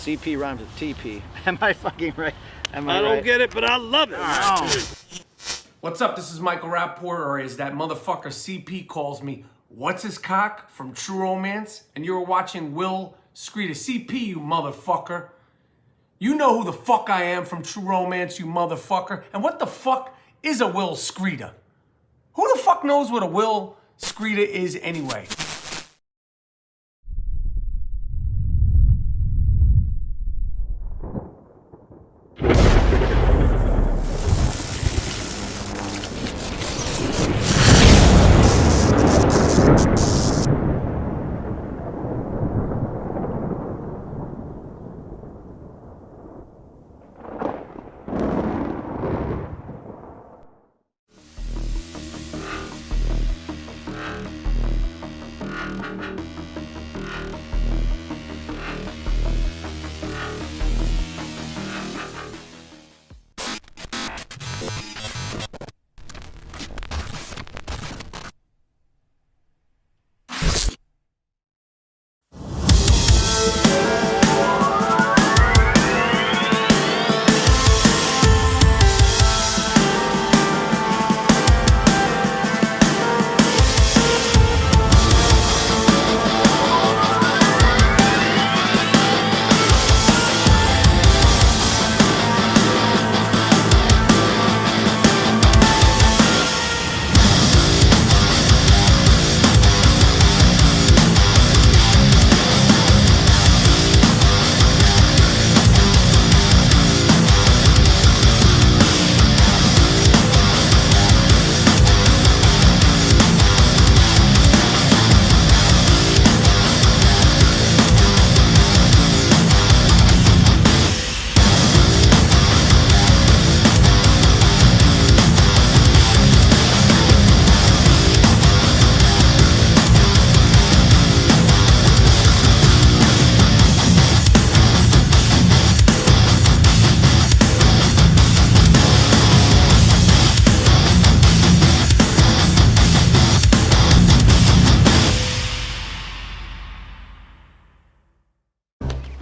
CP rhymes with TP. Am I fucking right? Am I I don't right? get it, but I love it. What's up? This is Michael Rapport, or as that motherfucker CP calls me, What's His Cock from True Romance, and you're watching WILIscredia. CP, you motherfucker. You know who the fuck I am from True Romance, you motherfucker. And what the fuck is a WILIscredia? Who the fuck knows what a WILIscredia is anyway?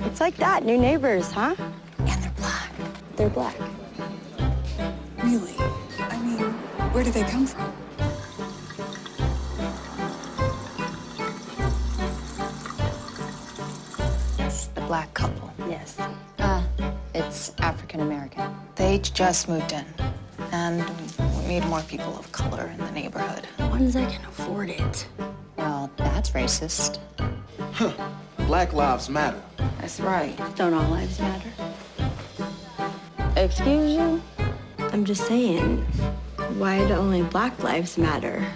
It's like that, new neighbors, huh? And they're black. They're black. Really? I mean, where do they come from? It's the black couple. Yes. It's African American. They just moved in, and we need more people of color in the neighborhood. Ones that can afford it. Well, that's racist. Black lives matter. That's right. Don't all lives matter? Excuse you? I'm just saying, why do only black lives matter?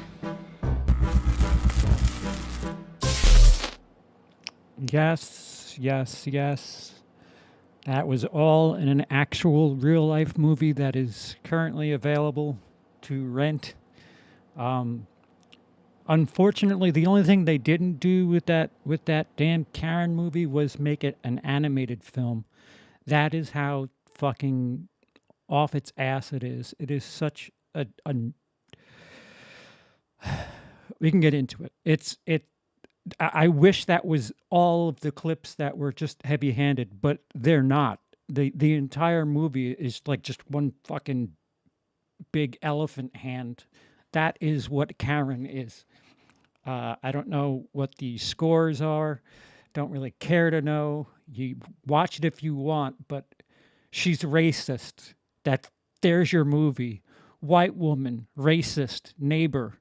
Yes, yes, yes. That was all in an actual real-life movie that is currently available to rent. Unfortunately, the only thing they didn't do with that damn Karen movie was make it an animated film. That is how fucking off its ass it is. It is such a we can get into it. I wish that was all of the clips that were just heavy-handed, but they're not. The entire movie is like just one fucking big elephant hand. That is what Karen is. I don't know what the scores are. Don't really care to know. You watch it if you want, but she's racist. There's your movie. White woman, racist, neighbor.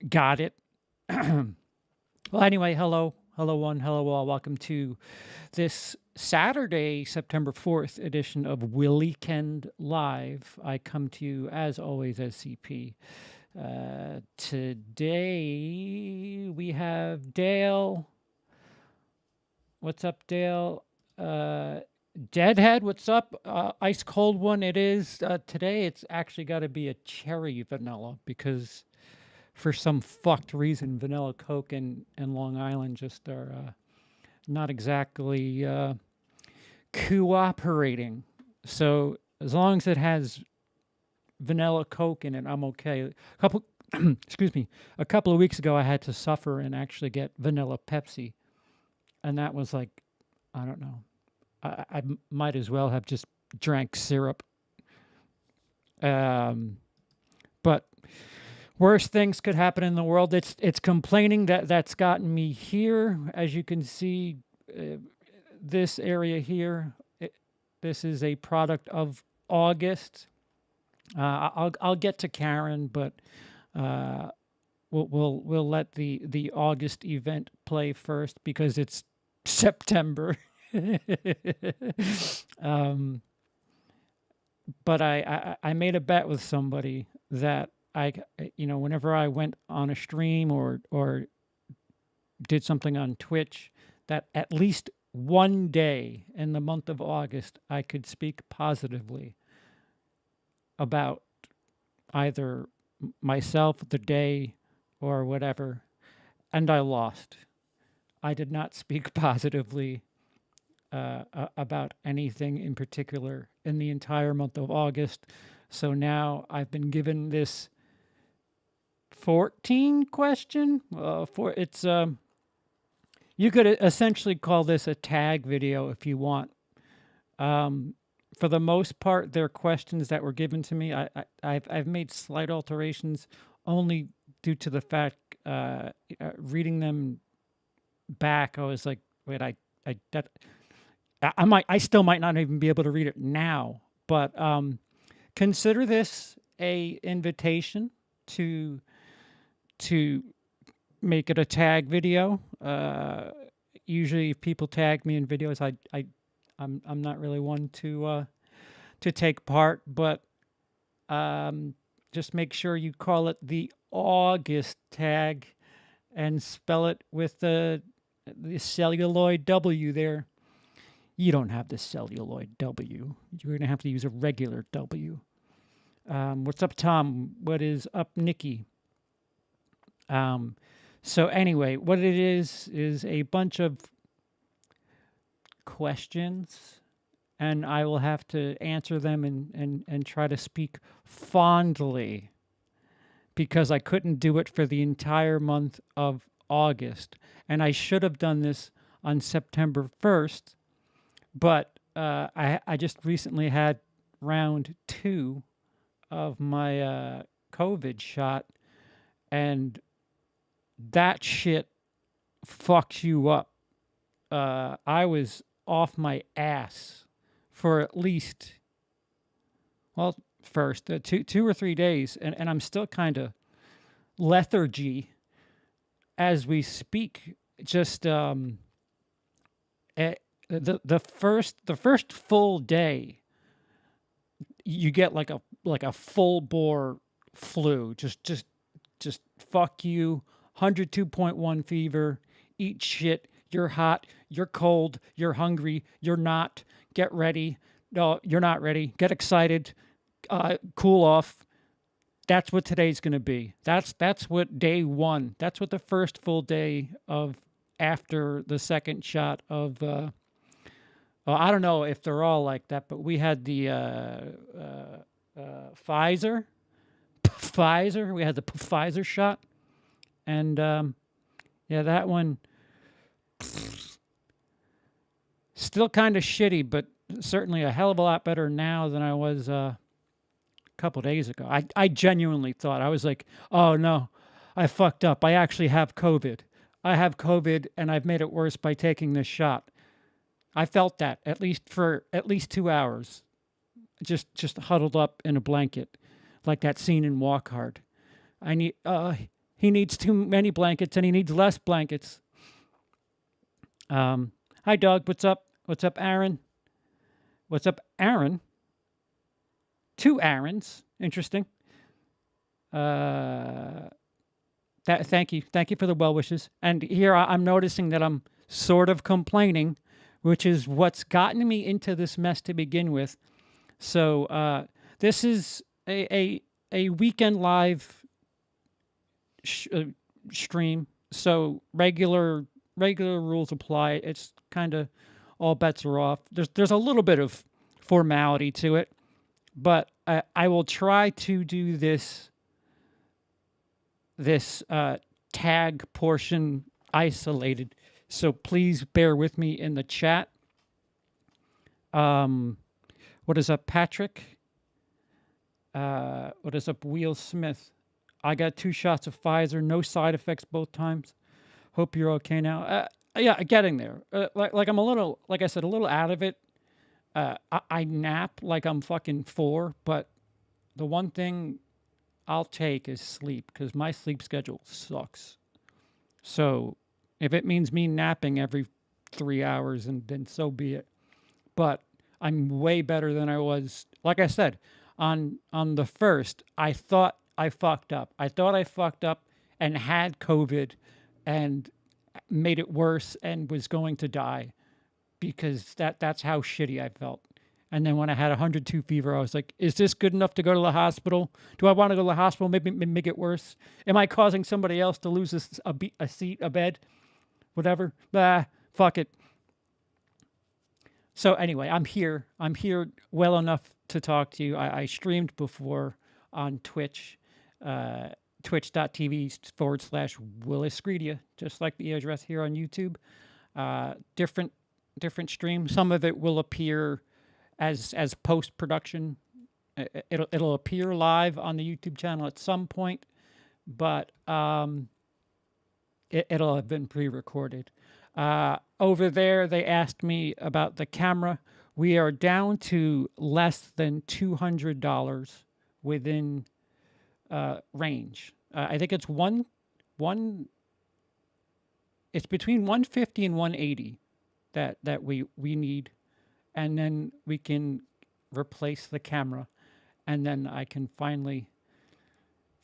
Got it. Well, anyway, hello one, hello all. Welcome to this Saturday, September 4th edition of WILIscredia Live. I come to you, as always, as CP. Today, we have Dale. What's up, Dale? Deadhead, what's up? Ice cold one it is. Today, it's actually got to be a cherry vanilla because for some fucked reason, vanilla Coke and Long Island just are not exactly cooperating. So as long as it has vanilla Coke in it, I'm okay. Excuse me. A couple of weeks ago, I had to suffer and actually get vanilla Pepsi and that was like, I don't know. I might as well have just drank syrup. But worse things could happen in the world. It's complaining that's gotten me here. As you can see, this area here, this is a product of August. I'll get to Karen, but we'll let the August event play first because it's September. But I made a bet with somebody that whenever I went on a stream or did something on Twitch, that at least one day in the month of August I could speak positively about either myself, the day, or whatever, and I lost. I did not speak positively about anything in particular in the entire month of August. So now I've been given this 14 question. You could essentially call this a tag video if you want. For the most part, they're questions that were given to me. I've made slight alterations only due to the fact reading them back, I was like, wait, I still might not even be able to read it now, but consider this a invitation to make it a tag video. Usually, if people tag me in videos, I'm not really one to take part, but just make sure you call it the August tag and spell it with the celluloid W there. You don't have the celluloid W. You're going to have to use a regular W. What's up, Tom? What is up, Nikki? So anyway, what it is a bunch of questions, and I will have to answer them and try to speak fondly because I couldn't do it for the entire month of August. And I should have done this on September 1st, but I just recently had round 2 of my COVID shot, and that shit fucks you up. I was off my ass for at least, first 2 or 3 days, and I'm still kind of lethargy as we speak. Just the first full day, you get like a full bore flu. Just fuck you. 102.1 fever. Eat shit. You're hot. You're cold. You're hungry. You're not. Get ready. No, you're not ready. Get excited. Cool off. That's what today's going to be. That's what day 1. That's what the first full day of after the second shot of. I don't know if they're all like that, but we had the Pfizer. We had the Pfizer shot, and yeah, that one still kind of shitty, but certainly a hell of a lot better now than I was a couple days ago. I genuinely thought, I was like, oh no, I fucked up. I actually have COVID. I have COVID, and I've made it worse by taking this shot. I felt that at least for 2 hours, just huddled up in a blanket, like that scene in Walk Hard. He needs too many blankets, and he needs less blankets. Hi, Doug. What's up? What's up, Aaron? What's up, Aaron? 2 Aarons. Interesting. Thank you for the well wishes. And here I'm noticing that I'm sort of complaining, which is what's gotten me into this mess to begin with. So this is a weekend live stream. So regular rules apply. It's kind of all bets are off. There's a little bit of formality to it, but I will try to do this tag portion isolated So please bear with me in the chat. What is up, Patrick? What is up, Will Smith? I got 2 shots of Pfizer, no side effects both times. Hope you're okay now. Yeah, getting there. Like I'm a little, like I said, a little out of it. I nap like I'm fucking 4, but the one thing I'll take is sleep because my sleep schedule sucks. So if it means me napping every 3 hours, and then so be it. But I'm way better than I was. Like I said, on the first, I thought I fucked up. I thought I fucked up and had COVID and made it worse and was going to die because that's how shitty I felt. And then when I had 102 fever, I was like, is this good enough to go to the hospital? Do I want to go to the hospital? Maybe make it worse? Am I causing somebody else to lose a seat, a bed, whatever? Fuck it. So anyway, I'm here. I'm here well enough to talk to you. I streamed before on Twitch, twitch.tv/WILIscredia, just like the address here on YouTube. Different stream. Some of it will appear as post-production. It'll appear live on the YouTube channel at some point, but it'll have been pre-recorded. Over there, they asked me about the camera. We are down to less than $200 within range. I think it's it's between 150 and 180 that we need, and then we can replace the camera, and then I can finally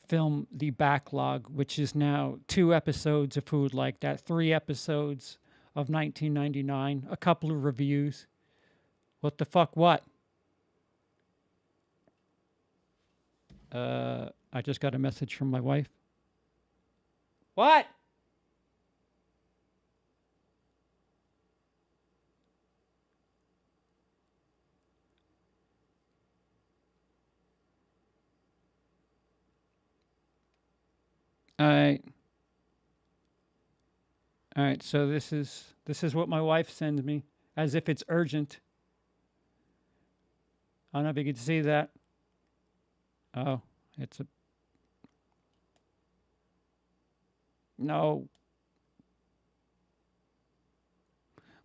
film the backlog, which is now 2 episodes of Food Like That, 3 episodes of 1999, a couple of reviews. What the fuck, what? I just got a message from my wife. What? All right, so this is what my wife sends me, as if it's urgent. I don't know if you can see that. Oh, it's a... No.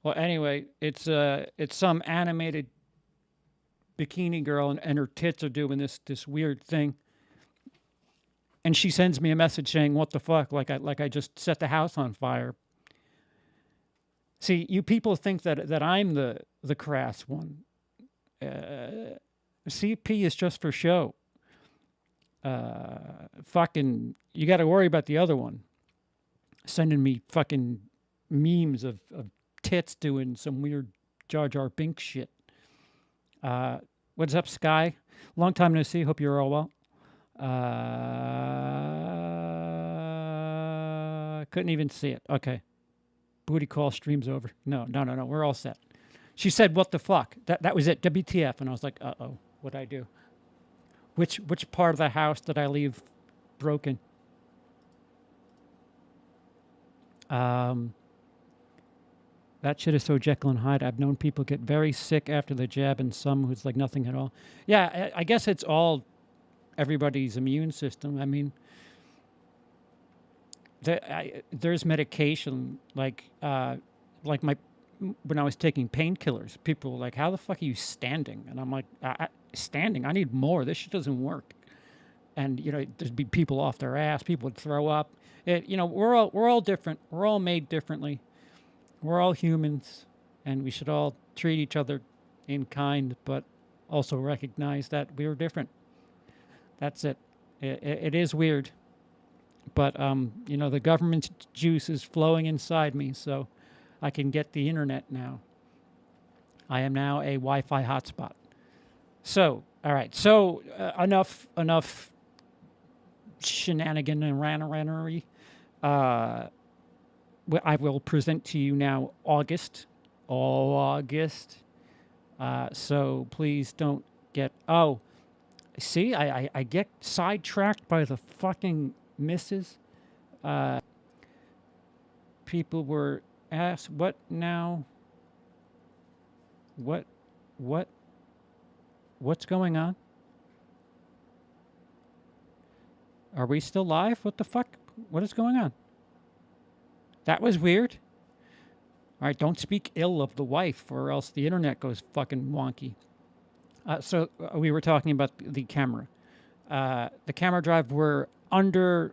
Well, anyway, it's some animated bikini girl, and her tits are doing this weird thing. And she sends me a message saying, "What the fuck?" Like I just set the house on fire. See, you people think that I'm the crass one. CP is just for show. Fucking, you got to worry about the other one sending me fucking memes of tits doing some weird Jar Jar Binks shit. What's up, Sky? Long time no see. Hope you're all well. Couldn't even see it. Okay. Booty call stream's over. No. We're all set. She said, "What the fuck?" That was it. WTF. And I was like, uh-oh. What'd I do? Which part of the house did I leave broken? That shit is so Jekyll and Hyde. I've known people get very sick after the jab, and some who's like nothing at all. Yeah, I guess it's all everybody's immune system. I mean, there's medication like when I was taking painkillers, people were like, "How the fuck are you standing?" And I'm like, "Standing? I need more. This shit doesn't work." And there'd be people off their ass. People would throw up. We're all different. We're all made differently. We're all humans, and we should all treat each other in kind, but also recognize that we're different. That's it. It is weird, but the government's juice is flowing inside me, so I can get the internet now. I am now a Wi-Fi hotspot. So, all right. So enough shenanigan and rannery. I will present to you now August. So please don't get... Oh, see, I get sidetracked by the fucking misses. People were asks, what now? What's going on? Are we still live? What the fuck? What is going on? That was weird. All right, don't speak ill of the wife or else the internet goes fucking wonky. So we were talking about the camera. The camera drive, we're under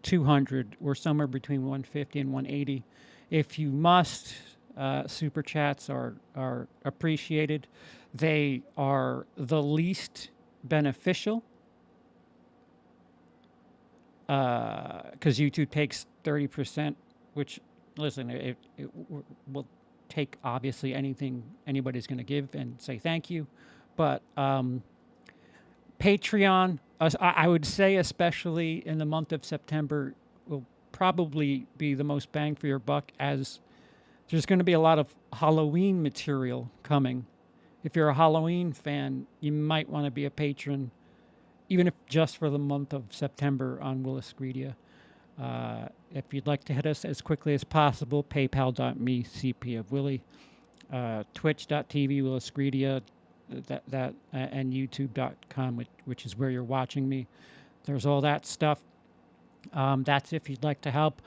200. We're somewhere between 150 and 180. If you must, super chats are appreciated. They are the least beneficial because YouTube takes 30%, which, listen, it will take obviously anything anybody's going to give and say thank you. But Patreon, I would say especially in the month of September, will probably be the most bang for your buck, as there's going to be a lot of Halloween material coming. If you're a Halloween fan, you might want to be a patron, even if just for the month of September on WILIscredia. If you'd like to hit us as quickly as possible, paypal.me, CP of Willie, twitch.tv, WILIscredia, and youtube.com, which is where you're watching me. There's all that stuff. That's if you'd like to help.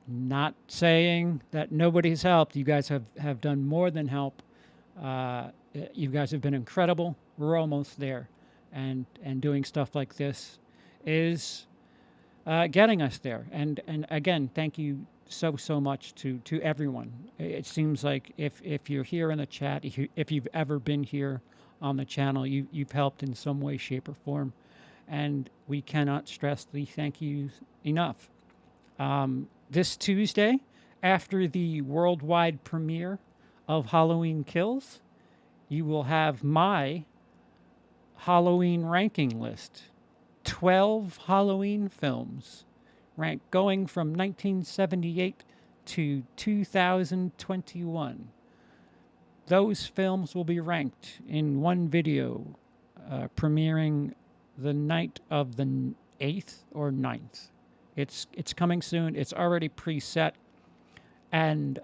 Not saying that nobody's helped. You guys have done more than help. You guys have been incredible. We're almost there. And doing stuff like this is getting us there. And again, thank you so much to everyone. It seems like if you're here in the chat, if you've ever been here on the channel, you've helped in some way, shape, or form. And we cannot stress the thank yous enough. This Tuesday, after the worldwide premiere of Halloween Kills, you will have my Halloween ranking list. 12 Halloween films ranked going from 1978 to 2021. Those films will be ranked in one video, premiering the night of the 8th or 9th. It's coming soon. It's already preset. And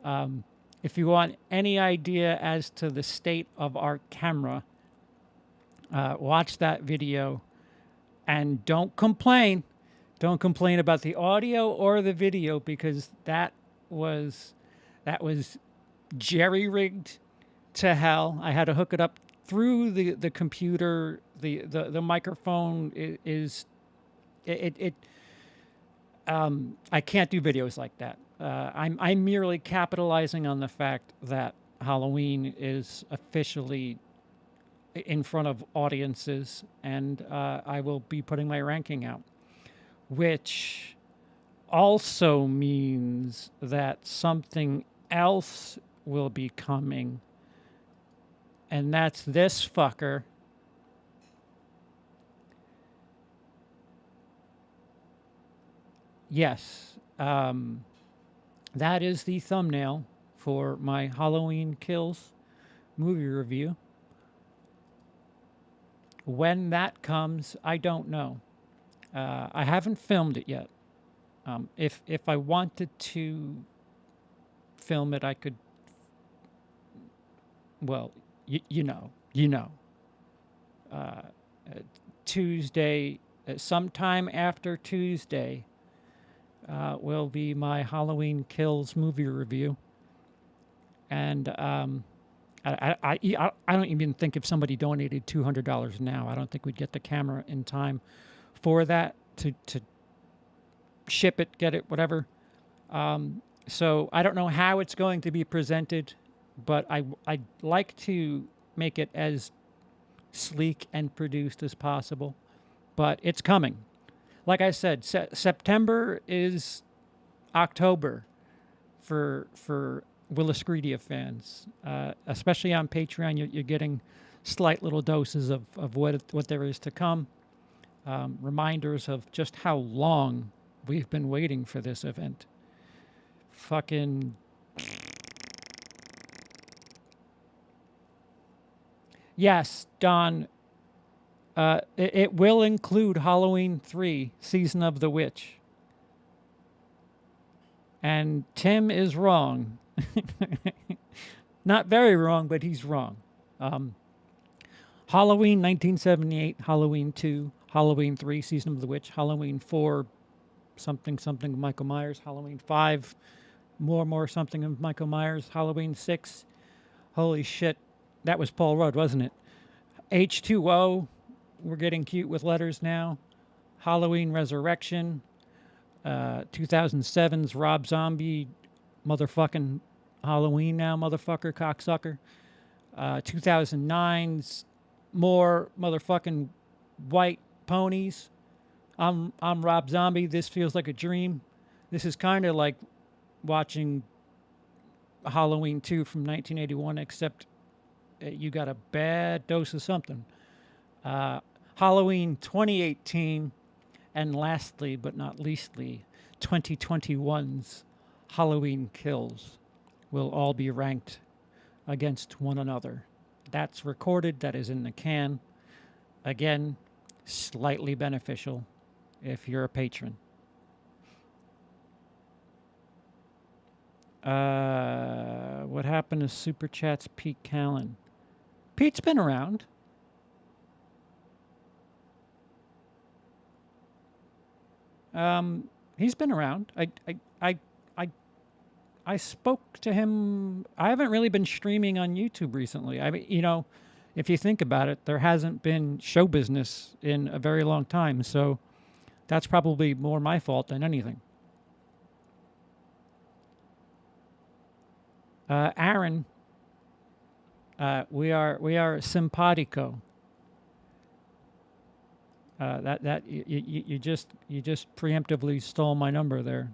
if you want any idea as to the state of our camera, watch that video and don't complain. Don't complain about the audio or the video, because that was jerry-rigged to hell. I had to hook it up through the computer. The microphone is I can't do videos like that. I'm merely capitalizing on the fact that Halloween is officially in front of audiences, and I will be putting my ranking out, which also means that something else will be coming, and that's this fucker. Yes, that is the thumbnail for my Halloween Kills movie review. When that comes, I don't know. I haven't filmed it yet. If I wanted to film it, I could. Well, you know. Tuesday, sometime after Tuesday, will be my Halloween Kills movie review. And I don't even think if somebody donated $200 now, I don't think we'd get the camera in time for that to ship it, get it, whatever. So I don't know how it's going to be presented, but I'd like to make it as sleek and produced as possible. But it's coming. Like I said, September is October for WILIscredia fans, especially on Patreon. You're getting slight little doses of what there is to come, reminders of just how long we've been waiting for this event. Fucking yes, Don. It will include Halloween 3, Season of the Witch. And Tim is wrong. Not very wrong, but he's wrong. Halloween 1978, Halloween 2, Halloween 3, Season of the Witch, Halloween 4, something something of Michael Myers, Halloween 5, more something of Michael Myers, Halloween 6. Holy shit, that was Paul Rudd, wasn't it? H2O, we're getting cute with letters now. Halloween Resurrection, 2007's Rob Zombie, motherfucking Halloween now, motherfucker, cocksucker. 2009's more motherfucking white ponies. I'm Rob Zombie. This feels like a dream. This is kind of like watching Halloween 2 from 1981, except you got a bad dose of something. Halloween 2018, and lastly but not leastly, 2021's Halloween Kills will all be ranked against one another. That's recorded, that is in the can. Again, slightly beneficial if you're a patron. What happened to Super Chat's Pete Callan? Pete's been around. He's been around. I spoke to him. I haven't really been streaming on YouTube recently. I mean, you know, if you think about it, there hasn't been show business in a very long time, so that's probably more my fault than anything. Aaron, we are simpatico. You just preemptively stole my number there.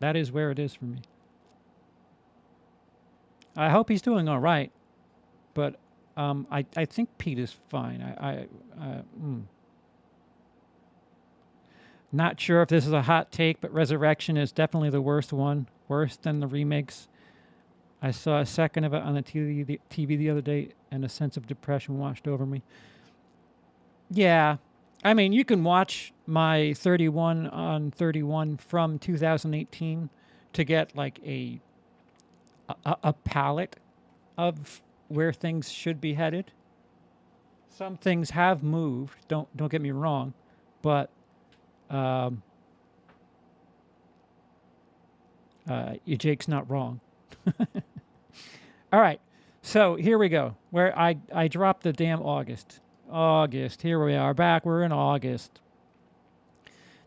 That is where it is for me. I hope he's doing all right, but I think Pete is fine. Not sure if this is a hot take, but Resurrection is definitely the worst one, worse than the remakes. I saw a second of it on the TV the other day, and a sense of depression washed over me. Yeah, I mean, you can watch my 31 on 31 from 2018 to get like a palette of where things should be headed. Some things have moved. Don't get me wrong, but Jake's not wrong. All right, so here we go. Where I dropped the damn August. Here we are back. We're in August.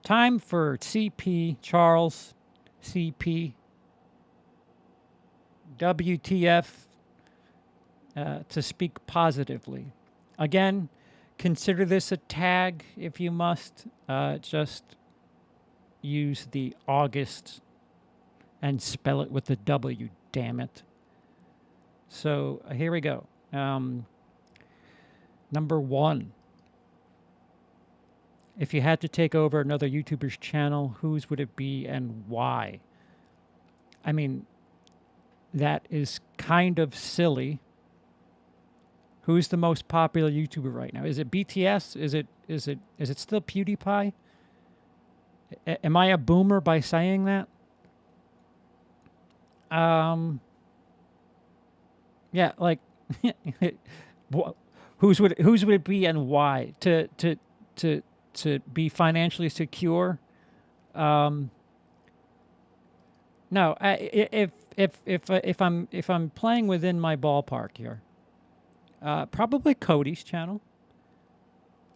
Time for CP Charles, CP, WTF, to speak positively. Again, consider this a tag if you must. Just use the August and spell it with the W, damn it. So here we go. Number 1. If you had to take over another YouTuber's channel, whose would it be and why? I mean, that is kind of silly. Who's the most popular YouTuber right now? Is it BTS? Is it still PewDiePie? Am I a boomer by saying that? Yeah, like whose would it be and why? To be financially secure? No, if I'm playing within my ballpark here, probably Cody's channel.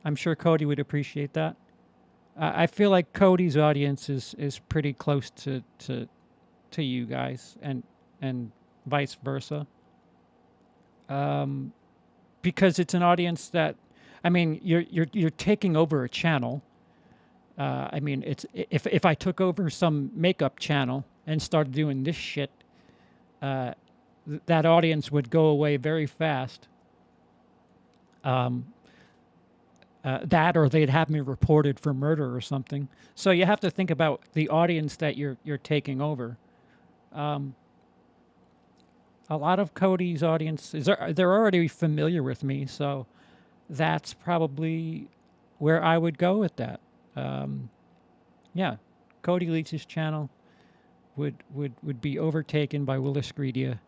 I'm sure Cody would appreciate that. I feel like Cody's audience is pretty close to you guys, and vice versa. Because it's an audience that, I mean, you're taking over a channel. I mean, it's if I took over some makeup channel and started doing this shit, that audience would go away very fast. That, or they'd have me reported for murder or something. So you have to think about the audience that you're taking over. A lot of Cody's audience they're already familiar with me, so that's probably where I would go with that. Yeah, Cody Leach's channel would be overtaken by WILIscredia,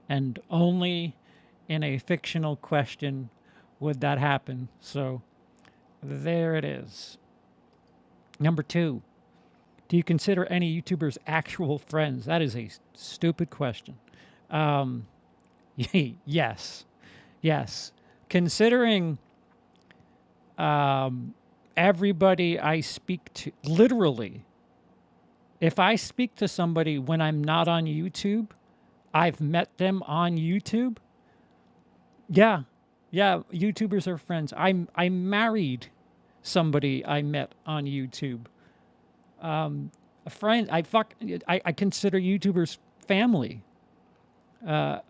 and only in a fictional question would that happen. So there it is. Number 2, do you consider any YouTubers actual friends? That is a stupid question. Yes. Yes. Considering everybody I speak to, literally, if I speak to somebody when I'm not on YouTube, I've met them on YouTube. Yeah. Yeah, YouTubers are friends. I married somebody I met on YouTube. A friend, I consider YouTubers family.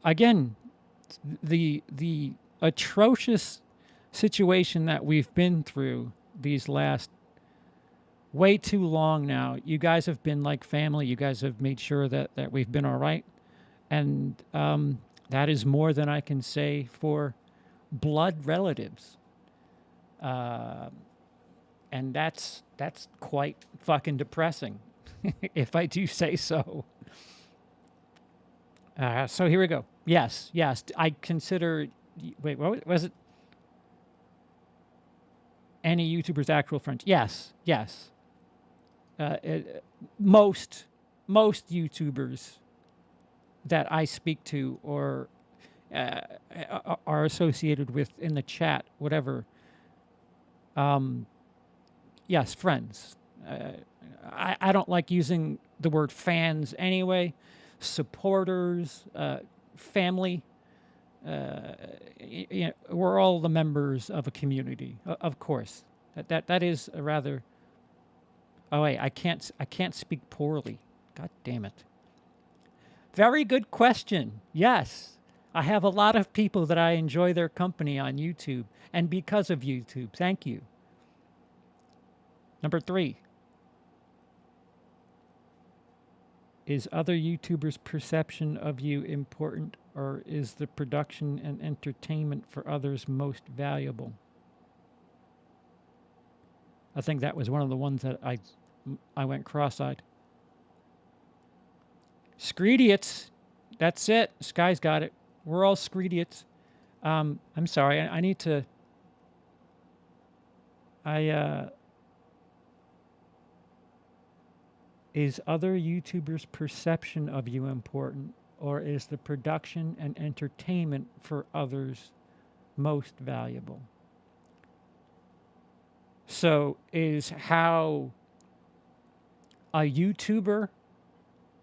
Again, the atrocious situation that we've been through these last way too long now. You guys have been like family. You guys have made sure that we've been all right. And that is more than I can say for blood relatives. And that's quite fucking depressing, if I do say so. So here we go. Yes, I consider... Wait, what was it? Any YouTubers' actual friends? Yes. Most YouTubers that I speak to or are associated with in the chat, whatever. Yes, friends. I don't like using the word fans anyway. Supporters, family. We're all the members of a community, of course. That is a rather... Oh wait, I can't speak poorly. God damn it. Very good question. Yes, I have a lot of people that I enjoy their company on YouTube, and because of YouTube. Thank you. Number 3. Is other YouTubers' perception of you important, or is the production and entertainment for others most valuable? I think that was one of the ones that I went cross-eyed. Screediots. That's it. Sky's got it. We're all Screediots. I'm sorry. I need to... Is other YouTubers' perception of you important, or is the production and entertainment for others most valuable? So is how a YouTuber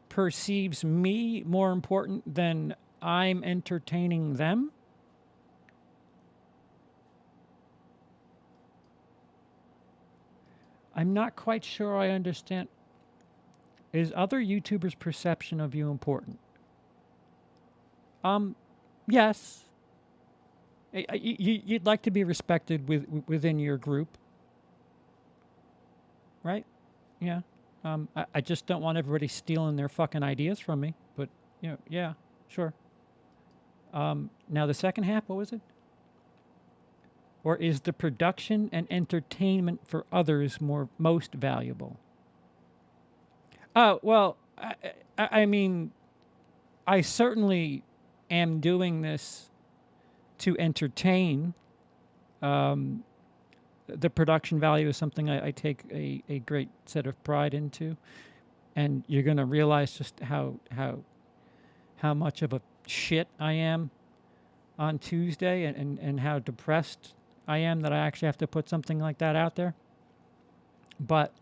perceives me more important than I'm entertaining them? I'm not quite sure I understand. Is other YouTubers' perception of you important? Yes. You'd like to be respected within your group, right? Yeah. I just don't want everybody stealing their fucking ideas from me. But yeah, sure. Now the second half, what was it? Or is the production and entertainment for others most valuable? Oh, well, I mean, I certainly am doing this to entertain. The production value is something I take a great set of pride into. And you're going to realize just how much of a shit I am on Tuesday and how depressed I am that I actually have to put something like that out there. But...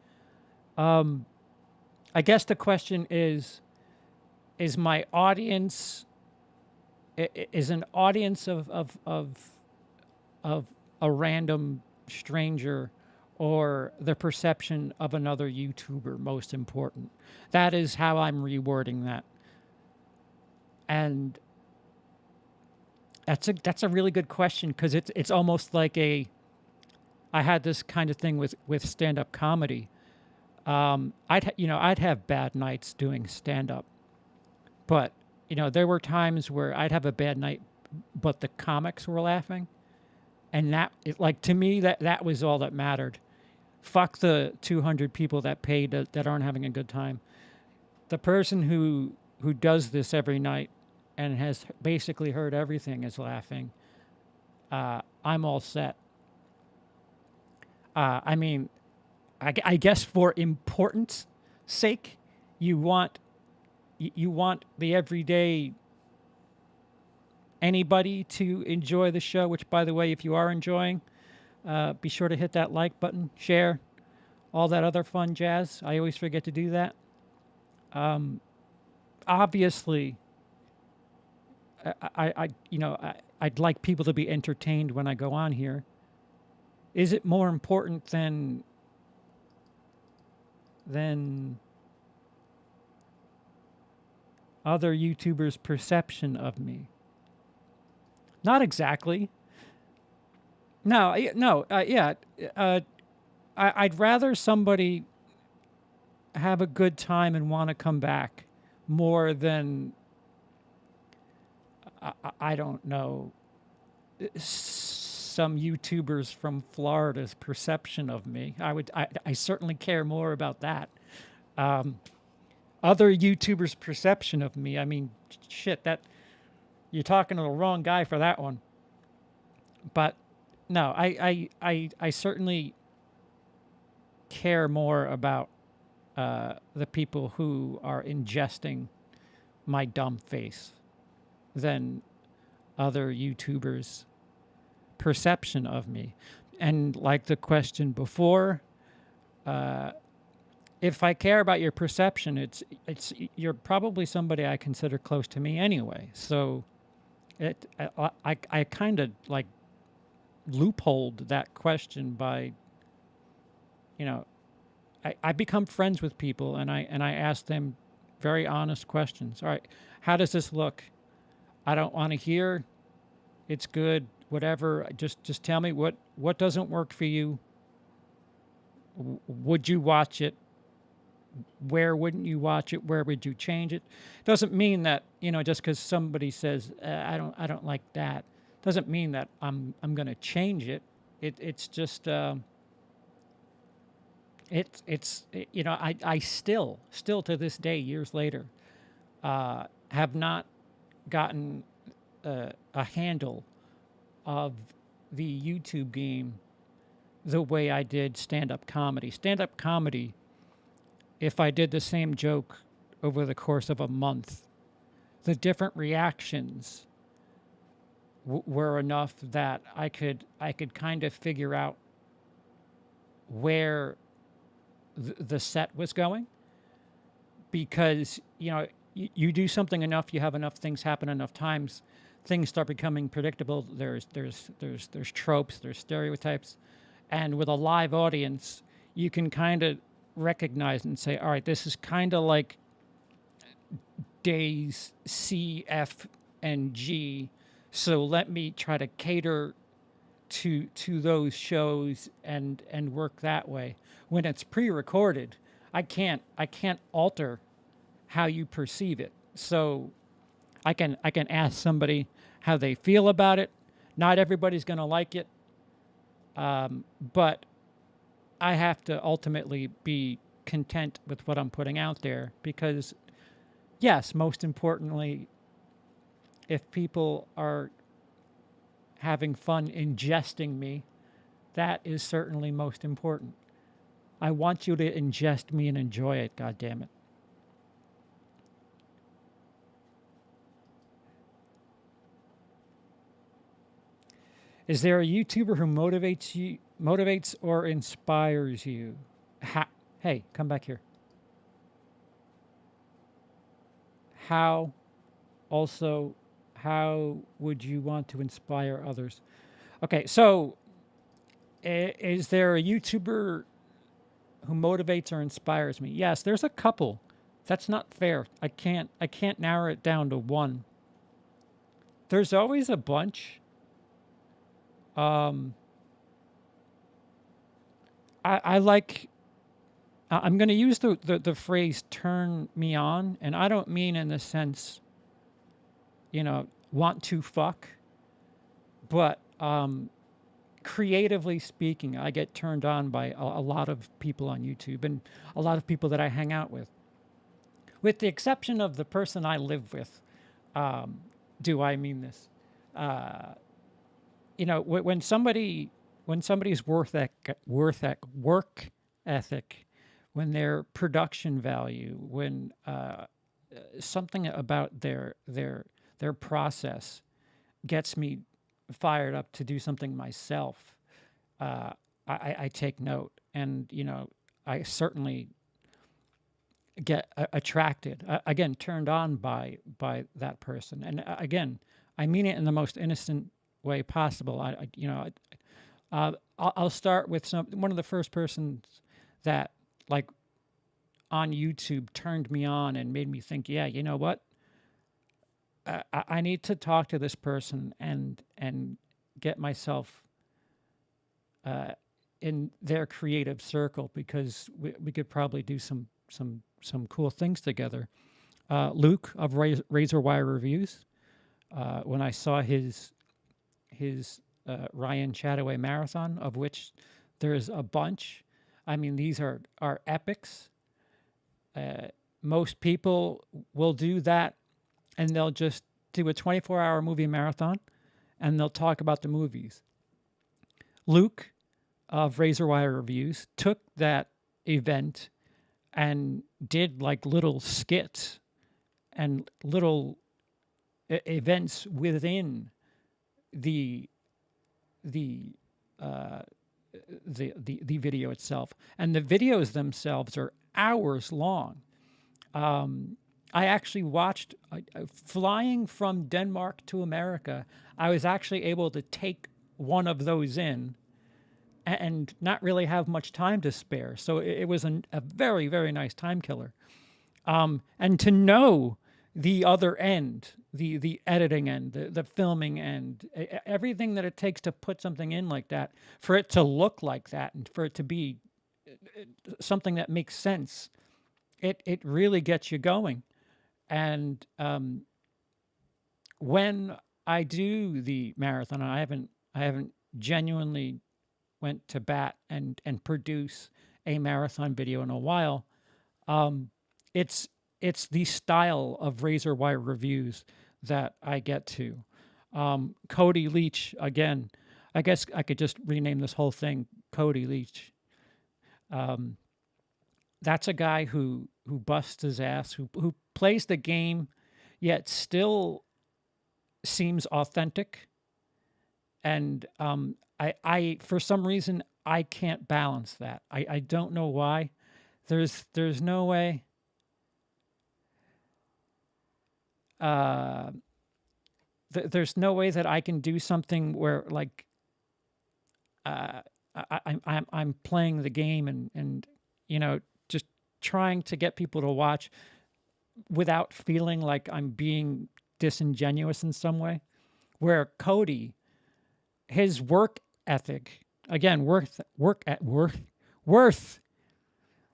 I guess the question is my audience, is an audience of a random stranger or the perception of another YouTuber most important? That is how I'm rewording that. And that's a really good question, because it's almost like I had this kind of thing with stand-up comedy. I'd have bad nights doing stand-up, but there were times where I'd have a bad night, but the comics were laughing, and to me that was all that mattered. fuck the 200 people that paid that aren't having a good time. The person who does this every night and has basically heard everything is laughing. I'm all set. I mean, I guess for importance sake, you want the everyday anybody to enjoy the show, which, by the way, if you are enjoying, be sure to hit that like button, share, all that other fun jazz. I always forget to do that. Obviously, I'd like people to be entertained when I go on here. Is it more important than other YouTubers' perception of me? Not exactly. No, yeah. I'd rather somebody have a good time and want to come back more than I don't know, some YouTubers from Florida's perception of me. I certainly care more about that. Other YouTubers' perception of me, I mean, shit, that you're talking to the wrong guy for that one. But no, I certainly care more about the people who are ingesting my dumb face than other YouTubers' perception of me. And like the question before, if I care about your perception, it's you're probably somebody I consider close to me anyway. So I kind of like loopholed that question by, I become friends with people and I ask them very honest questions. All right, how does this look? I don't want to hear it's good, whatever. Just tell me what doesn't work for you. Would you watch it? Where wouldn't you watch it? Where would you change it? Doesn't mean that, just because somebody says I don't like that, doesn't mean that I'm going to change it. It's just I still to this day, years later, have not gotten a handle of the YouTube game the way I did stand-up comedy. Stand-up comedy, if I did the same joke over the course of a month, the different reactions were enough that I could kind of figure out where the set was going. Because, you do something enough, you have enough things happen enough times, things start becoming predictable. There's tropes, there's stereotypes. And with a live audience, you can kind of recognize and say, all right, this is kind of like days C, F, and G. So let me try to cater to those shows and work that way. When it's pre-recorded, I can't alter how you perceive it. So I can ask somebody how they feel about it. Not everybody's going to like it, but I have to ultimately be content with what I'm putting out there because, yes, most importantly, if people are having fun ingesting me, that is certainly most important. I want you to ingest me and enjoy it, goddammit. Is there a YouTuber who motivates or inspires you? Hey, come back here. How would you want to inspire others? Okay, so is there a YouTuber who motivates or inspires me? Yes, there's a couple. That's not fair. I can't narrow it down to one. There's always a bunch. I like, I'm going to use the phrase turn me on, and I don't mean in the sense, want to fuck, but creatively speaking, I get turned on by a lot of people on YouTube and a lot of people that I hang out with the exception of the person I live with. Do I mean this? You know, when somebody's work ethic, when their production value, when something about their process gets me fired up to do something myself, I take note, and you know, I certainly get attracted, again, turned on by that person, and again, I mean it in the most innocent way possible. I'll start with one of the first persons that, like, on YouTube turned me on and made me think, yeah, you know what? I need to talk to this person and get myself in their creative circle, because we could probably do some cool things together. Luke of Razor Wire Reviews. When I saw his Ryan Chataway marathon, of which there's a bunch. I mean, these are epics. Most people will do that, and they'll just do a 24-hour movie marathon, and they'll talk about the movies. Luke of Razor Wire Reviews took that event and did like little skits and little events within the video itself, and the videos themselves are hours long. I actually watched flying from Denmark to America. I was actually able to take one of those in and not really have much time to spare. So it was a very, very nice time killer. And to know the other end, the editing end, the filming end, everything that it takes to put something in like that, for it to look like that, and for it to be something that makes sense, it really gets you going. And when I do the marathon, I haven't genuinely went to bat and produce a marathon video in a while. It's the style of Razor Wire Reviews that I get to. Cody Leach, again, I guess I could just rename this whole thing Cody Leach. That's a guy who busts his ass, who plays the game, yet still seems authentic. And I for some reason, I can't balance that. I don't know why. There's no way. There's no way that I can do something where, like, I'm playing the game and you know, just trying to get people to watch without feeling like I'm being disingenuous in some way. Where Cody, his work ethic, again, worth.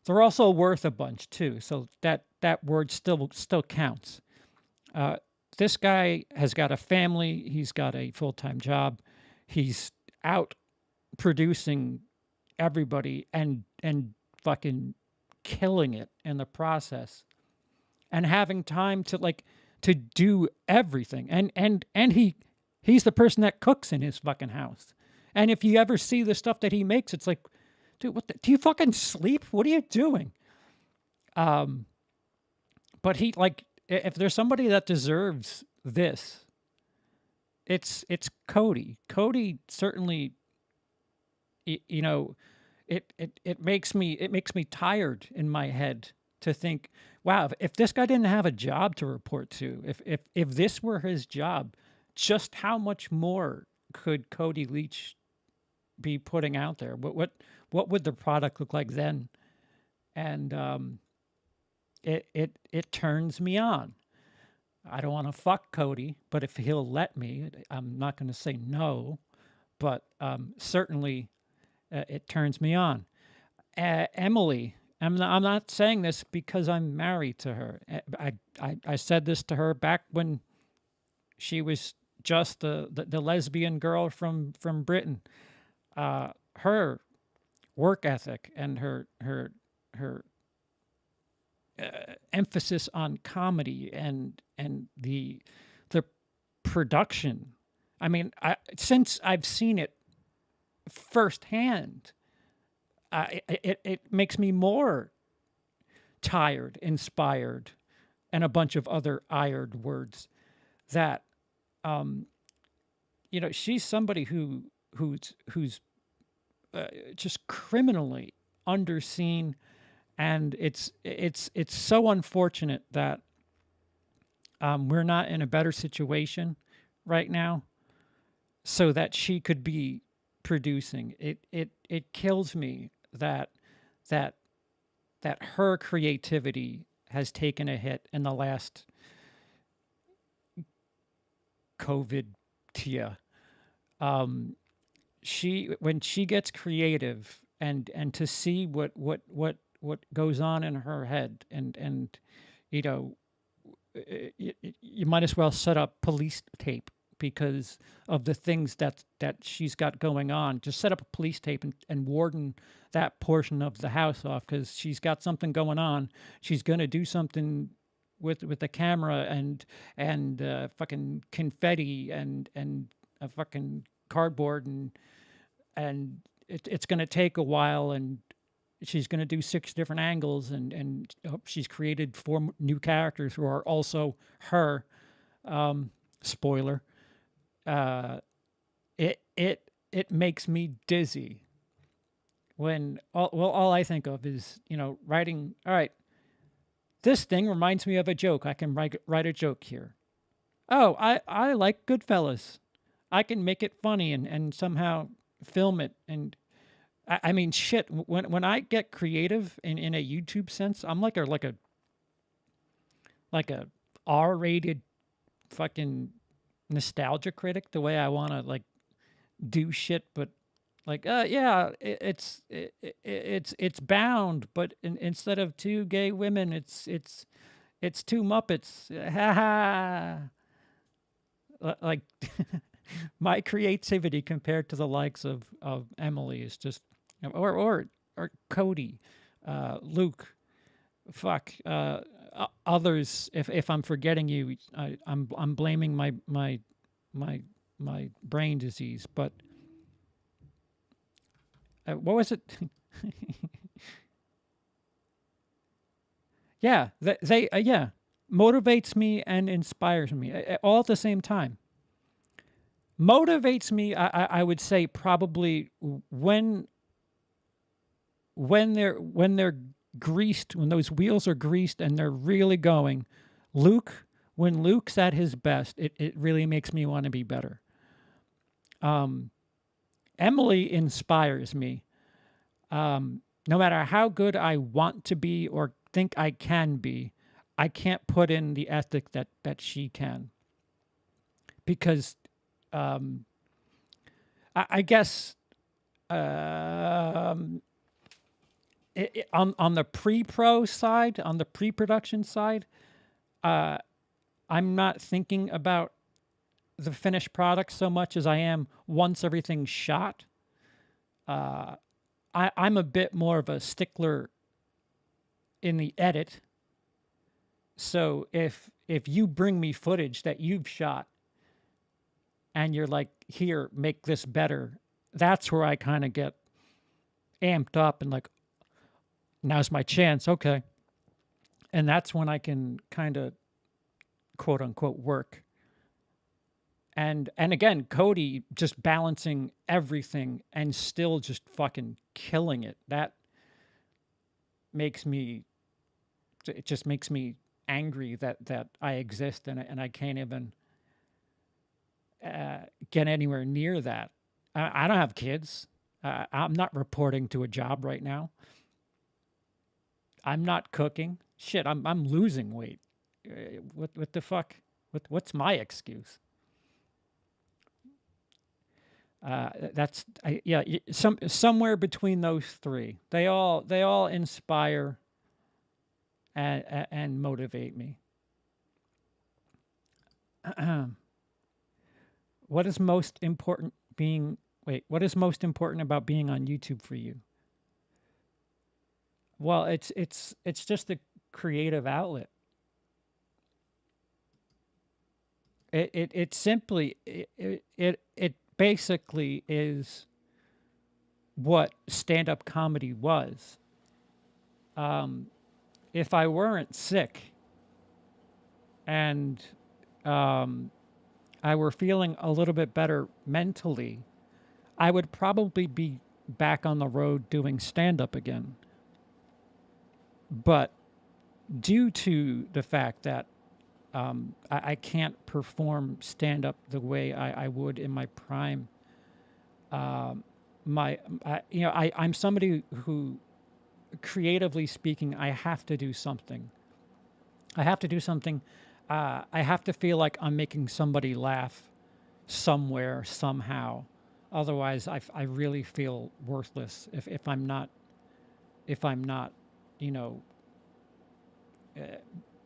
They're also worth a bunch too, so that word still counts. This guy has got a family. He's got a full-time job. He's out producing everybody and fucking killing it in the process, and having time to do everything. And he's the person that cooks in his fucking house. And if you ever see the stuff that he makes, it's like, dude, do you fucking sleep? What are you doing? But he, like, if there's somebody that deserves this, it's Cody. Cody certainly, you know, it makes me tired in my head to think, wow, if this guy didn't have a job to report to, if this were his job, just how much more could Cody Leach be putting out there? What would the product look like then? And it turns me on. I don't want to fuck Cody, but if he'll let me, I'm not going to say no. But certainly, it turns me on. Emily, I'm not saying this because I'm married to her. I said this to her back when she was just the lesbian girl from Britain. her work ethic and her emphasis on comedy and the production. I mean, since I've seen it firsthand, it makes me more tired, inspired, and a bunch of other ired words that she's somebody who's just criminally underseen, and it's so unfortunate that we're not in a better situation right now so that she could be producing. It kills me that her creativity has taken a hit in the last COVID tia. When she gets creative and to see what goes on in her head, and you might as well set up police tape because of the things that she's got going on. Just set up a police tape and warden that portion of the house off because she's got something going on. She's going to do something with the camera and fucking confetti and a fucking cardboard and it's going to take a while, and she's going to do 6 different angles, and she's created 4 new characters who are also her. Spoiler. It makes me dizzy when all I think of is writing. All right, this thing reminds me of a joke. I can write a joke here. Oh, I like Goodfellas. I can make it funny and somehow film it. And I mean, shit. When I get creative in a YouTube sense, I'm like a R-rated fucking nostalgia critic. The way I want to like do shit, but like yeah, it's bound, but instead of 2 gay women, it's 2 Muppets. Ha ha. Like my creativity compared to the likes of Emily is just, or Cody, Luke, fuck, others. If I'm forgetting you, I'm blaming my brain disease. But what was it? Yeah, they yeah, motivates me and inspires me all at the same time. Motivates me, I would say, probably when they're greased, when those wheels are greased and they're really going. When Luke's at his best, it really makes me want to be better. Emily inspires me. No matter how good I want to be or think I can be, I can't put in the ethic that she can. Because I guess on the pre-pro side, on the pre-production side, I'm not thinking about the finished product so much as I am once everything's shot. I'm a bit more of a stickler in the edit. So if you bring me footage that you've shot and you're like, here, make this better, that's where I kind of get amped up and like, now's my chance, okay. And that's when I can kind of quote unquote work. And again, Cody just balancing everything and still just fucking killing it. That makes me, it just makes me angry that I exist and I can't even get anywhere near that. I don't have kids. I'm not reporting to a job right now. I'm not cooking. Shit, I'm losing weight. What the fuck? What's my excuse? Somewhere between those 3. They all inspire and motivate me. What is most important, being Wait, what is most important about being on YouTube for you? Well, it's just a creative outlet. It simply it basically is what stand-up comedy was. If I weren't sick and I were feeling a little bit better mentally, I would probably be back on the road doing stand-up again. But due to the fact that I can't perform stand-up the way I would in my prime, I'm somebody who, creatively speaking, I have to do something. I have to do something. I have to feel like I'm making somebody laugh somewhere, somehow. Otherwise, I really feel worthless if I'm not, you know,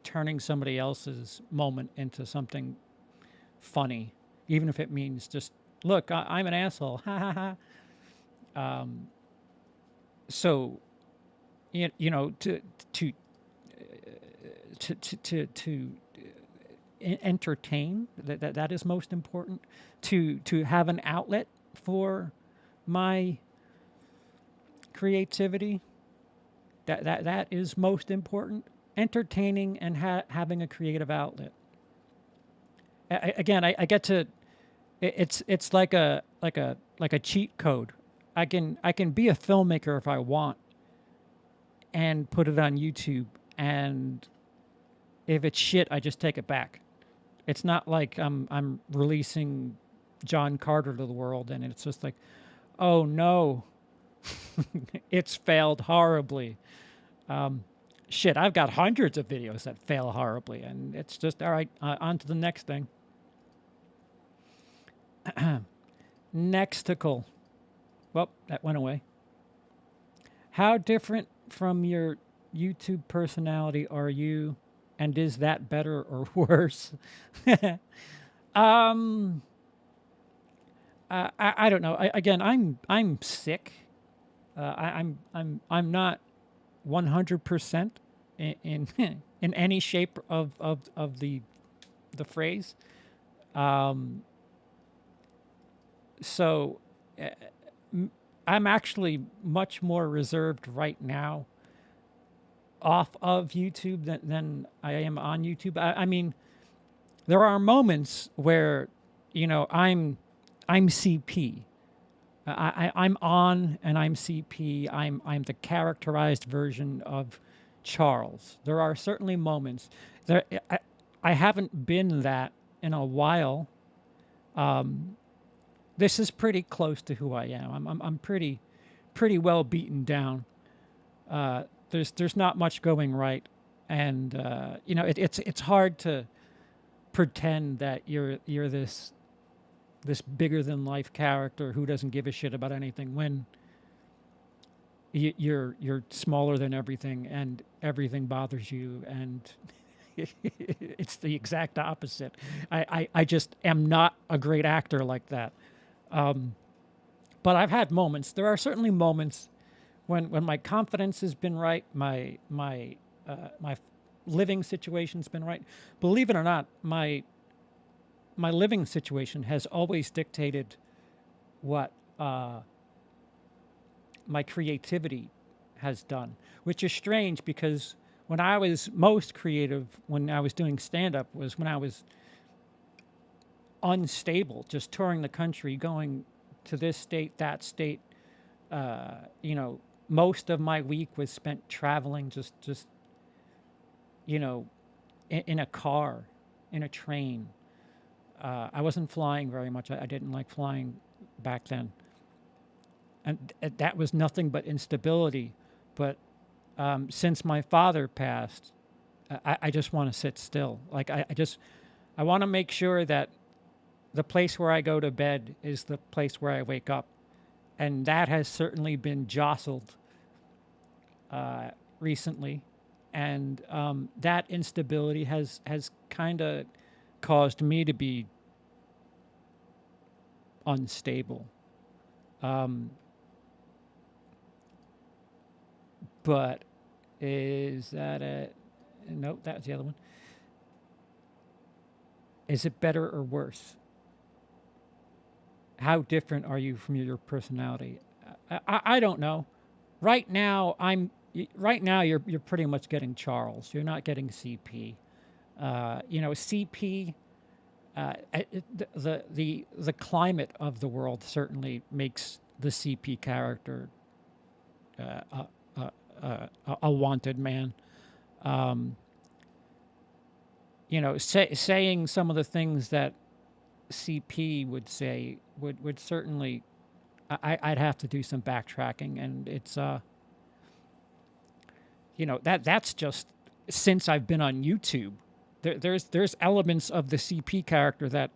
turning somebody else's moment into something funny, even if it means just, look, I'm an asshole. Ha ha ha. So, you know, to entertain, that is most important. To have an outlet for my creativity, that is most important. Entertaining and having a creative outlet. Again, I get to. It's like a cheat code. I can be a filmmaker if I want, and put it on YouTube. And if it's shit, I just take it back. It's not like I'm releasing John Carter to the world, and it's just like, oh no, it's failed horribly. Shit, I've got hundreds of videos that fail horribly, and it's just, all right, on to the next thing. Nexticle. Well, that went away. How different from your YouTube personality are you, and is that better or worse? I don't know. Again, I'm sick. I'm not 100% in in any shape of the phrase. So I'm actually much more reserved right now off of YouTube than I am on YouTube. I mean, there are moments where, you know, I'm CP. I'm on and I'm CP. I'm the characterized version of Charles. There are certainly moments. I haven't been that in a while. This is pretty close to who I am. I'm pretty well beaten down. There's not much going right, and you know, it's hard to pretend that you're this bigger than life character who doesn't give a shit about anything when you're smaller than everything and everything bothers you, and it's the exact opposite. I just am not a great actor like that. But I've had moments. There are certainly moments when my confidence has been right, my living situation's been right. Believe it or not, my living situation has always dictated what my creativity has done, which is strange because when I was most creative, when I was doing stand-up, was when I was unstable, just touring the country, going to this state, that state. You know, most of my week was spent traveling, just you know, in a car, in a train. I wasn't flying very much. I didn't like flying back then. And that was nothing but instability. But since my father passed, I just want to sit still. Like, I want to make sure that the place where I go to bed is the place where I wake up. And that has certainly been jostled recently. And that instability has kind of caused me to be unstable. But is that a... Nope, that was the other one. Is it better or worse? How different are you from your personality? I don't know. Right now, you're pretty much getting Charles. You're not getting CP. CP, the climate of the world certainly makes the CP character a wanted man. Saying some of the things that CP would say would certainly, I'd have to do some backtracking, and it's that's just since I've been on YouTube. There's elements of the CP character that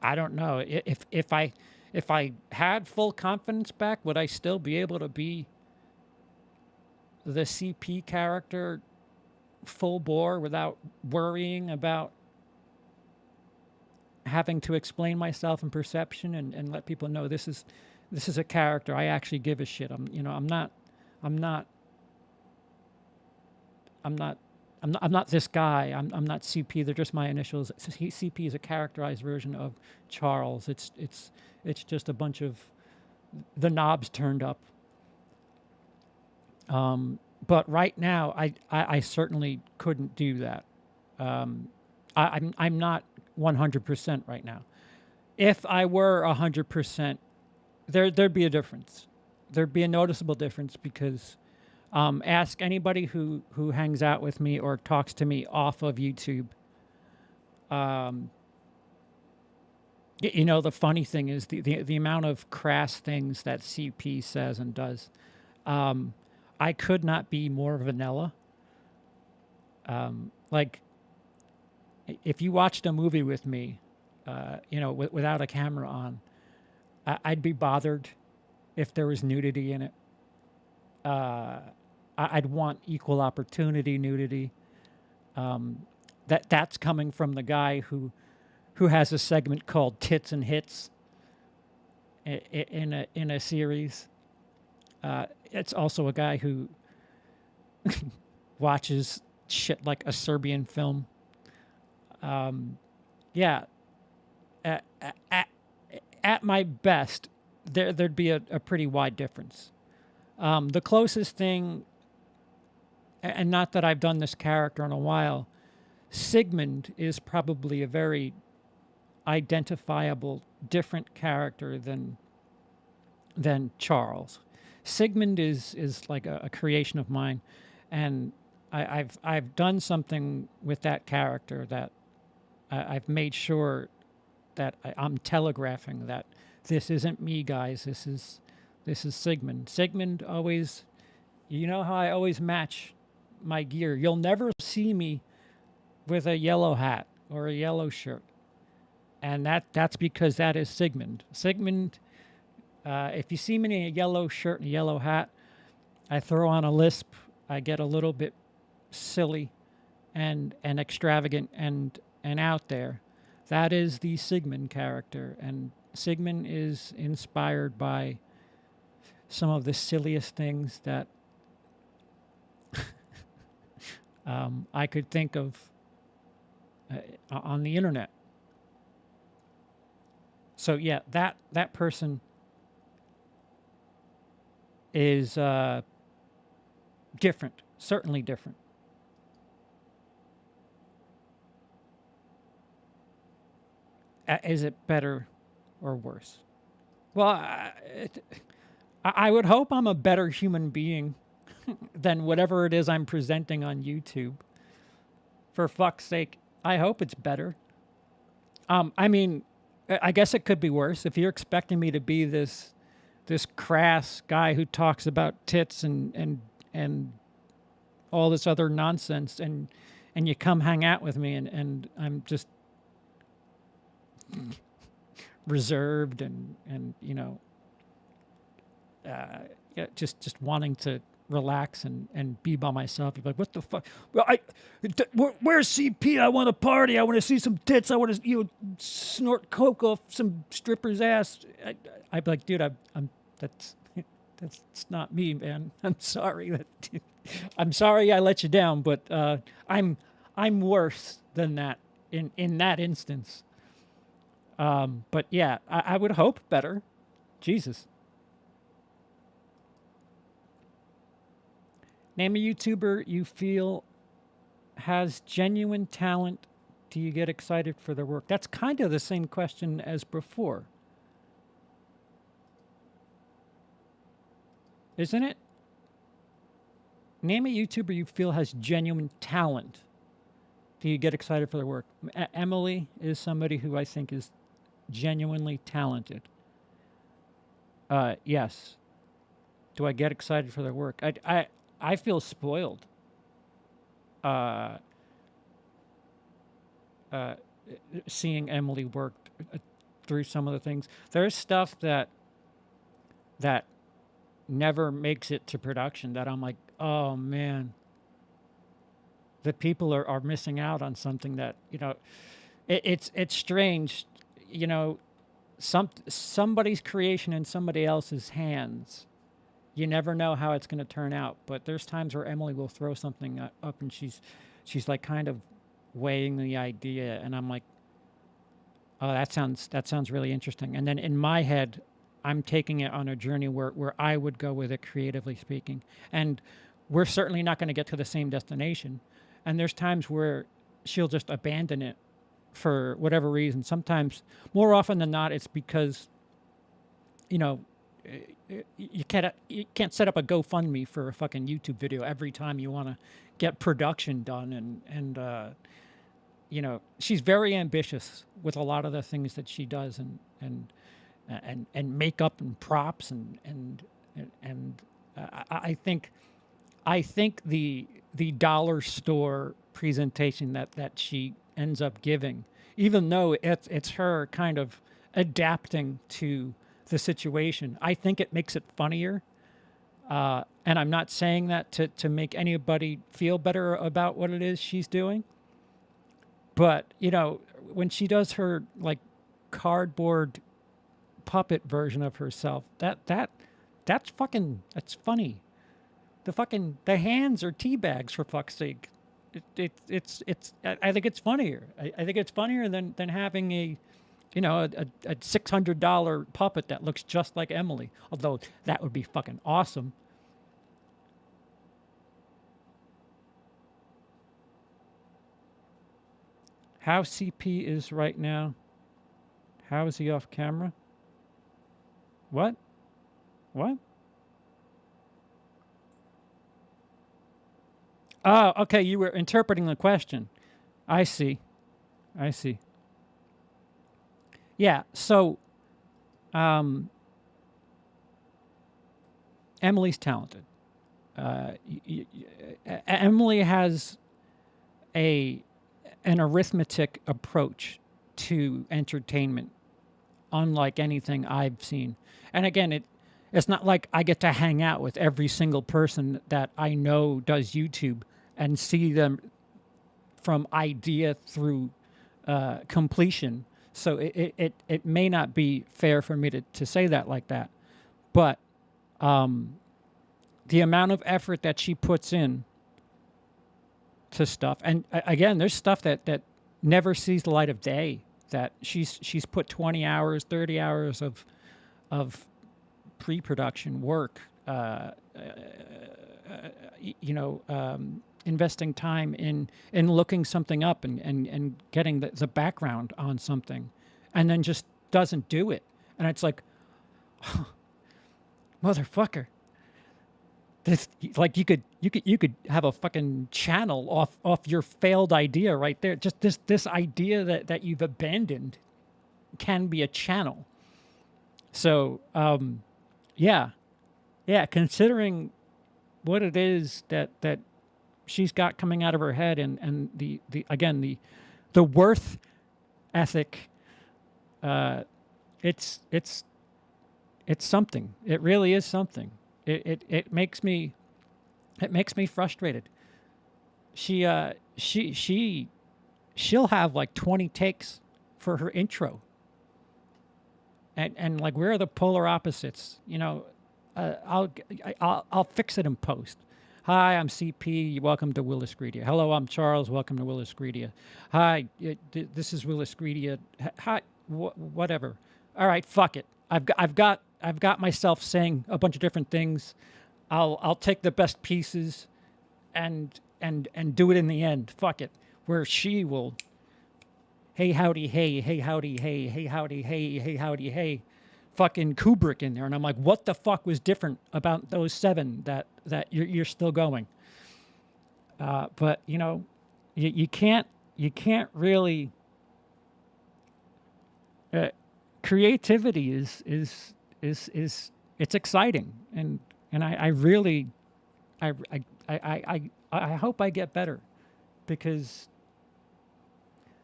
I don't know if I had full confidence back, would I still be able to be the CP character full bore without worrying about having to explain myself in perception and let people know this is a character. I actually give a shit. I'm not this guy. I'm not CP. They're just my initials. CP is a characterized version of Charles. It's just a bunch of the knobs turned up. But right now, I certainly couldn't do that. I'm not 100% right now. If I were 100%, there'd be a difference. There'd be a noticeable difference because ask anybody who hangs out with me or talks to me off of YouTube. The funny thing is the amount of crass things that CP says and does. I could not be more vanilla. Like, if you watched a movie with me, without a camera on, I'd be bothered if there was nudity in it. I'd want equal opportunity nudity. That's coming from the guy who has a segment called Tits and Hits in a series. It's also a guy who watches shit like a Serbian film. At my best, there'd be a pretty wide difference. The closest thing, and not that I've done this character in a while, Sigmund is probably a very identifiable, different character than Charles. Sigmund is like a creation of mine, and I've done something with that character that I've made sure that I'm telegraphing that this isn't me, guys. This is Sigmund. Sigmund always, how I always match my gear. You'll never see me with a yellow hat or a yellow shirt, and that's because that is Sigmund. Sigmund. If you see me in a yellow shirt and a yellow hat, I throw on a lisp. I get a little bit silly and extravagant and out there. That is the Sigmund character, and Sigmund is inspired by some of the silliest things that I could think of on the internet. So yeah, that person is different, certainly different. Is it better or worse? Well, I would hope I'm a better human being than whatever it is I'm presenting on YouTube. For fuck's sake, I hope it's better. I mean, I guess it could be worse. If you're expecting me to be this crass guy who talks about tits and all this other nonsense, and you come hang out with me, and I'm just reserved and just wanting to relax and be by myself. You're like, what the fuck? Well, where's CP? I want to party. I want to see some tits. I want to snort coke off some stripper's ass. I'd be like, dude, that's not me, man. I'm sorry. I'm sorry I let you down, but I'm worse than that in that instance. But yeah, I would hope better. Jesus. Name a YouTuber you feel has genuine talent. Do you get excited for their work? That's kind of the same question as before. Isn't it? Name a YouTuber you feel has genuine talent. Do you get excited for their work? Emily is somebody who I think is genuinely talented. Yes. Do I get excited for their work? I feel spoiled. Seeing Emily work through some of the things. There's stuff that never makes it to production that I'm like, oh man, the people are missing out on something that, it's strange, somebody's creation in somebody else's hands. You never know how it's going to turn out, but there's times where Emily will throw something up and she's like kind of weighing the idea, and I'm like, oh, that sounds really interesting. And then in my head, I'm taking it on a journey where I would go with it, creatively speaking. And we're certainly not going to get to the same destination. And there's times where she'll just abandon it for whatever reason. Sometimes, more often than not, it's because, you can't set up a GoFundMe for a fucking YouTube video every time you want to get production done, and she's very ambitious with a lot of the things that she does, and makeup and props and I think the dollar store presentation that she ends up giving, even though it's her kind of adapting to the situation, I think it makes it funnier. And I'm not saying that to make anybody feel better about what it is she's doing. But, when she does her like cardboard puppet version of herself, that's funny. The hands are tea bags, for fuck's sake. I think it's funnier. I think it's funnier than having a $600 puppet that looks just like Emily. Although that would be fucking awesome. How CP is right now? How is he off camera? What? Oh, okay, you were interpreting the question. I see. Yeah, so Emily's talented. Emily has an arithmetic approach to entertainment, unlike anything I've seen. And again, it's not like I get to hang out with every single person that I know does YouTube and see them from idea through completion. So it may not be fair for me to say that like that. But the amount of effort that she puts in to stuff, and again, there's stuff that never sees the light of day, that she's put 20 hours, 30 hours of pre-production work, investing time in looking something up and getting the background on something, and then just doesn't do it. And it's like, oh, motherfucker. This, like, you could have a fucking channel off your failed idea right there. Just this idea that you've abandoned can be a channel. So yeah, considering what it is that she's got coming out of her head, and the worth ethic, it's something. It really is something. It makes me It makes me frustrated. She'll have like 20 takes for her intro. And like, where are the polar opposites? You know, I'll fix it in post. Hi, I'm CP. Welcome to WILIscredia. Hello, I'm Charles. Welcome to WILIscredia. Hi, this is WILIscredia. Hi, whatever. All right, fuck it. I've got myself saying a bunch of different things. I'll take the best pieces, and do it in the end. Fuck it. Where she will, hey howdy hey, hey howdy hey, hey howdy hey, hey howdy hey, fucking Kubrick in there, and I'm like, what the fuck was different about those 7 that you're still going? But you know, you can't really. Creativity is it's exciting, and I really I hope I get better, because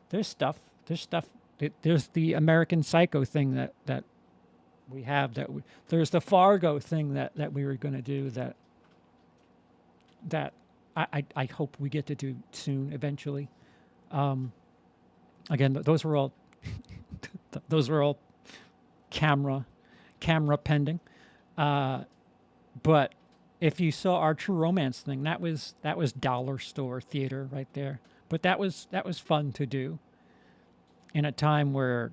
there's stuff. There's the American Psycho thing that we have. There's the Fargo thing that we were going to do that I hope we get to do soon, eventually. Again, those were all camera pending. But if you saw our True Romance thing, that was dollar store theater right there. But that was fun to do in a time where,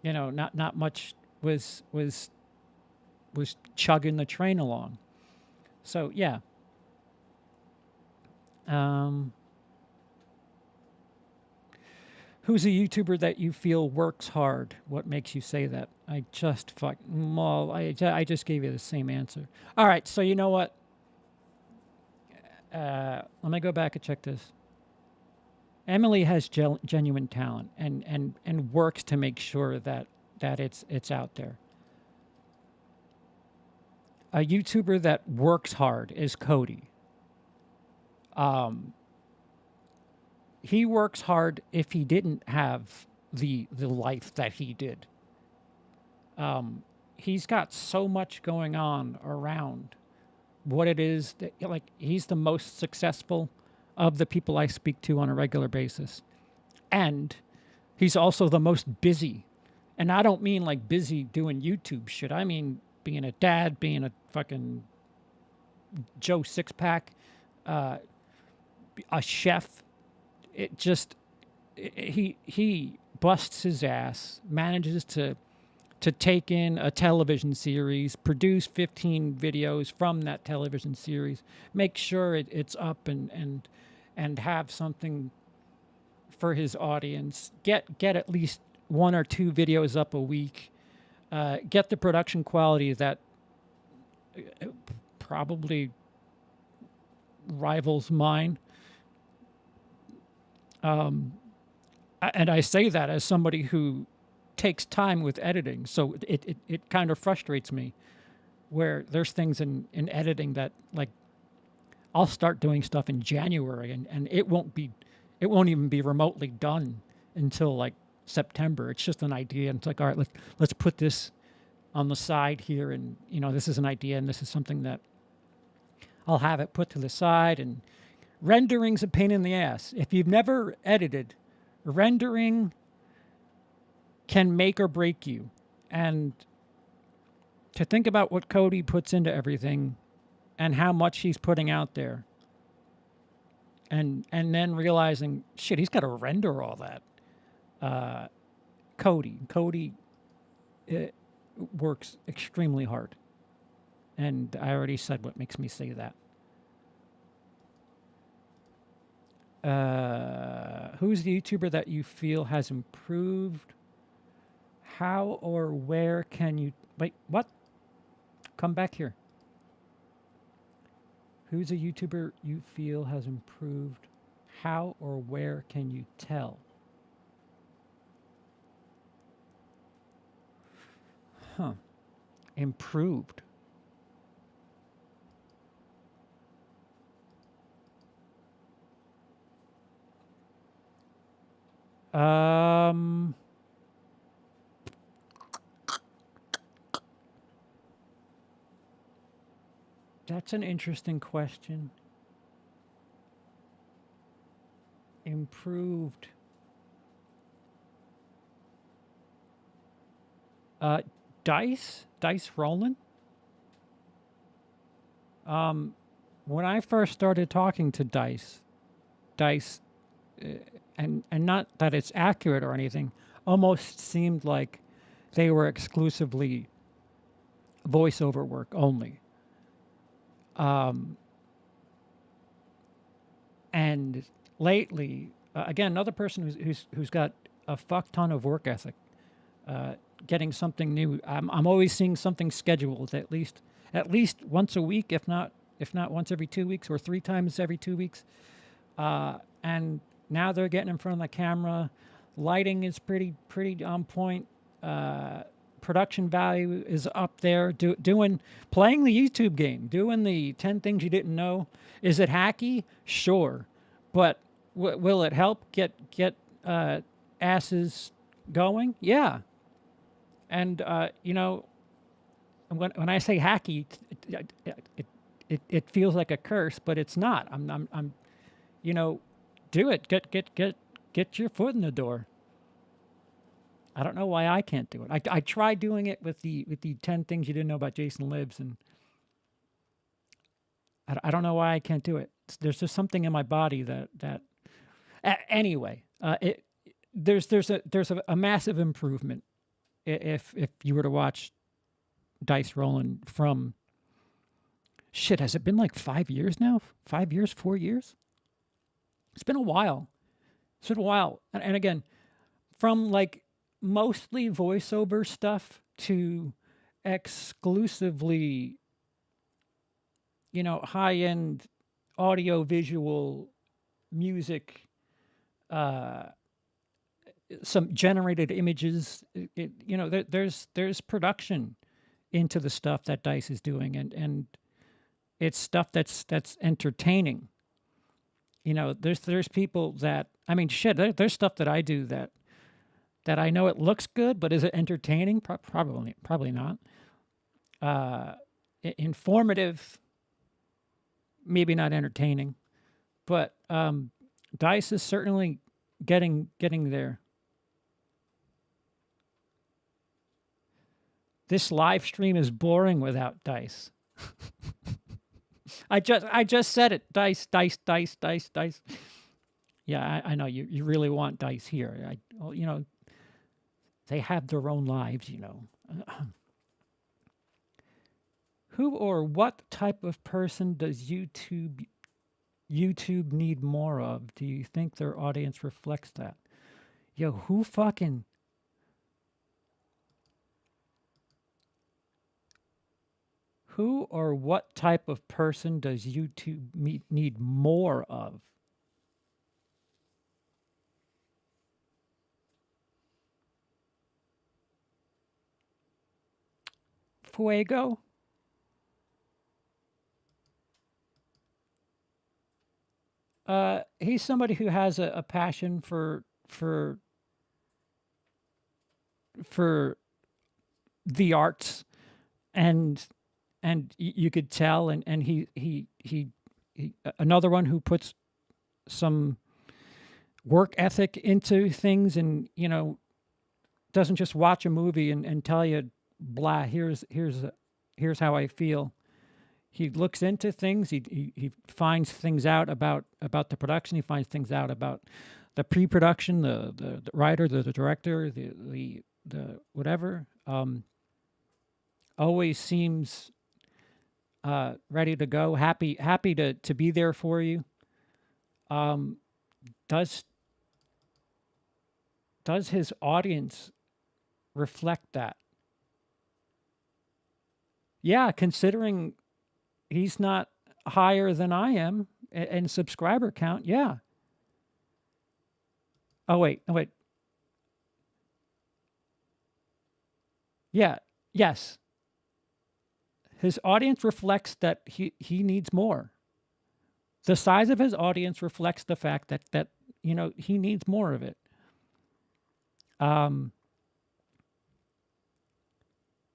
you know, not much was chugging the train along. So yeah. Who's a YouTuber that you feel works hard? What makes you say that? I just I just gave you the same answer. All right, so you know what? Let me go back and check this. Emily has genuine talent and works to make sure that it's out there. A YouTuber that works hard is Cody. He works hard if he didn't have the life that he did. He's got so much going on around what it is that, like, he's the most successful of the people I speak to on a regular basis. And he's also the most busy. And I don't mean like busy doing YouTube shit. I mean being a dad, being a fucking Joe Six-Pack, a chef. He busts his ass, manages to take in a television series, produce 15 videos from that television series, make sure it's up and have something for his audience, get at least 1 or 2 videos up a week, get the production quality that probably rivals mine. And I say that as somebody who takes time with editing, so it kind of frustrates me where there's things in editing that, like, I'll start doing stuff in January and it won't even be remotely done until like September. It's just an idea, and it's like, all right, let's put this on the side here, and you know, this is an idea and this is something that I'll have it put to the side. And rendering's a pain in the ass. If you've never edited, rendering can make or break you. And to think about what Cody puts into everything and how much he's putting out there, and then realizing, shit, he's got to render all that. Cody works extremely hard. And I already said what makes me say that. Who's the YouTuber that you feel has improved? How or where can you... Wait, what? Come back here. Who's a YouTuber you feel has improved? How or where can you tell? Huh. Improved. That's an interesting question. Improved. Dice rolling. When I first started talking to Dice, and not that it's accurate or anything, almost seemed like they were exclusively voiceover work only. And lately, again, another person who's got a fuck ton of work ethic, getting something new. I'm always seeing something scheduled at least once a week, if not once every 2 weeks or 3 times every 2 weeks. And now they're getting in front of the camera. Lighting is pretty on point. Production value is up there. Playing the YouTube game, doing the 10 things you didn't know. Is it hacky? Sure, but will it help get asses going? Yeah. And when I say hacky, it feels like a curse, but it's not. I'm do it. Get your foot in the door. I don't know why I can't do it. I tried doing it with the 10 things you didn't know about Jason Lives, and I don't know why I can't do it. There's just something in my body that anyway. There's a massive improvement if you were to watch Dice rolling from shit. Has it been like 5 years now? 5 years? 4 years? It's been a while. It's been a while. And again, from like mostly voiceover stuff to exclusively, high-end audio visual music, some generated images. There's production into the stuff that Dice is doing, and it's stuff that's entertaining. There's people that, there's stuff that I do that I know it looks good, but is it entertaining? Probably not. Informative, maybe not entertaining, but Dice is certainly getting there. This live stream is boring without Dice. I just said it. Dice. Yeah, I know you really want Dice here. They have their own lives, Who or what type of person does YouTube need more of? Do you think their audience reflects that? Yo, who or what type of person does YouTube need more of? Fuego? He's somebody who has a passion for the arts, and you could tell, and he another one who puts some work ethic into things, and doesn't just watch a movie and tell you blah, here's how I feel. He looks into things. He finds things out about the production. He finds things out about the pre-production, the writer, the director, the whatever. Always seems ready to go, happy to be there for you. Does his audience reflect that? Yeah, considering he's not higher than I am in subscriber count, yeah. Oh, wait. Yeah, yes. His audience reflects that he needs more. The size of his audience reflects the fact that he needs more of it.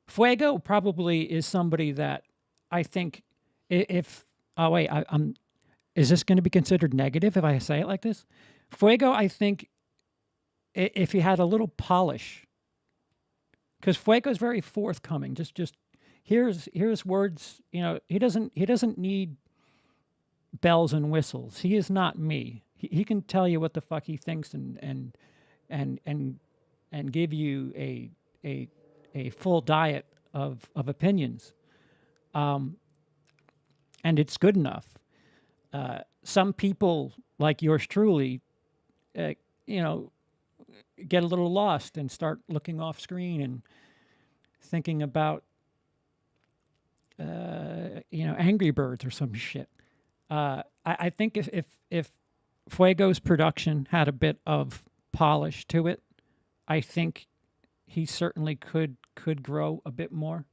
Fuego probably is somebody that I think if oh wait, I'm is this going to be considered negative if I say it like this? Fuego, I think, if he had a little polish, because Fuego's very forthcoming. Just here's words. You know, he doesn't need bells and whistles. He is not me. He can tell you what the fuck he thinks and give you a full diet of opinions, and it's good enough. Some people like yours truly, you know, get a little lost and start looking off screen and thinking about, you know, Angry Birds or some shit. I think if Fuego's production had a bit of polish to it, I think he certainly could grow a bit more.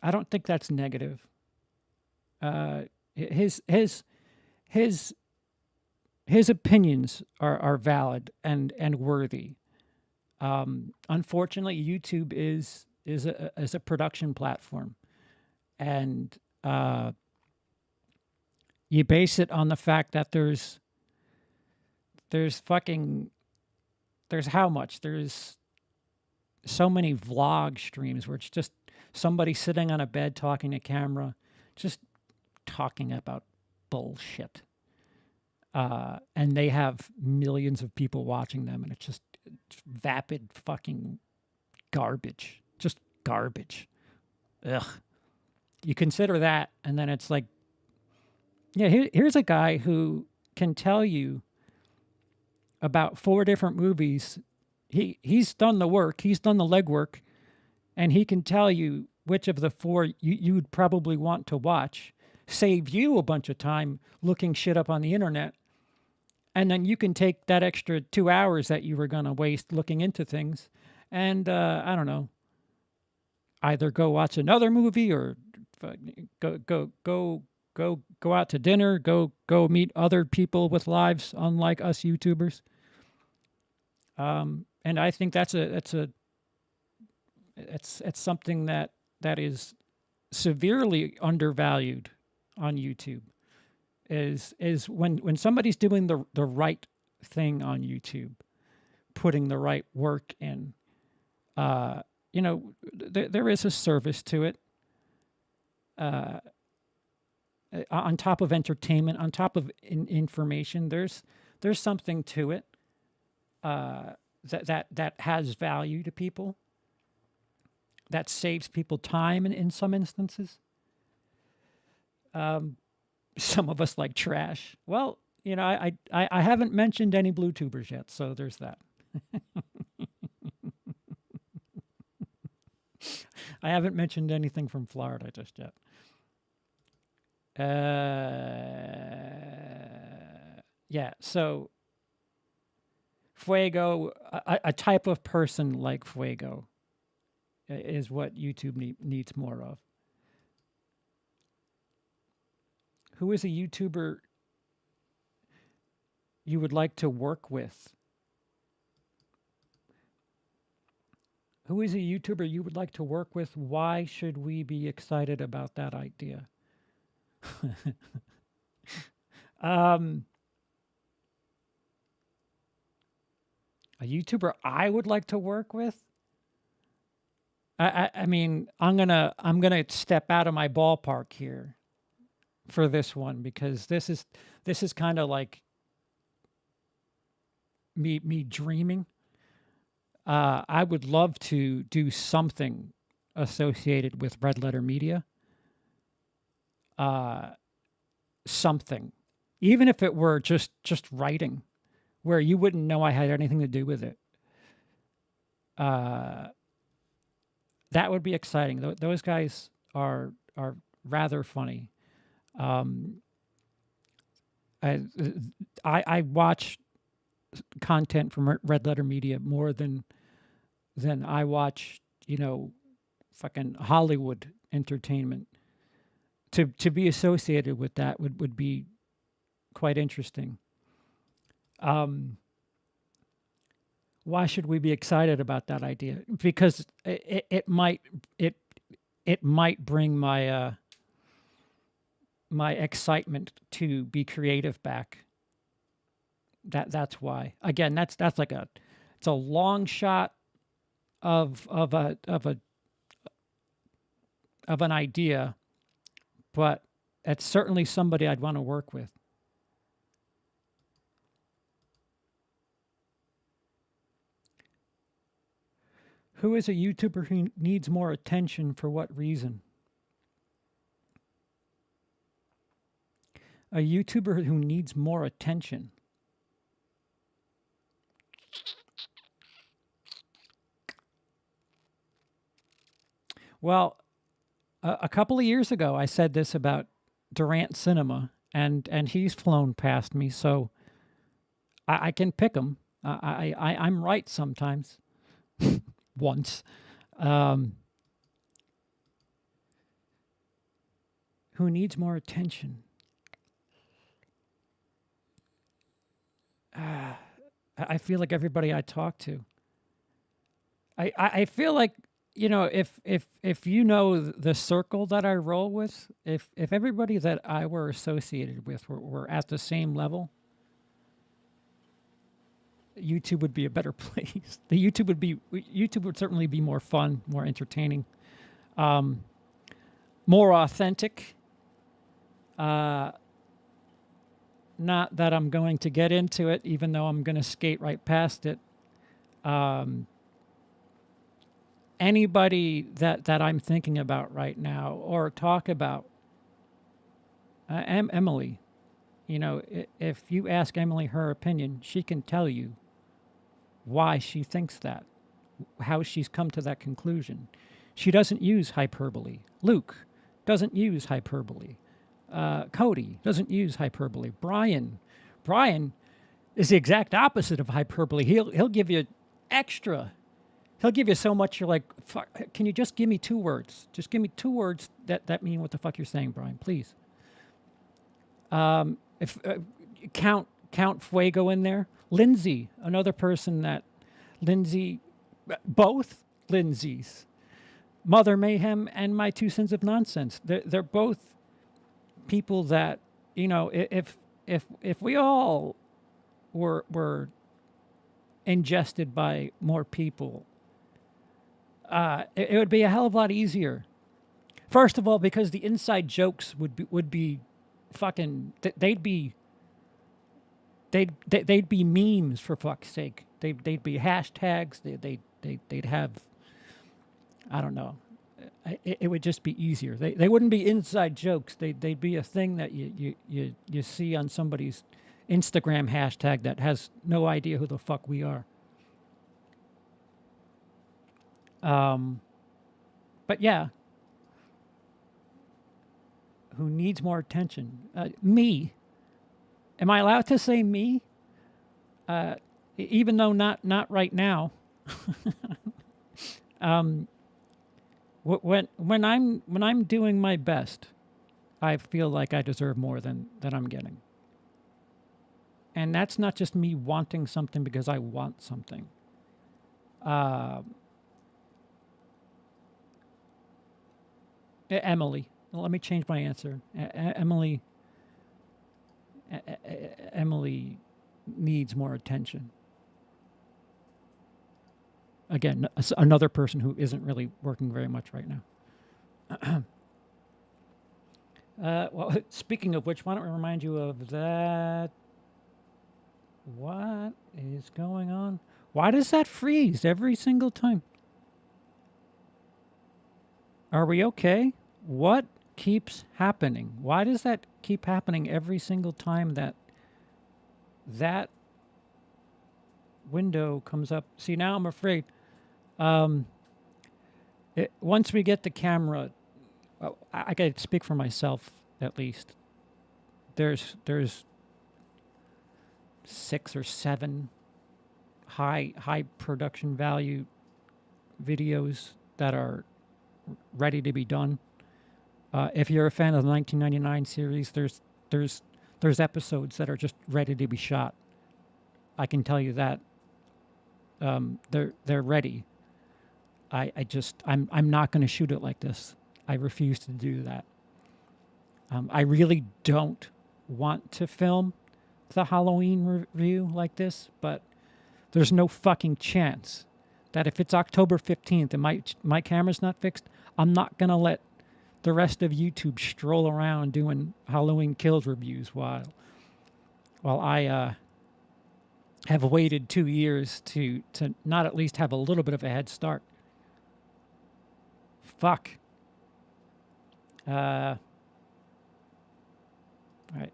I don't think that's negative. His opinions are valid and worthy. Unfortunately, YouTube is a production platform, and you base it on the fact that there's how much? There's so many vlog streams where it's just somebody sitting on a bed talking to camera, just talking about bullshit. And they have millions of people watching them, and it's vapid fucking garbage. Just garbage. Ugh. You consider that, and then it's like, yeah, here's a guy who can tell you about 4 different movies. He's done the work, he's done the legwork, and he can tell you which of the 4 you would probably want to watch, save you a bunch of time looking shit up on the internet, and then you can take that extra 2 hours that you were going to waste looking into things, and I don't know, either go watch another movie or go out to dinner, go meet other people with lives unlike us YouTubers. And I think that's something that is severely undervalued on YouTube. Is when somebody's doing the right thing on YouTube, putting the right work in. You know, there is a service to it. On top of entertainment, on top of information, there's something to it. That has value to people, that saves people time in some instances. Some of us like trash. Well, you know, I haven't mentioned any blue tubers yet, so there's that. I haven't mentioned anything from Florida just yet. Yeah, so Fuego, a type of person like Fuego is what YouTube needs more of. Who is a YouTuber you would like to work with? Who is a YouTuber you would like to work with? Why should we be excited about that idea? A YouTuber I would like to work with? I mean, I'm gonna step out of my ballpark here for this one, because this is kind of like me dreaming. I would love to do something associated with Red Letter Media. Something, even if it were just writing, where you wouldn't know I had anything to do with it. That would be exciting. Those guys are rather funny. I watch content from Red Letter Media more than I watch, you know, fucking Hollywood entertainment. To be associated with that would be quite interesting. Why should we be excited about that idea? Because it might bring my my excitement to be creative back. That's why. Again, that's like it's a long shot of an idea, but it's certainly somebody I'd want to work with. Who is a YouTuber who needs more attention? For what reason? A YouTuber who needs more attention. Well, a couple of years ago, I said this about Durant Cinema, and he's flown past me, so I can pick him. I'm right sometimes. Once. Who needs more attention? I feel like everybody I talk to. I feel like, you know, if you know the circle that I roll with, if everybody that I were associated with were at the same level, YouTube would be a better place. YouTube would certainly be more fun, more entertaining, more authentic. Not that I'm going to get into it, even though I'm going to skate right past it. Anybody that I'm thinking about right now or talk about, Emily, you know, if you ask Emily her opinion, she can tell you why she thinks that, how she's come to that conclusion. She doesn't use hyperbole. Luke doesn't use hyperbole. Cody doesn't use hyperbole. Brian is the exact opposite of hyperbole. He'll give you extra. He'll give you so much you're like, fuck, can you just give me 2 words? Just give me 2 words that mean what the fuck you're saying, Brian, please. If count Fuego in there. Lindsay, another person that both Lindsays, Mother Mayhem and My 2 Cents of Nonsense. They're both people that, you know, if we all were ingested by more people, it would be a hell of a lot easier. First of all, because the inside jokes would be fucking, they'd be memes, for fuck's sake. They'd be hashtags. They'd have, I don't know. It would just be easier. They wouldn't be inside jokes. They'd be a thing that you see on somebody's Instagram hashtag that has no idea who the fuck we are. But yeah, who needs more attention? Me. Am I allowed to say me? Even though not right now. When I'm doing my best, I feel like I deserve more than I'm getting. And that's not just me wanting something because I want something. Emily. Let me change my answer. Emily needs more attention. Again, another person who isn't really working very much right now. Well, speaking of which, why don't we remind you of that? What is going on? Why does that freeze every single time? Are we okay? What keeps happening? Why does that keep happening every single time that window comes up? See, now I'm afraid. Once we get the camera, I gotta speak for myself at least. There's 6 or 7 high production value videos that are ready to be done. If you're a fan of the 1999 series, there's episodes that are just ready to be shot. I can tell you that. they're ready. I'm not going to shoot it like this. I refuse to do that. I really don't want to film the Halloween review like this, but there's no fucking chance that if it's October 15th and my camera's not fixed, I'm not going to let the rest of YouTube stroll around doing Halloween Kills reviews while I have waited 2 years to not at least have a little bit of a head start. Fuck. All right.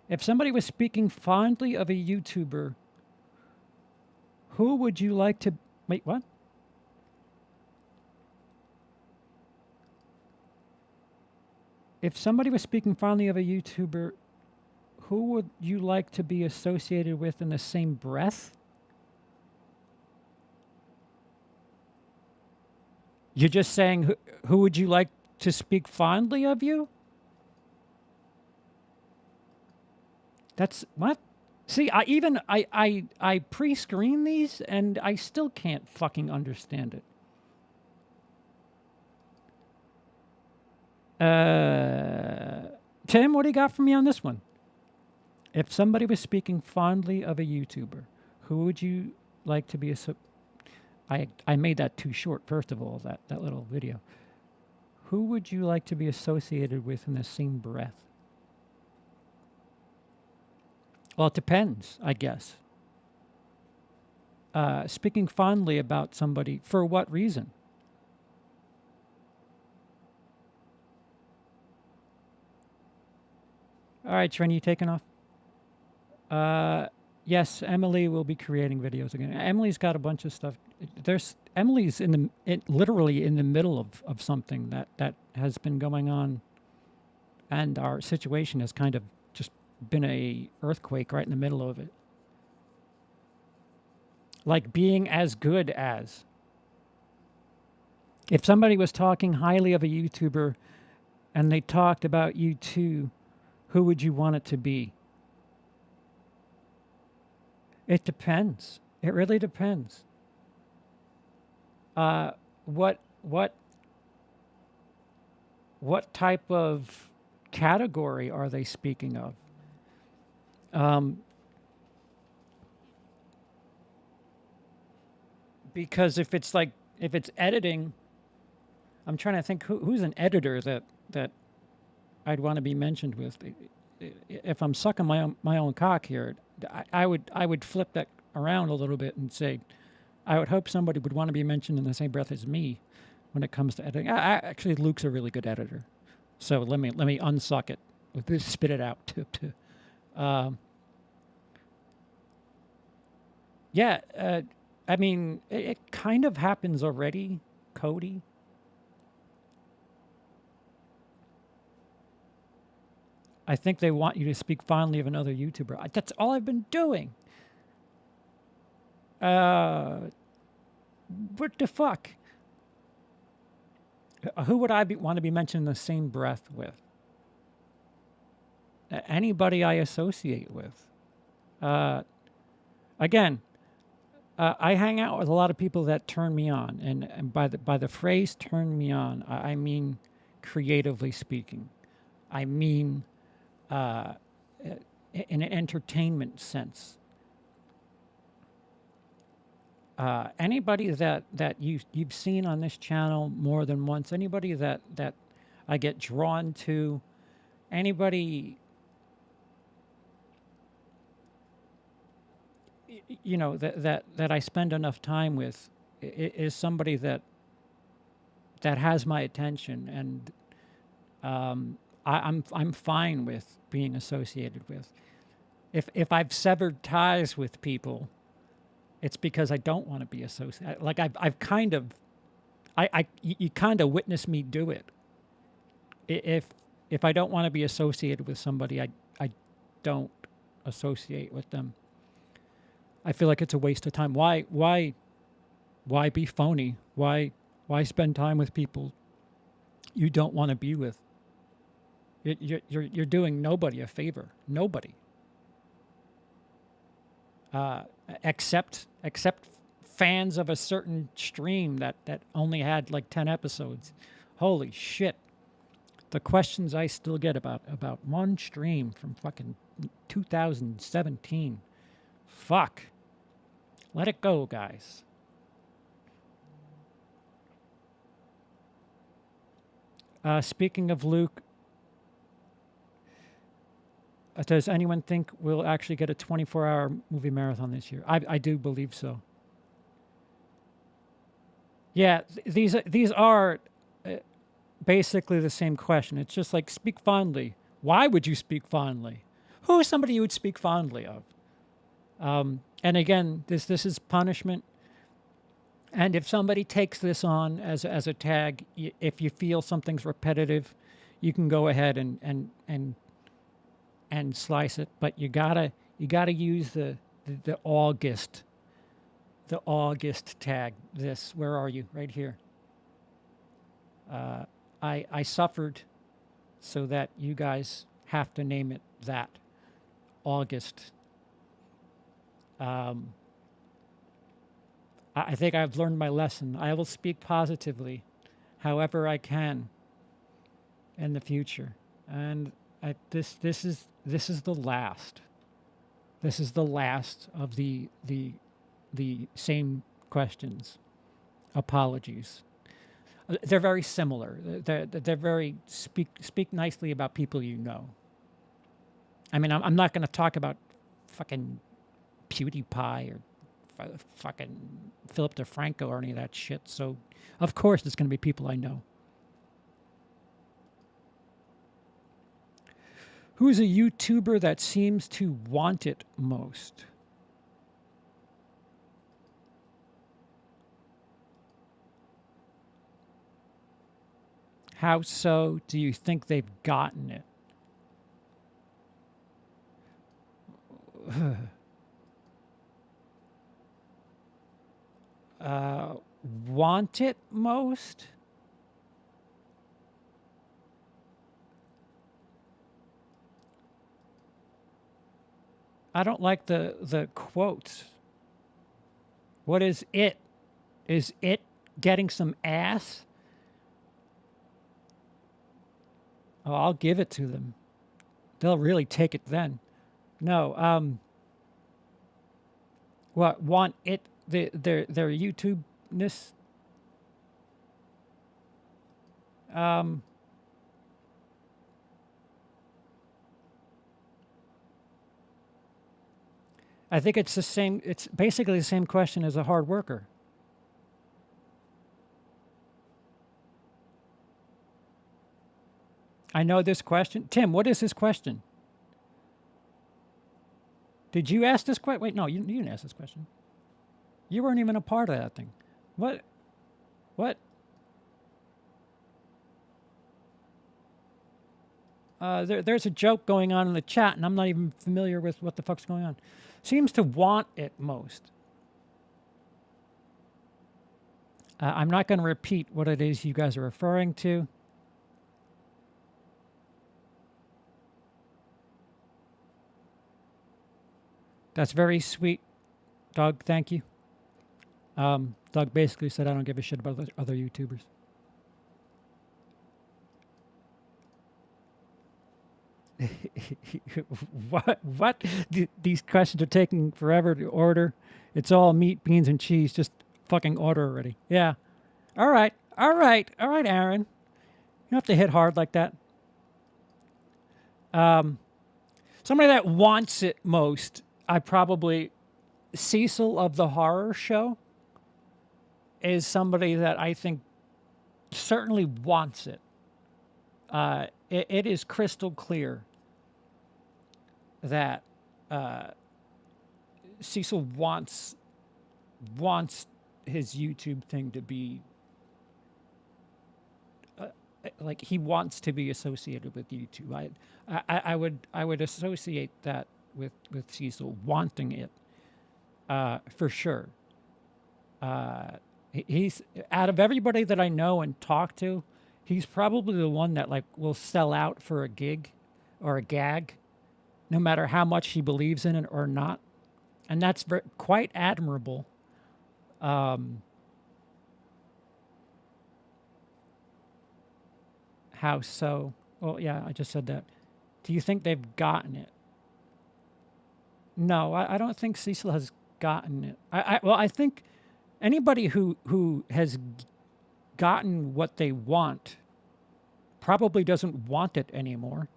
If somebody was speaking fondly of a YouTuber, who would you like to... Wait, what? If somebody was speaking fondly of a YouTuber, who would you like to be associated with in the same breath? You're just saying, who would you like to speak fondly of you? That's what? See, I pre-screen these and I still can't fucking understand it. Tim, what do you got for me on this one? If somebody was speaking fondly of a YouTuber, who would you like to be I made that too short, first of all, that little video. Who would you like to be associated with in the same breath? Well, it depends, I guess. Speaking fondly about somebody, for what reason? All right, Trent, you taking off? Yes, Emily will be creating videos again. Emily's got a bunch of stuff. Emily's literally in the middle of something that has been going on, and our situation has kind of just been a earthquake right in the middle of it. Like being as good as. If somebody was talking highly of a YouTuber and they talked about you too, who would you want it to be? It depends. It really depends. What type of category are they speaking of? Because if it's editing, I'm trying to think who's an editor that I'd want to be mentioned with. If I'm sucking my own cock here, I would flip that around a little bit and say, I would hope somebody would want to be mentioned in the same breath as me when it comes to editing. Actually, Luke's a really good editor, so let me unsuck it, spit it out. Yeah, I mean, it kind of happens already, Cody. I think they want you to speak fondly of another YouTuber. That's all I've been doing. What the fuck? Who would I want to be mentioned in the same breath with? Anybody I associate with. Again, I hang out with a lot of people that turn me on, and by the phrase "turn me on," I mean creatively speaking. I mean in an entertainment sense. Anybody that you've seen on this channel more than once, anybody that I get drawn to, anybody, you know, that I spend enough time with is somebody that has my attention, and I'm fine with being associated with. If I've severed ties with people, it's because I don't want to be associated. Like I've kind of, you kind of witness me do it. If I don't want to be associated with somebody, I don't associate with them. I feel like it's a waste of time. Why be phony? Why spend time with people you don't want to be with? You're doing nobody a favor. Nobody. except fans of a certain stream that only had like 10 episodes. Holy shit. The questions I still get about one stream from fucking 2017. Fuck. Let it go, guys. Speaking of Luke, does anyone think we'll actually get a 24-hour movie marathon this year? I do believe so. Yeah, these are basically the same question. It's just like, speak fondly. Why would you speak fondly? Who is somebody you would speak fondly of? And again, this is punishment. And if somebody takes this on as a tag, if you feel something's repetitive, you can go ahead and slice it. But you gotta use the August tag. This, where are you? Right here. I suffered so that you guys have to name it that. August. I think I've learned my lesson. I will speak positively however I can in the future. And this is the last. This is the last of the same questions. Apologies. They're very similar. They're very speak nicely about people you know. I mean, I'm not going to talk about fucking PewDiePie or fucking Philip DeFranco or any of that shit. So, of course, it's going to be people I know. Who's a YouTuber that seems to want it most? How so do you think they've gotten it? Want it most? I don't like the quotes. What is it? Is it getting some ass? Oh, I'll give it to them. They'll really take it then. No, what, want it, their YouTube-ness? I think it's the same, it's basically the same question as a hard worker. I know this question. Tim, what is this question? Did you ask this question? Wait, no, you didn't ask this question. You weren't even a part of that thing. What? What? There's a joke going on in the chat, and I'm not even familiar with what the fuck's going on. Seems to want it most. I'm not going to repeat what it is you guys are referring to. That's very sweet, Doug. Thank you. Doug basically said I don't give a shit about other YouTubers. What? These questions are taking forever to order. It's all meat, beans, and cheese. Just fucking order already. Yeah. All right, Aaron. You don't have to hit hard like that. Somebody that wants it most, Cecil of the Horror Show is somebody that I think certainly wants it. It is crystal clear that Cecil wants his YouTube thing to be like he wants to be associated with YouTube. I would associate that with Cecil wanting it for sure. He's out of everybody that I know and talk to, he's probably the one that like will sell out for a gig or a gag, no matter how much he believes in it or not. And that's quite admirable. How so? Well, yeah, I just said that. Do you think they've gotten it? No, I don't think Cecil has gotten it. Well, I think anybody who has gotten what they want probably doesn't want it anymore.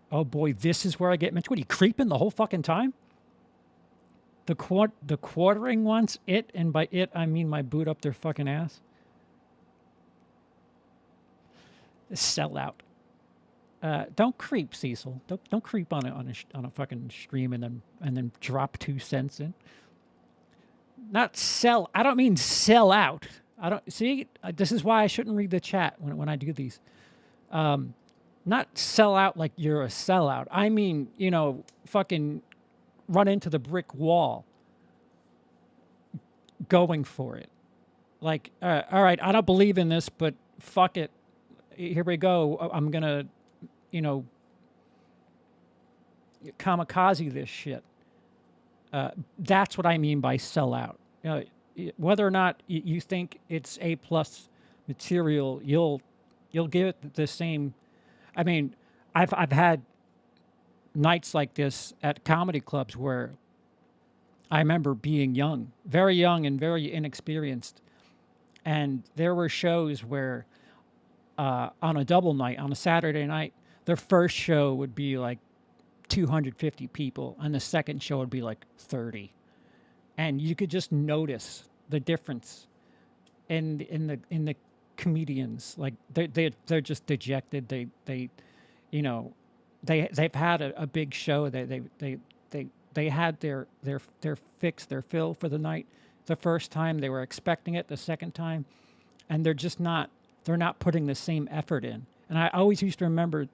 Oh boy, this is where I get mentioned. What, are you creeping the whole fucking time? The quartering wants it, and by it I mean my boot up their fucking ass. Sell out. Don't creep, Cecil. Don't creep on a fucking stream and then drop 2 cents in. Not sell. I don't mean sell out. I don't see. This is why I shouldn't read the chat when I do these. Not sell out like you're a sellout. I mean, you know, fucking run into the brick wall. Going for it. Like, all right, I don't believe in this, but fuck it. Here we go. I'm gonna, you know, kamikaze this shit. That's what I mean by sell out. Whether or not you think it's A+ material, you'll give it the same. I mean, I've had nights like this at comedy clubs where I remember being young, very young and very inexperienced, and there were shows where on a double night, on a Saturday night, the first show would be like 250 people, and the second show would be like 30, and you could just notice the difference in the comedians. Like they're just dejected. They've had a big show. They had their fix, their fill for the night. The first time they were expecting it, the second time, and they're not putting the same effort in. And I always used to remember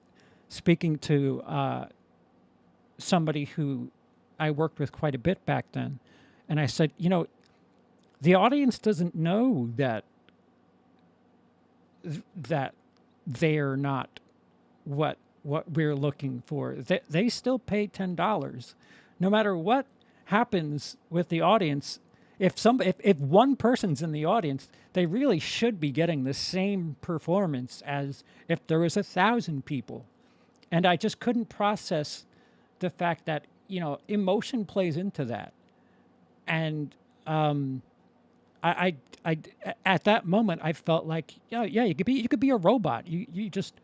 speaking to somebody who I worked with quite a bit back then, and I said, you know, the audience doesn't know that they're not what we're looking for. They still pay $10, no matter what happens with the audience. If one person's in the audience, they really should be getting the same performance as if there was 1,000 people. And I just couldn't process the fact that, you know, emotion plays into that. And I at that moment I felt like, yeah, you could be a robot. You just,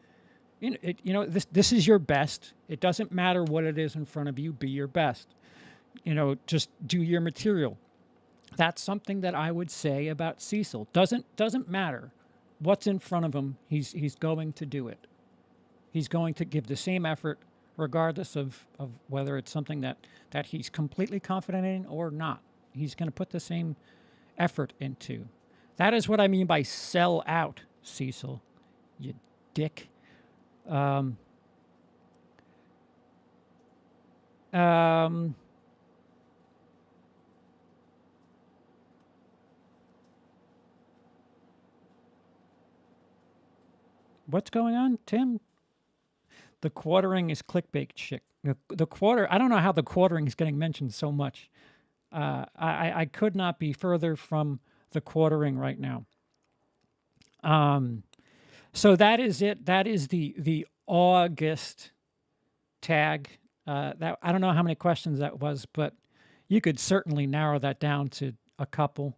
this is your best. It doesn't matter what it is in front of you. Be your best. You know, just do your material. That's something that I would say about Cecil. Doesn't matter what's in front of him. He's going to do it. He's going to give the same effort, regardless of whether it's something that he's completely confident in or not. He's going to put the same effort into. That is what I mean by sell out, Cecil. You dick. What's going on, Tim? The quartering is clickbait shit. The quarter, I don't know how the quartering is getting mentioned so much. I could not be further from the quartering right now. So that is it. That is the August tag. That I don't know how many questions that was, but you could certainly narrow that down to a couple.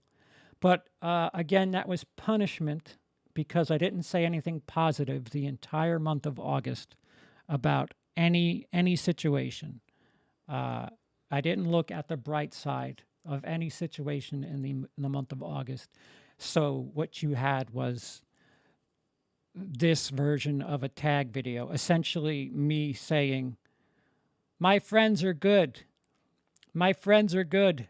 But again, that was punishment because I didn't say anything positive the entire month of August about any situation. I didn't look at the bright side of any situation in the month of August. So what you had was this version of a tag video, essentially me saying, my friends are good. My friends are good.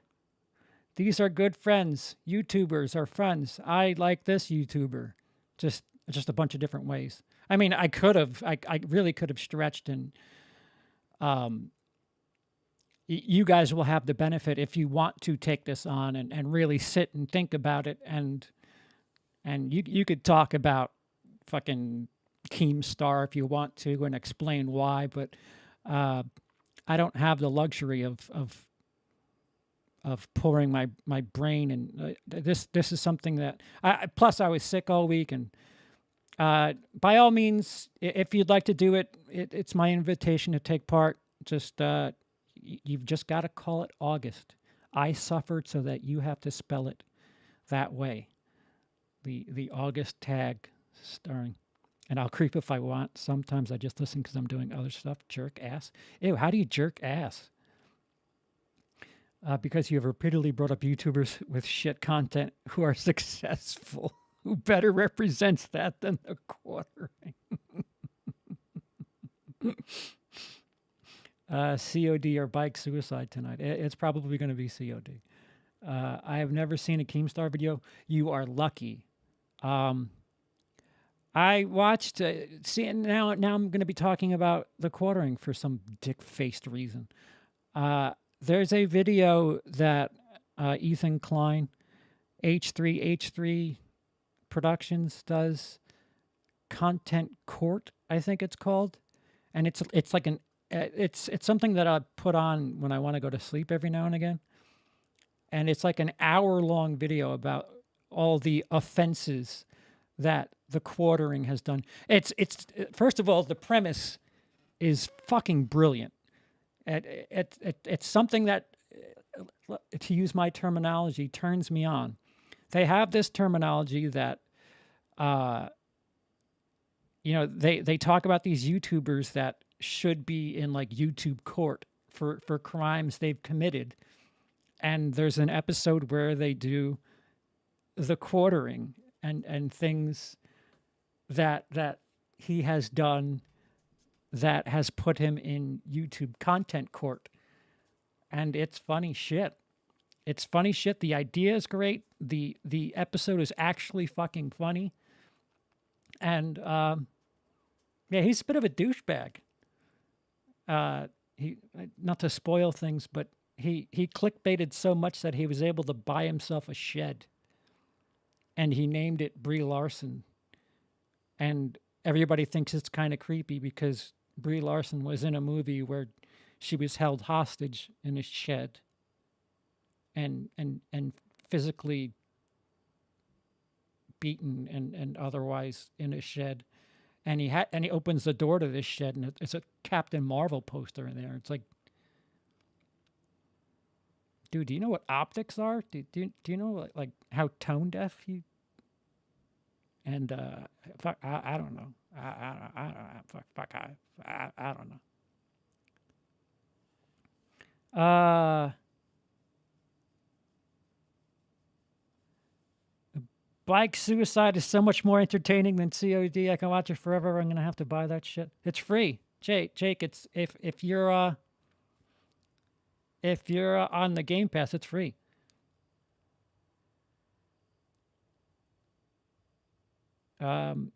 These are good friends. YouTubers are friends. I like this YouTuber. Just a bunch of different ways. I mean, I really could have stretched, and you guys will have the benefit if you want to take this on and really sit and think about it, and you could talk about fucking Keemstar if you want to and explain why, but I don't have the luxury of pouring my brain, and this is something that plus I was sick all week, and by all means, if you'd like to do it, it's my invitation to take part. Just you've just got to call it August. I suffered so that you have to spell it that way. The August tag starring, and I'll creep if I want. Sometimes I just listen because I'm doing other stuff. Jerk ass. Ew, how do you jerk ass? Because you have repeatedly brought up YouTubers with shit content who are successful. Who better represents that than the quartering? COD or bike suicide tonight. It's probably going to be COD. I have never seen a Keemstar video. You are lucky. I watched. Now I'm going to be talking about the quartering for some dick-faced reason. There's a video that Ethan Klein, H3H3 Productions does, Content Court, I think it's called, and it's like it's something that I put on when I want to go to sleep every now and again, and it's like an hour-long video about all the offenses that the quartering has done. It's first of all, the premise is fucking brilliant. It's something that, to use my terminology, turns me on. They have this terminology that, they talk about these YouTubers that should be in like YouTube court for crimes they've committed. And there's an episode where they do the quartering and things that he has done that has put him in YouTube content court. And it's funny shit. It's funny shit. The idea is great. The episode is actually fucking funny. And he's a bit of a douchebag. He, not to spoil things, but he clickbaited so much that he was able to buy himself a shed. And he named it Brie Larson. And everybody thinks it's kind of creepy because Brie Larson was in a movie where she was held hostage in a shed and physically beaten and otherwise in a shed. And he opens the door to this shed, and it's a Captain Marvel poster in there. It's like, dude, do you know what optics are? Do you know like how tone deaf you? And fuck, I don't know. I don't know. Bike suicide is so much more entertaining than COD. I can watch it forever. I'm gonna have to buy that shit. It's free, Jake. It's if you're on the Game Pass, it's free. We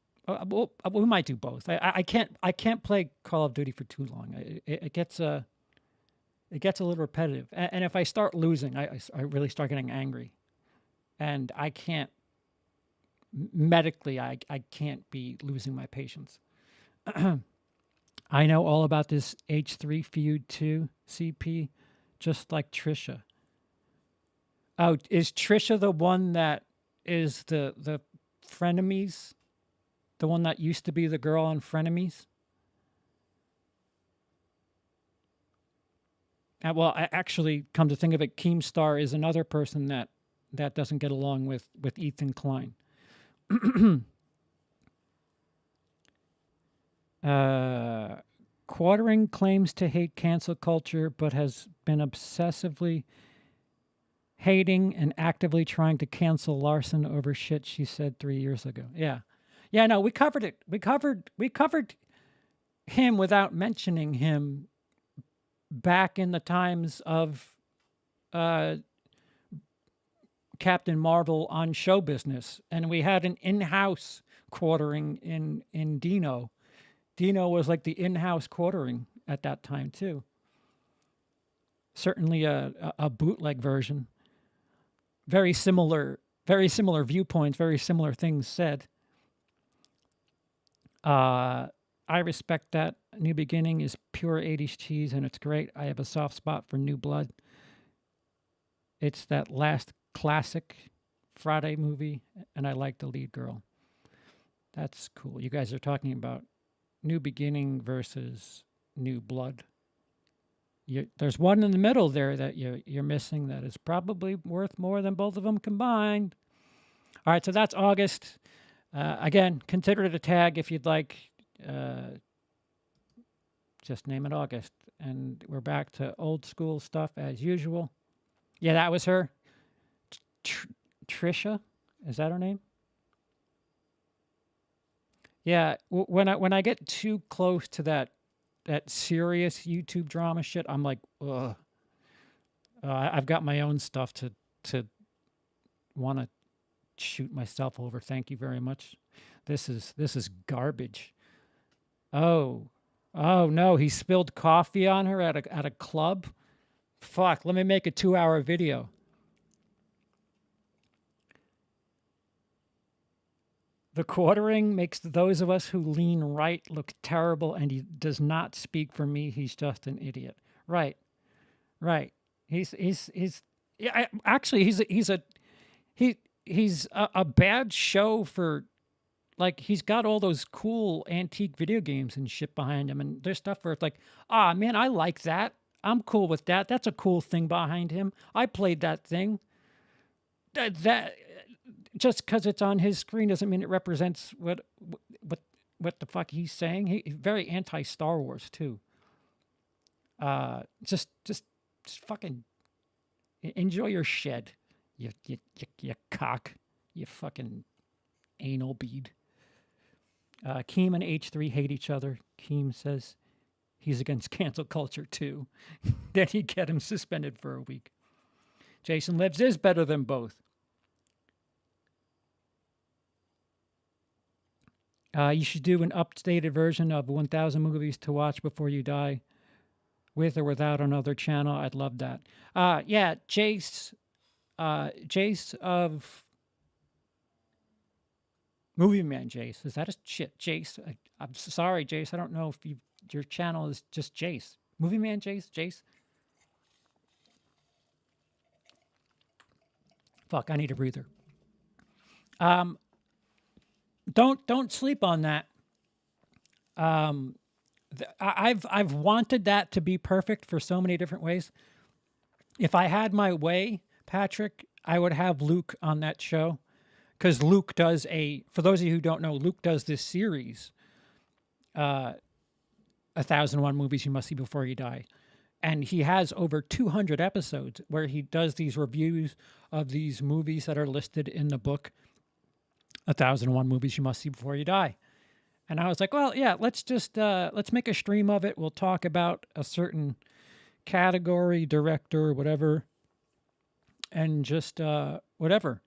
might do both. I can't play Call of Duty for too long. It gets a little repetitive, and if I start losing, I really start getting angry, and I can't. Medically, I can't be losing my patience. I know all about this H3 feud too, CP, just like Trisha. Oh, is Trisha the one that is the frenemies? The one that used to be the girl on Frenemies? Well, I actually, come to think of it, Keemstar is another person that doesn't get along with Ethan Klein. Quartering claims to hate cancel culture, but has been obsessively hating and actively trying to cancel Larson over shit she said 3 years ago. Yeah, no, we covered it. We covered him without mentioning him back in the times of Captain Marvel on Show Business, and we had an in-house quartering in Dino. Dino was like the in-house quartering at that time too. Certainly a bootleg version. Very similar viewpoints, very similar things said. I respect that. New Beginning is pure 80s cheese, and it's great. I have a soft spot for New Blood. It's that last classic Friday movie, and I like the lead girl. That's cool. You guys are talking about New Beginning versus New Blood. There's one in the middle there that you're missing that is probably worth more than both of them combined. All right, so that's August. Again, consider it a tag if you'd like. Just name it August. And we're back to old school stuff as usual. Yeah, that was her. Trisha? Is that her name? Yeah, when I get too close to that serious YouTube drama shit, I'm like, ugh. I've got my own stuff to want to shoot myself over. Thank you very much. This is garbage. Oh no, he spilled coffee on her at a club. Fuck, let me make a 2-hour video. The quartering makes those of us who lean right look terrible, and he does not speak for me. He's just an idiot. Right. He's yeah. Actually, he's a bad show for, like, he's got all those cool antique video games and shit behind him, and there's stuff where it's like, man, I like that. I'm cool with that. That's a cool thing behind him. I played that thing. That just because it's on his screen doesn't mean it represents what the fuck he's saying. He's very anti-Star Wars too. Just fucking enjoy your shed, you cock, you fucking anal bead. Keem and H3 hate each other. Keem says he's against cancel culture too. Then he get him suspended for a week. Jason Lives is better than both. You should do an updated version of 1,000 movies to watch before you die, with or without another channel. I'd love that. Yeah, Jace of Movie Man Jace. Is that a shit? Jace? I'm sorry, Jace. I don't know if your channel is just Jace. Movie Man Jace? Jace? Fuck, I need a breather. Don't sleep on that. I've wanted that to be perfect for so many different ways. If I had my way, Patrick, I would have Luke on that show, because Luke does for those of you who don't know, Luke does this series, 1001 Movies You Must See Before You Die. And he has over 200 episodes where he does these reviews of these movies that are listed in the book, 1001 Movies You Must See Before You Die. And I was like, well, yeah, let's make a stream of it. We'll talk about a certain category, director, whatever, and just whatever.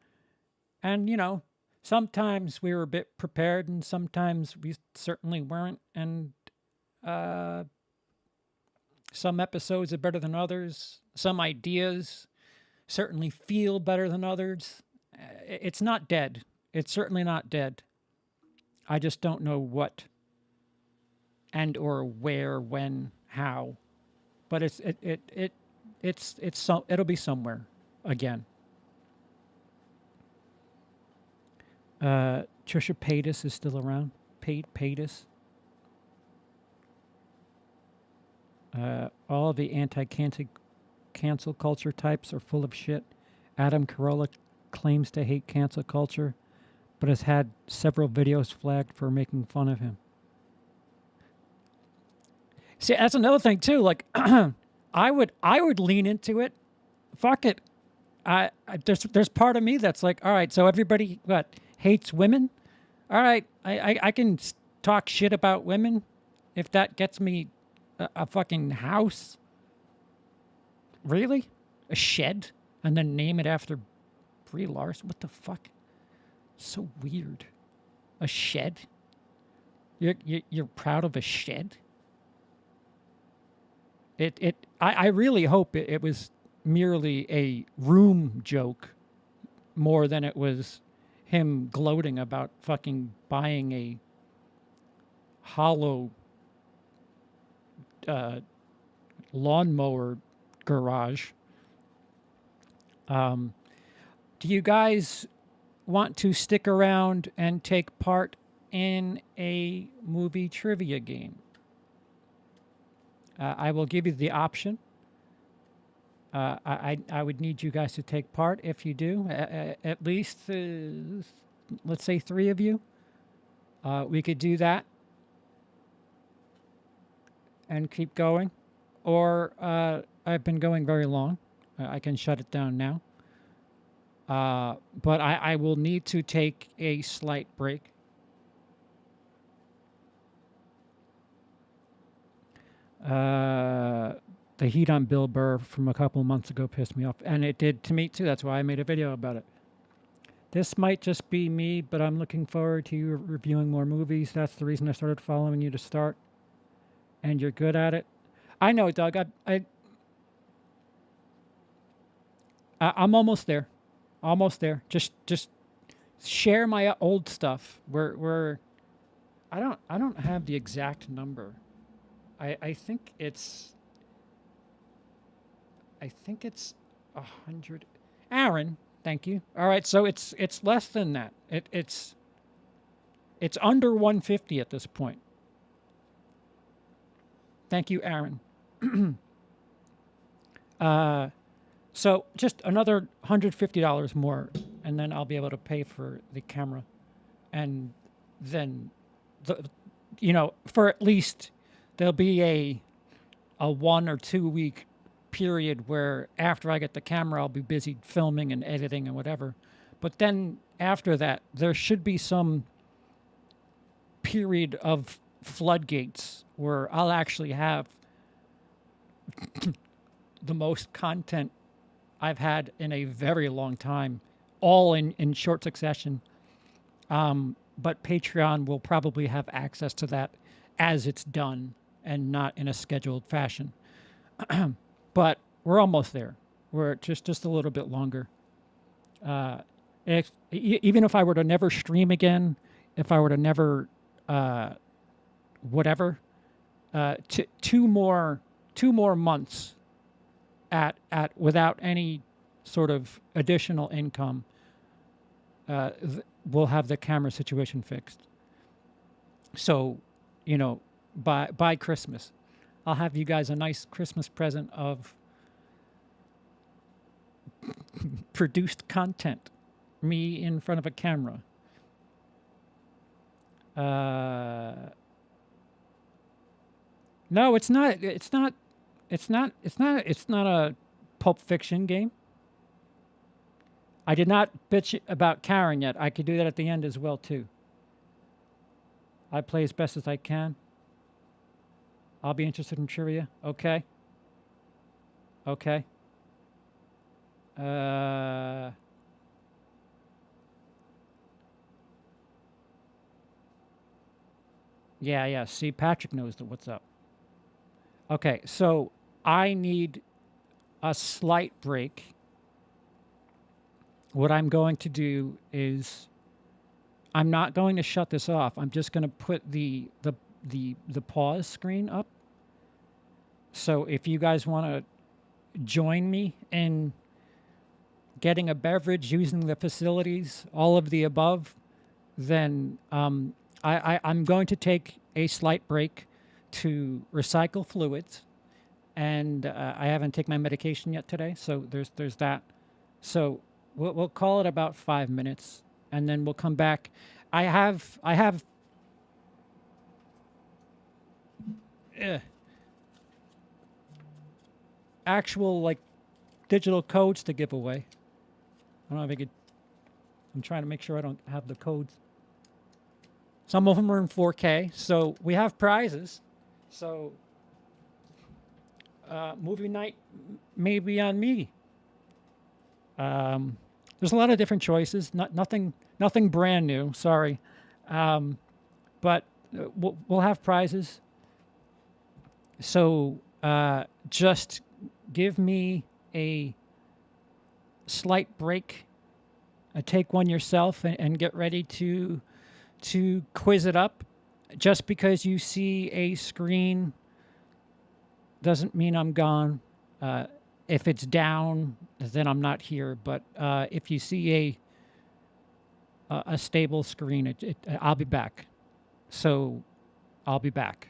And, sometimes we were a bit prepared and sometimes we certainly weren't. And some episodes are better than others. Some ideas certainly feel better than others. It's not dead. It's certainly not dead. I just don't know what and or where, when, how. But it'll be somewhere again. Trisha Paytas is still around. Paytas. All of the anti-cancel culture types are full of shit. Adam Carolla claims to hate cancel culture, but has had several videos flagged for making fun of him. See, that's another thing too. Like, I would lean into it. Fuck it. There's part of me that's like, all right, so everybody hates women. All right, I can talk shit about women if that gets me a fucking house. Really? A shed? And then name it after Brie Larson? What the fuck? So weird. A shed? You're proud of a shed? I really hope it was merely a room joke more than it was him gloating about fucking buying hollow lawnmower garage. Do you guys want to stick around and take part in a movie trivia game? I will give you the option. I would need you guys to take part. If you do, at least, let's say 3 of you, we could do that and keep going. Or I've been going very long. I can shut it down now. But I will need to take a slight break. The heat on Bill Burr from a couple of months ago pissed me off. And it did to me too. That's why I made a video about it. This might just be me, but I'm looking forward to you reviewing more movies. That's the reason I started following you to start. And you're good at it. I know, Doug. I'm almost there. Almost there. Just share my old stuff. I don't have the exact number. I think it's 100. Aaron, thank you. All right, so it's less than that. It's under 150 at this point. Thank you, Aaron. So just another $150 more, and then I'll be able to pay for the camera, and then for at least there'll be a 1 or 2 week period where after I get the camera, I'll be busy filming and editing and whatever. But then after that, there should be some period of floodgates where I'll actually have the most content I've had in a very long time, all in short succession. But Patreon will probably have access to that as it's done and not in a scheduled fashion. But we're almost there. We're just a little bit longer. Even if I were to never stream again, if I were to never whatever, 2 more months at without any sort of additional income, we'll have the camera situation fixed. So, by Christmas, I'll have you guys a nice Christmas present of produced content, me in front of a camera. No, it's not a Pulp Fiction game. I did not bitch about Karen yet. I could do that at the end as well too. I play as best as I can. I'll be interested in trivia. Okay. Yeah. See, Patrick knows what's up. Okay, so I need a slight break. What I'm going to do is I'm not going to shut this off. I'm just going to put the pause screen up. So if you guys want to join me in getting a beverage, using the facilities, all of the above, then I'm going to take a slight break to recycle fluids, and I haven't taken my medication yet today, so there's that. So we'll call it about 5 minutes, and then we'll come back. I have actual digital codes to give away. I don't know if I could. I'm trying to make sure I don't have the codes. Some of them are in 4K, so we have prizes. So movie night may be on me. There's a lot of different choices. Nothing brand new. Sorry, but we'll have prizes. So just give me a slight break. Take one yourself and get ready to quiz it up. just because you see a screen doesn't mean I'm gone. If it's down, then I'm not here. But if you see a stable screen, I'll be back. So I'll be back.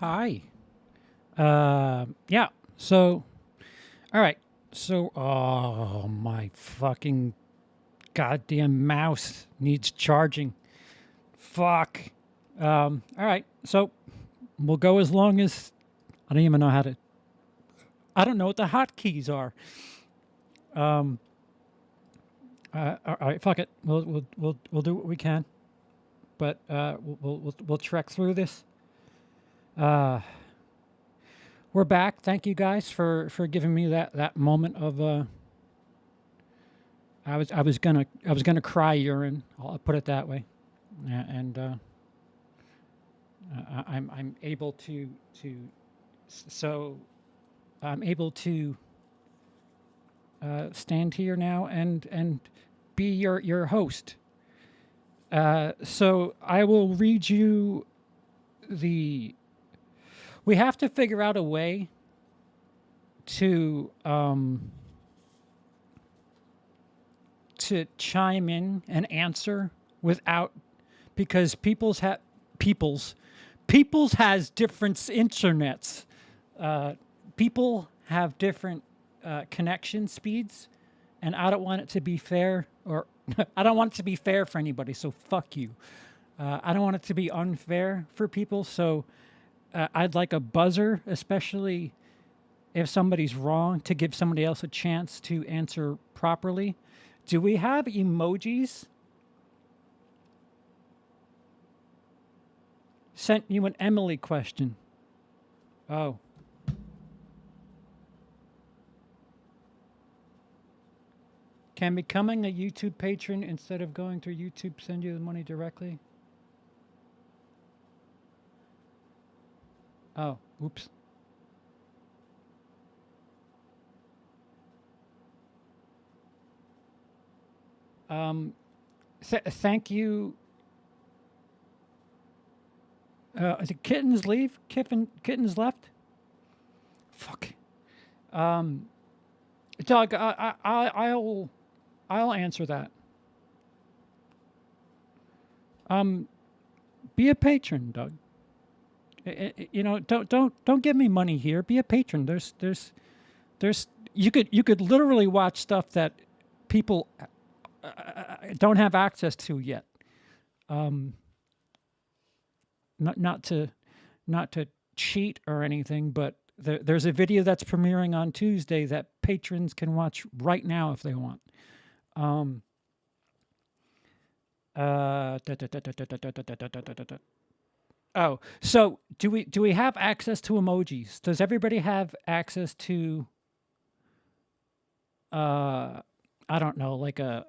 Hi. Yeah. So, all right. So, oh, my fucking goddamn mouse needs charging. Fuck. All right. So, we'll go as long as I don't even know how to. I don't know what the hotkeys are. All right. Fuck it. We'll do what we can. But we'll trek through this. We're back. Thank you guys for giving me that moment of I was gonna cry urine. I'll put it that way, and I'm able to so I'm able to stand here now and be your host. So I will read you the. We have to figure out a way to chime in and answer without, because people's has different internets. People have different connection speeds, and I don't want it to be fair, or I don't want it to be fair for anybody. So fuck you. I don't want it to be unfair for people. So I'd like a buzzer, especially if somebody's wrong, to give somebody else a chance to answer properly. Do we have emojis? Sent you an Emily question. Oh. Can becoming a YouTube patron instead of going through YouTube send you the money directly? Oh, oops. Thank you. Is it kittens leave? Kittens left? Fuck. Doug, I'll answer that. Be a patron, Doug. You know, don't give me money here. Be a patron. There's you could literally watch stuff that people don't have access to yet. Not to cheat or anything, but there's a video that's premiering on Tuesday that patrons can watch right now if they want. Oh, so do we have access to emojis? Does everybody have access to I don't know, like a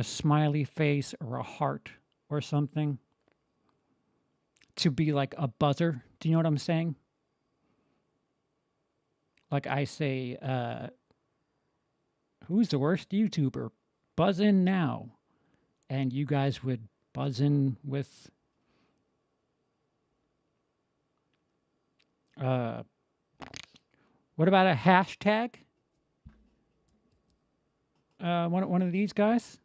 smiley face or a heart or something to be like a buzzer? Do you know what I'm saying? Like I say, who's the worst YouTuber? Buzz in now. And you guys would buzz in with what about a hashtag? One of these guys?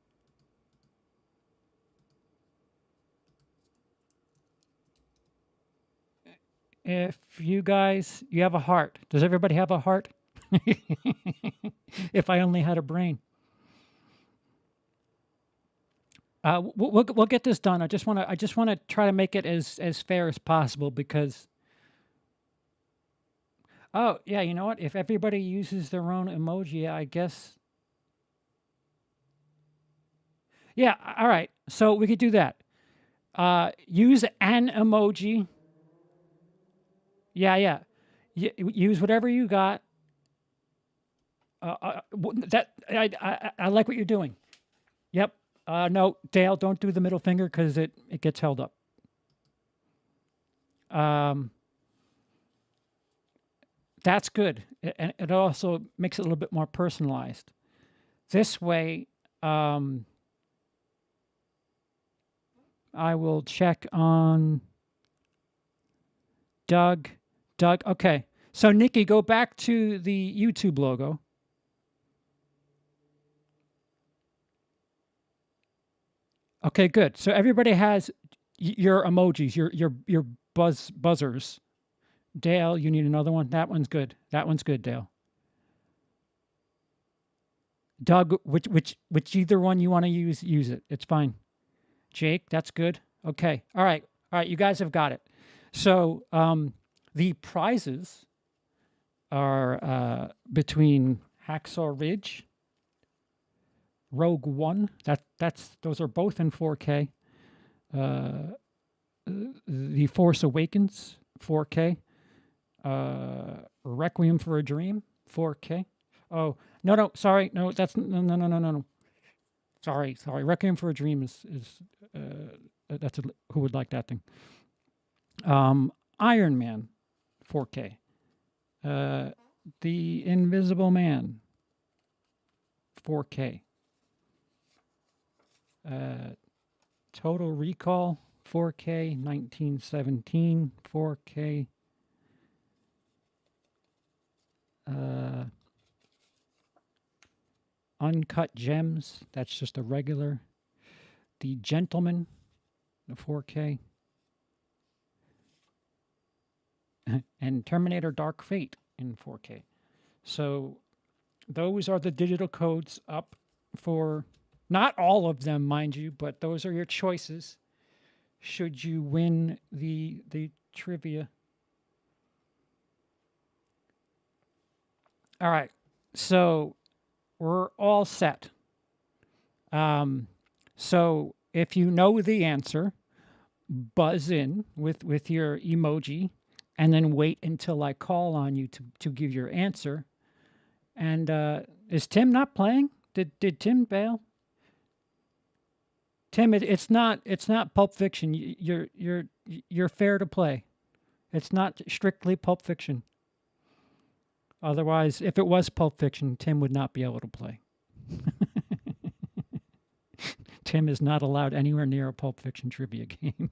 If you have a heart. Does everybody have a heart? If I only had a brain. We'll get this done. I just want to try to make it as fair as possible, because oh yeah, you know what? If everybody uses their own emoji, I guess. Yeah, all right. So we could do that. Use an emoji. Yeah. Use whatever you got. That I like what you're doing. Yep. No, Dale, don't do the middle finger because it gets held up. That's good. And it also makes it a little bit more personalized. This way, I will check on Doug. Okay. So, Nikki, go back to the YouTube logo. Okay, good. So everybody has your emojis, your buzzers. Dale, you need another one? That one's good. That one's good, Dale. Doug, which either one you want to use it. It's fine. Jake, that's good. Okay. All right. You guys have got it. So the prizes are between Hacksaw Ridge, Rogue One. Those are both in 4K. The Force Awakens, 4K. Requiem for a Dream, 4K. Oh, no, sorry. No, that's no. Sorry. Requiem for a Dream is that's who would like that thing. Iron Man, 4K. The Invisible Man, 4K. Total Recall, 4K. 1917, 4K. Uncut Gems, that's just a regular. The Gentleman, the 4K. And Terminator Dark Fate in 4K. So those are the digital codes up for, not all of them, mind you, but those are your choices should you win the trivia. All right, so we're all set. So if you know the answer, buzz in with your emoji, and then wait until I call on you to give your answer. And is Tim not playing? Did Tim bail? Tim, it's not Pulp Fiction. You're fair to play. It's not strictly Pulp Fiction. Otherwise, if it was Pulp Fiction, Tim would not be able to play. Tim is not allowed anywhere near a Pulp Fiction trivia game.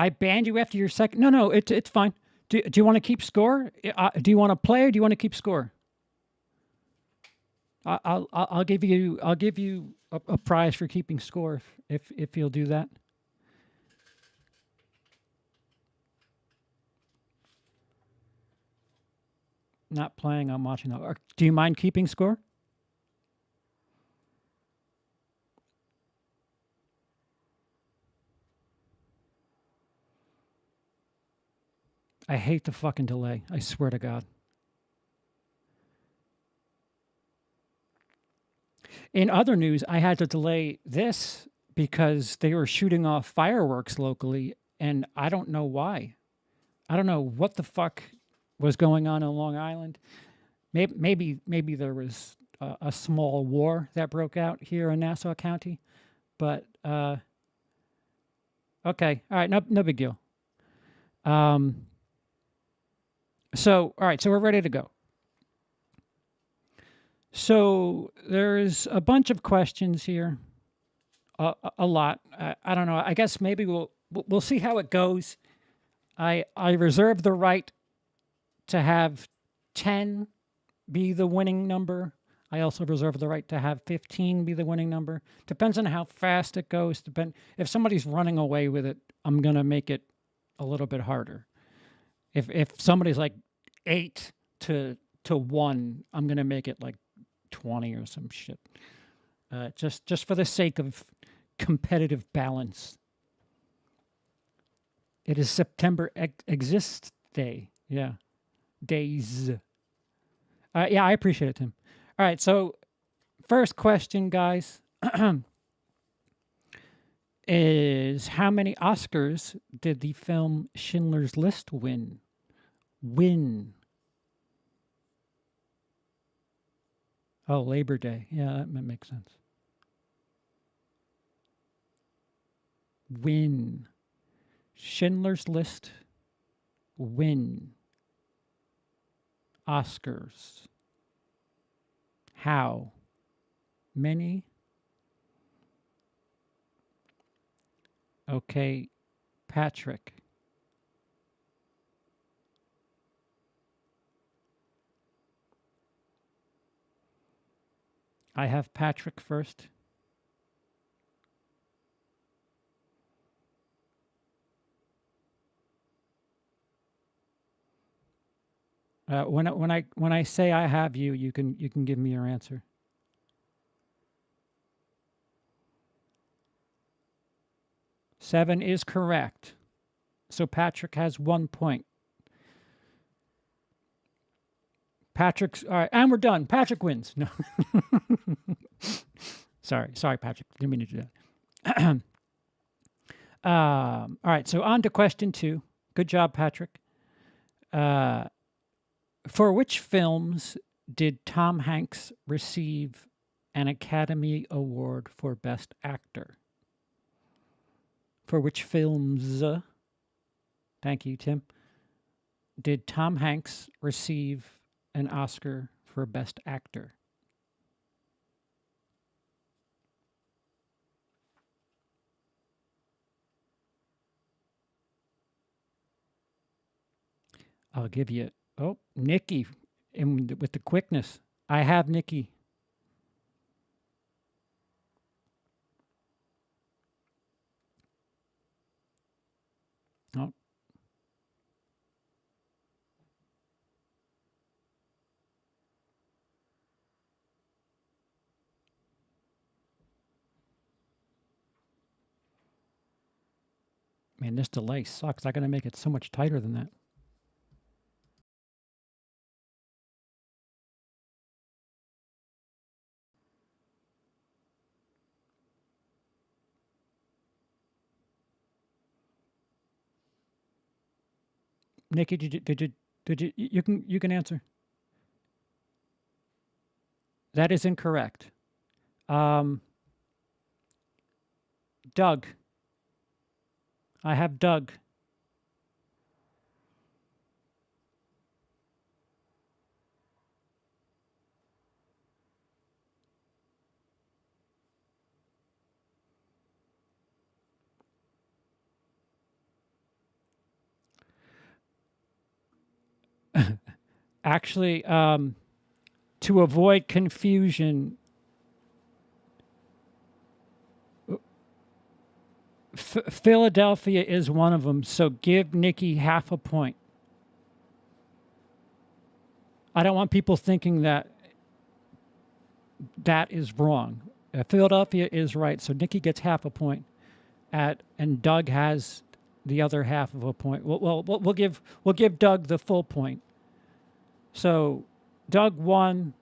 I banned you after your second. No, it's fine. Do you want to keep score? Do you want to play or do you want to keep score? I'll give you a prize for keeping score if you'll do that. Not playing. I'm watching. Do you mind keeping score? I hate the fucking delay. I swear to God. In other news, I had to delay this because they were shooting off fireworks locally, and I don't know why. I don't know what the fuck was going on in Long Island. Maybe there was a small war that broke out here in Nassau County, but okay, all right, no big deal. So, all right, so we're ready to go. So there's a bunch of questions here, a lot. I don't know. I guess maybe we'll see how it goes. I reserve the right to have 10 be the winning number. I also reserve the right to have 15 be the winning number. Depends on how fast it goes. If somebody's running away with it, I'm gonna make it a little bit harder. If somebody's like 8 to 1, I'm gonna make it like 20 or some shit. Just for the sake of competitive balance. It is September Exists Day. Yeah. Days. Yeah, I appreciate it, Tim. All right, so first question, guys, is how many Oscars did the film Schindler's List win? Oh, Labor Day. Yeah, that makes sense. Win. Schindler's List. Win. Oscars. How many Okay, Patrick. I have Patrick first. When I say I have you, you can give me your answer. Seven is correct. So Patrick has 1 point. Patrick's all right, and we're done. Patrick wins. No. Sorry, Patrick. Didn't mean to do that. All right, so on to question 2. Good job, Patrick. For which films did Tom Hanks receive an Academy Award for Best Actor? For which films, thank you, Tim, did Tom Hanks receive an Oscar for Best Actor? I'll give you, Nikki, with the quickness. I have Nikki. Oh. Man, this delay sucks. I got to make it so much tighter than that. Nikki, did you can answer. That is incorrect. Doug. I have Doug. Actually, to avoid confusion, Philadelphia is one of them, so give Nikki half a point. I don't want people thinking that that is wrong. Philadelphia is right, so Nikki gets half a point, and Doug has the other half of a point. We'll give Doug the full point. So Doug 1,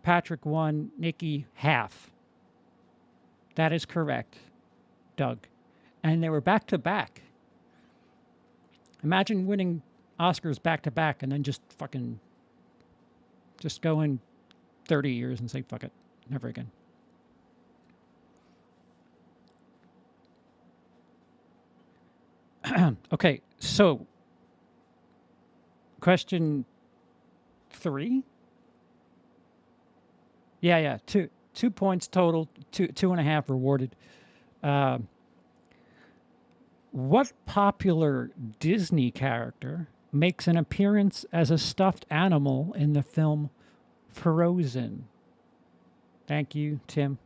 Patrick 1, Nikki half. That is correct, Doug. And they were back to back. Imagine winning Oscars back to back and then just go in 30 years and say, fuck it, never again. Okay, so question 3. Yeah, 2 points total, 2.5 rewarded. What popular Disney character makes an appearance as a stuffed animal in the film Frozen? Thank you, Tim.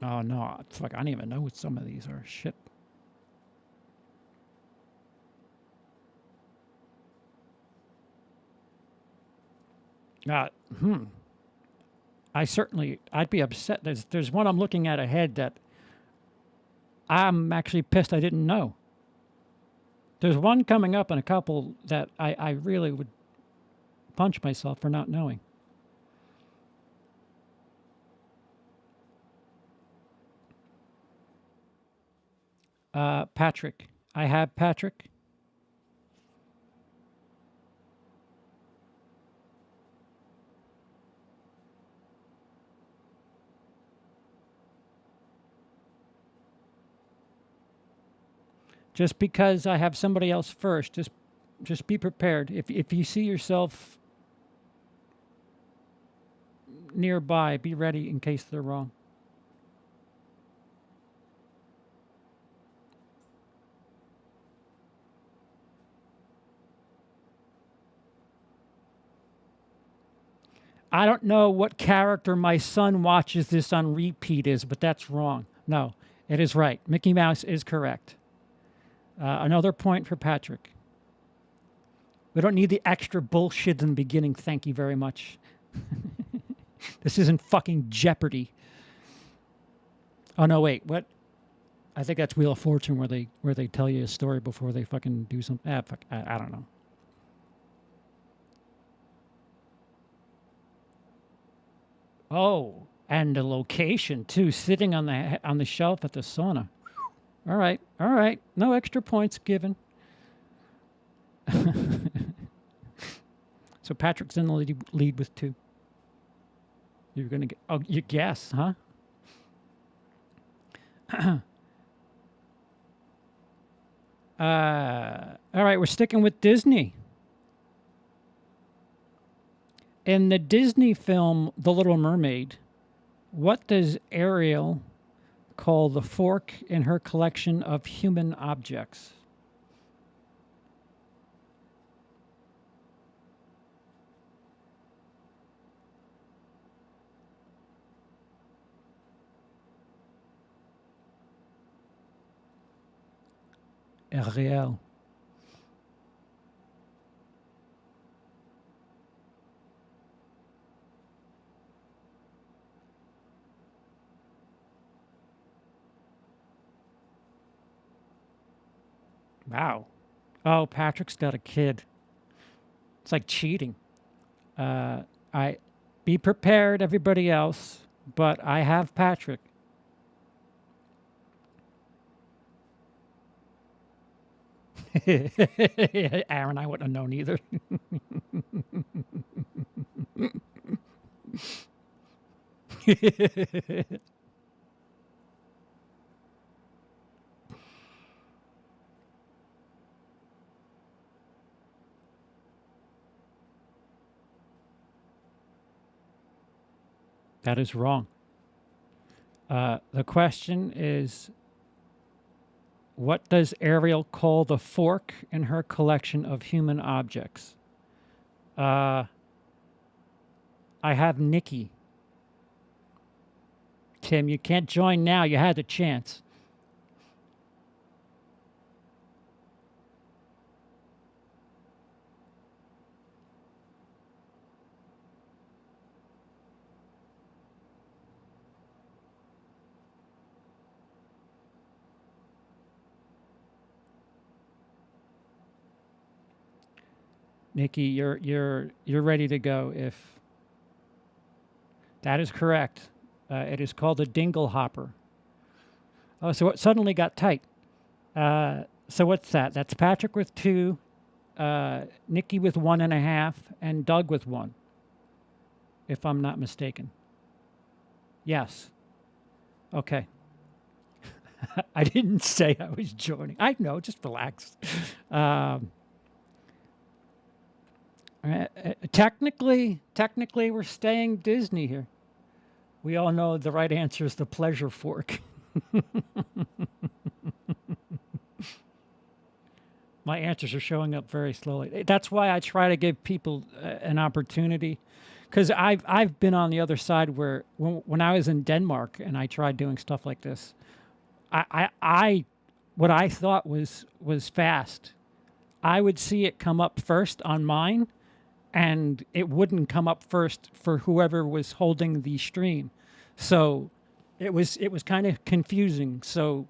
Oh no, fuck, I don't even know what some of these are. Shit. I'd be upset. There's one I'm looking at ahead that I'm actually pissed I didn't know. There's one coming up and a couple that I really would punch myself for not knowing. Patrick. I have Patrick. Just because I have somebody else first, just be prepared. If you see yourself nearby. Be ready in case they're wrong. I don't know what character my son watches this on repeat is, but that's wrong. No, it is right. Mickey Mouse is correct. Another point for Patrick. We don't need the extra bullshit in the beginning. Thank you very much. This isn't fucking Jeopardy. Oh no, wait, what? I think that's Wheel of Fortune where they tell you a story before they fucking do something. Fuck, I don't know. Oh, and the location too, sitting on the shelf at the sauna. All right, all right. No extra points given. So Patrick's in the lead with 2. You're gonna get. Oh, you guess, huh? All right, we're sticking with Disney. In the Disney film The Little Mermaid, what does Ariel call the fork in her collection of human objects? Ariel. Wow. Oh, Patrick's got a kid. It's like cheating. I be prepared, everybody else, but I have Patrick. Aaron, I wouldn't have known either. That is wrong. The question is, what does Ariel call the fork in her collection of human objects? I have Nikki. Tim, you can't join now. You had the chance. Nikki, you're ready to go if that is correct. It is called a dingle hopper. Oh, so it suddenly got tight. So what's that? That's Patrick with 2, Nikki with 1.5, and Doug with 1, if I'm not mistaken. Yes. Okay. I didn't say I was joining. I know, just relax. Technically, we're staying Disney here. We all know the right answer is the pleasure fork. My answers are showing up very slowly. That's why I try to give people an opportunity, because I've been on the other side where when I was in Denmark and I tried doing stuff like this, I what I thought was fast, I would see it come up first on mine, and it wouldn't come up first for whoever was holding the stream. So it was kind of confusing. So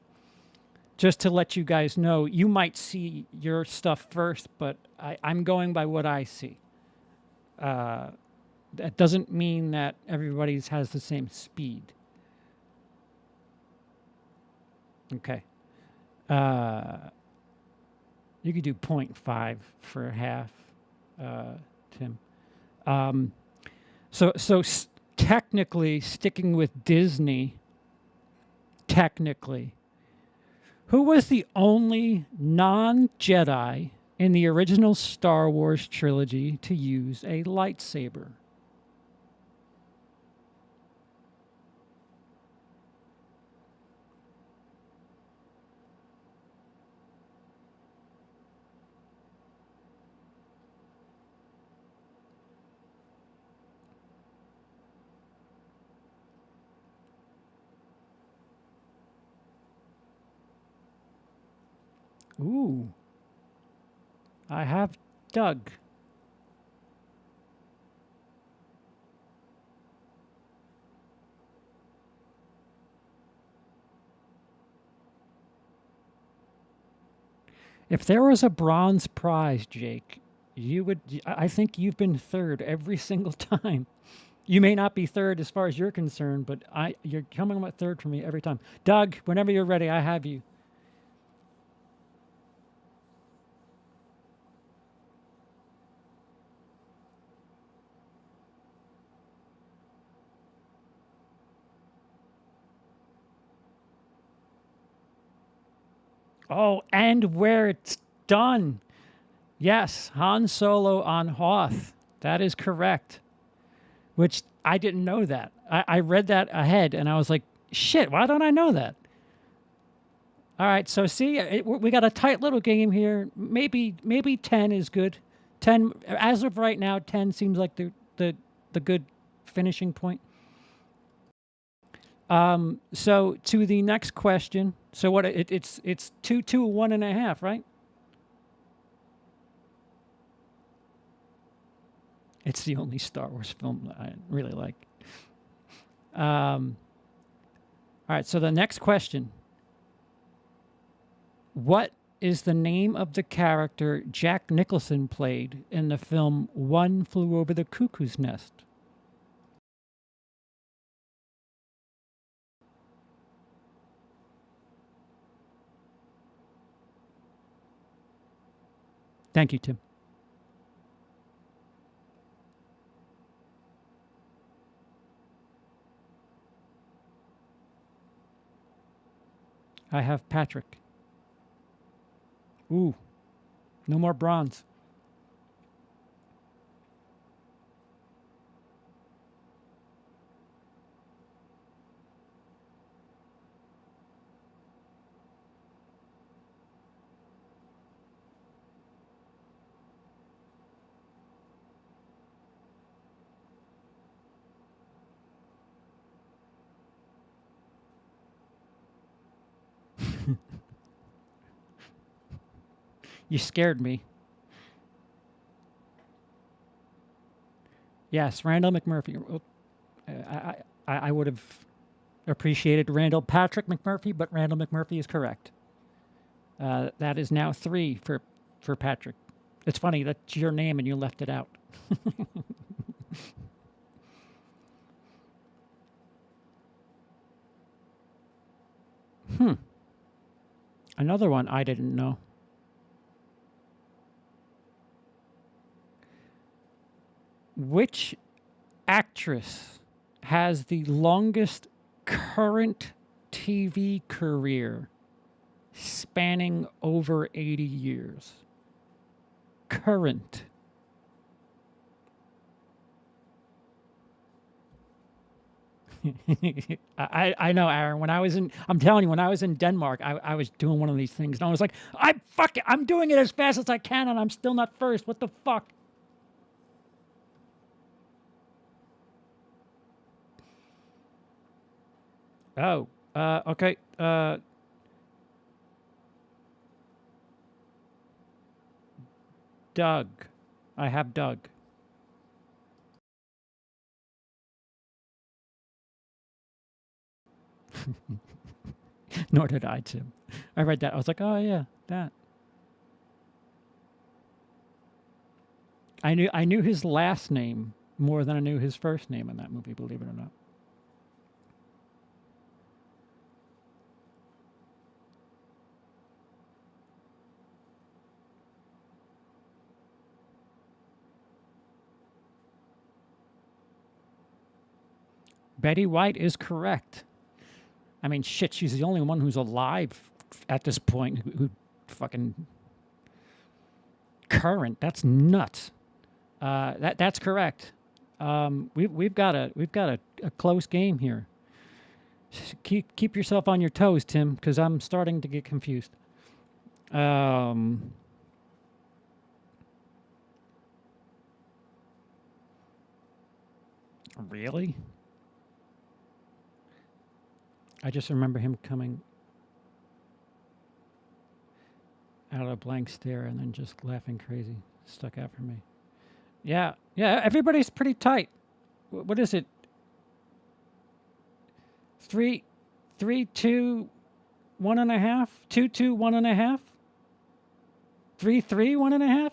just to let you guys know, you might see your stuff first, but I'm going by what I see. That doesn't mean that everybody's has the same speed. Okay. You could do 0.5 for a half, Tim. So technically, sticking with Disney, technically, who was the only non-Jedi in the original Star Wars trilogy to use a lightsaber? Ooh. I have Doug. If there was a bronze prize, Jake, you would. I think you've been third every single time. You may not be third as far as you're concerned, but you're coming with third for me every time. Doug, whenever you're ready, I have you. Oh, and where it's done. Yes, Han Solo on Hoth. That is correct. Which I didn't know that. I read that ahead and I was like, shit, why don't I know that? All right, so see, we got a tight little game here. Maybe 10 is good. 10, as of right now, 10 seems like the good finishing point. So to the next question. So what it's 2, 2, 1.5, right? It's the only Star Wars film that I really like. All right, so the next question. What is the name of the character Jack Nicholson played in the film One Flew Over the Cuckoo's Nest? Thank you, Tim. I have Patrick. Ooh, no more bronze. You scared me. Yes, Randall McMurphy. I would have appreciated Randall Patrick McMurphy, but Randall McMurphy is correct. That is now 3 for Patrick. It's funny, that's your name and you left it out. Another one I didn't know. Which actress has the longest current TV career spanning over 80 years? Current. I know, Aaron. When I was I'm telling you, when I was in Denmark, I was doing one of these things, and I was like, I'm doing it as fast as I can, and I'm still not first. What the fuck? Oh, okay. Doug. I have Doug. Nor did I, Tim. I read that. I was like, oh yeah, that. I knew his last name more than I knew his first name in that movie, believe it or not. Betty White is correct. I mean, shit, she's the only one who's alive at this point who fucking current. That's nuts. That's correct. We've got a close game here. Keep yourself on your toes, Tim, because I'm starting to get confused. Really? I just remember him coming. out of a blank stare and then just laughing crazy. Stuck out for me. Yeah, yeah, everybody's pretty tight. What is it? 3, 3, 2, 1.5? 2, 2, 1.5? 3, 3, 1.5?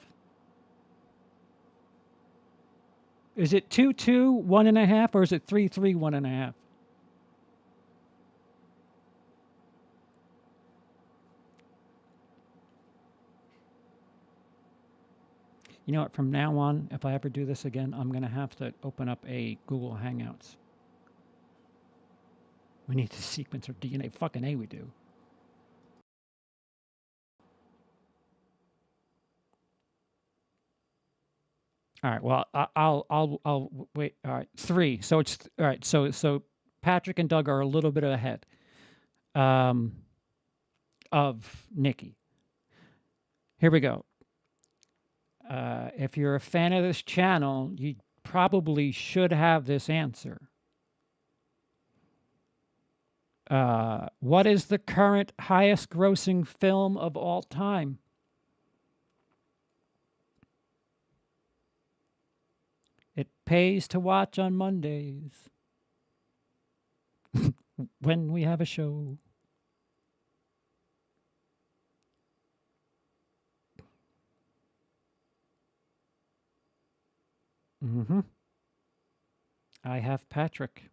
Is it 2, 2, 1.5, or is it 3, 3, 1.5? You know what? From now on, if I ever do this again, I'm going to have to open up a Google Hangouts. We need to sequence our DNA. Fucking A, we do. All right. Well, I'll wait. All right. 3. So it's all right. So Patrick and Doug are a little bit ahead of Nikki. Here we go. If you're a fan of this channel, you probably should have this answer. What is the current highest grossing film of all time? It pays to watch on Mondays when we have a show. Mm-hmm. I have Patrick.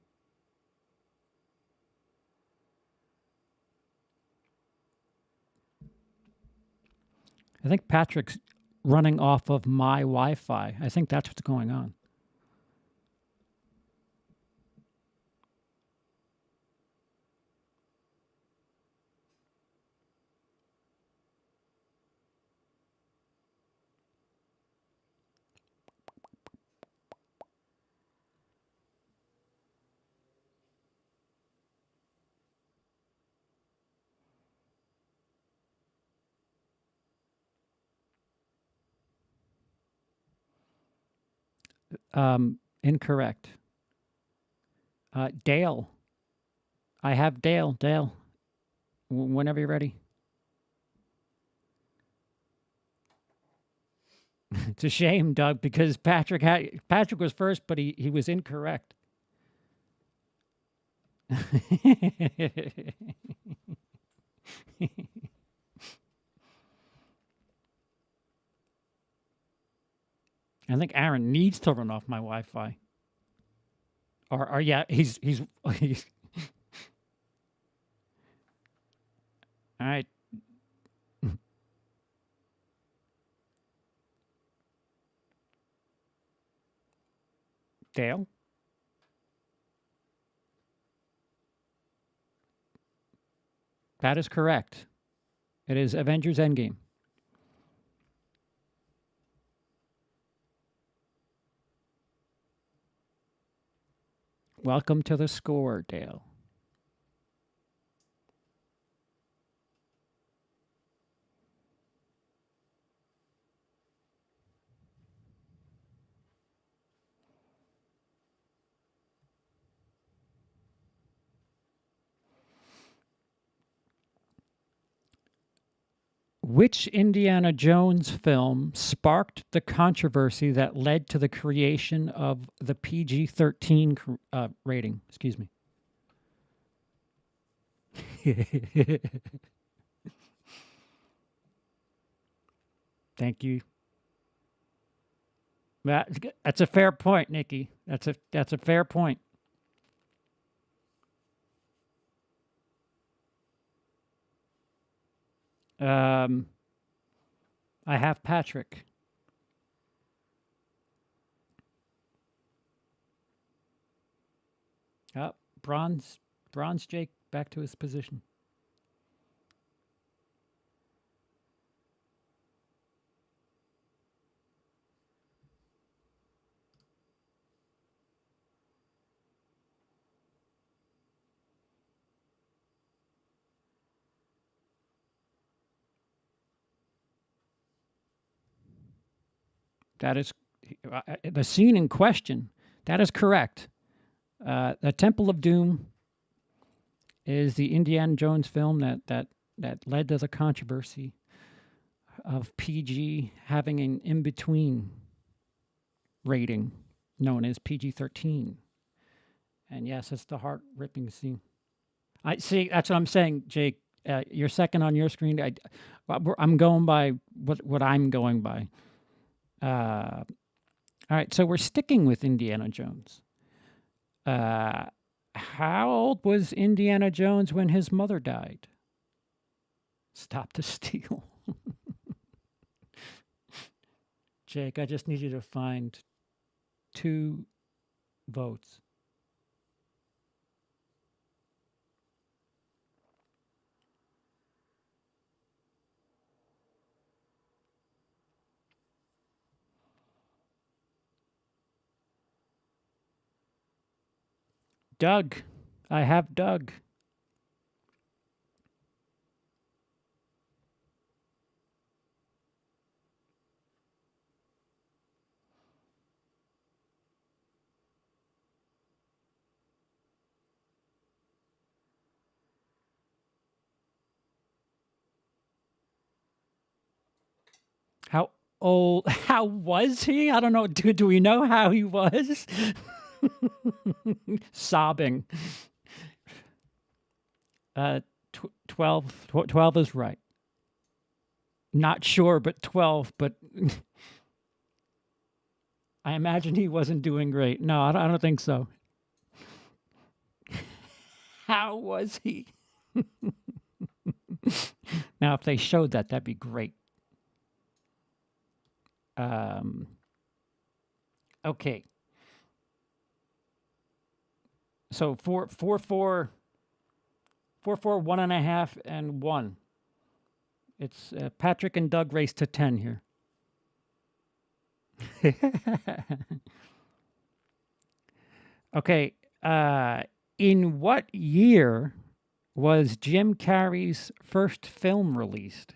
I think Patrick's running off of my Wi-Fi. I think that's what's going on. Incorrect. Dale. I have Dale. Dale. Whenever you're ready. It's a shame, Doug, because Patrick was first, but he was incorrect. I think Aaron needs to run off my Wi-Fi. Or yeah, he's all right. Dale? That is correct. It is Avengers Endgame. Welcome to the score, Dale. Which Indiana Jones film sparked the controversy that led to the creation of the PG-13 rating? Excuse me. Thank you. That's a fair point, Nikki. That's a fair point. I have Patrick. Bronze Jake back to his position. That is the scene in question. That is correct. The Temple of Doom is the Indiana Jones film that led to the controversy. of PG having an in-between rating known as PG-13. And yes, it's the heart-ripping scene. I see. That's what I'm saying, Jake. You're second on your screen. I'm going by what I'm going by. All right, so we're sticking with Indiana Jones. How old was Indiana Jones when his mother died? Stop the steal. Jake, I just need you to find 2 votes. Doug. I have Doug. How old? How was he? I don't know. Do we know how he was? Sobbing. 12. 12 is right. Not sure, but 12. But I imagine he wasn't doing great. No, I don't think so. How was he? Now, if they showed that, that'd be great. Okay. So 4, 4, 4, 4, 4, 1.5, and 1. It's Patrick and Doug race to 10 here. Okay. In what year was Jim Carrey's first film released?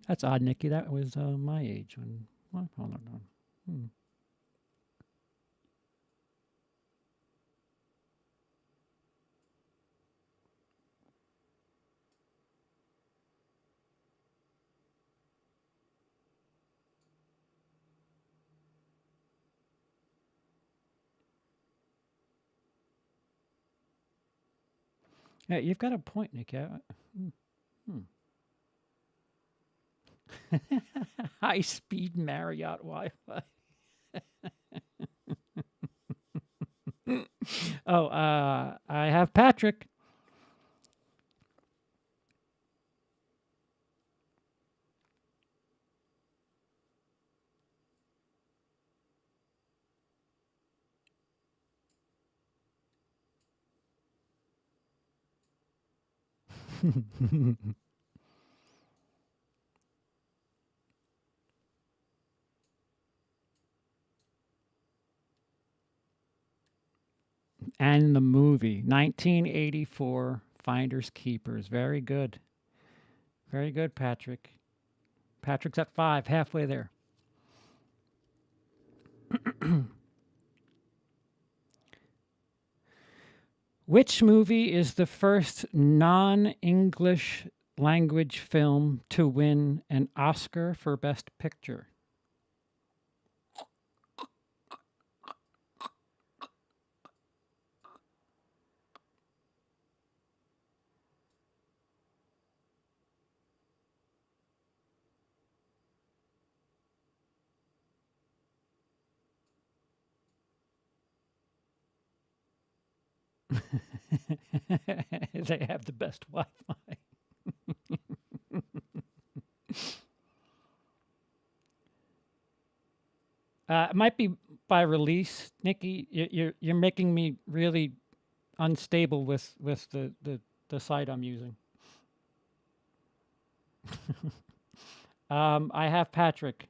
That's odd, Nikki. That was my age when. Well, hold on. Yeah, you've got a point, Nikki. High-speed Marriott Wi-Fi. Oh, I have Patrick. And the movie, 1984, Finders Keepers. Very good. Very good, Patrick. Patrick's at 5, halfway there. Which movie is the first non-English language film to win an Oscar for Best Picture? They have the best Wi-Fi. It might be by release, Nikki. You're making me really unstable with the site I'm using. I have Patrick.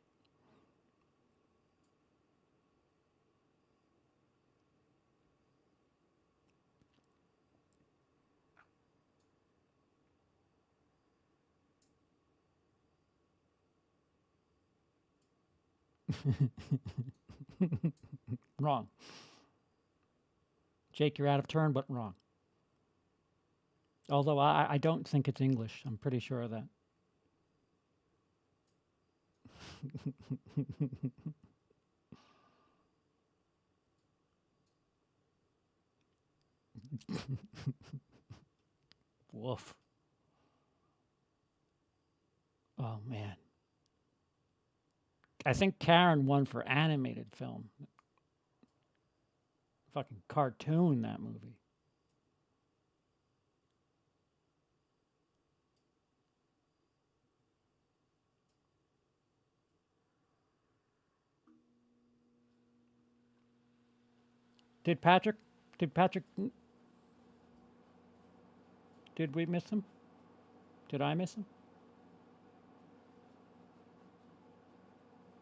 Wrong. Jake, you're out of turn, but wrong. Although I don't think it's English. I'm pretty sure of that. Woof. Oh, man. I think Karen won for animated film. Fucking cartoon, that movie. Did we miss him? Did I miss him?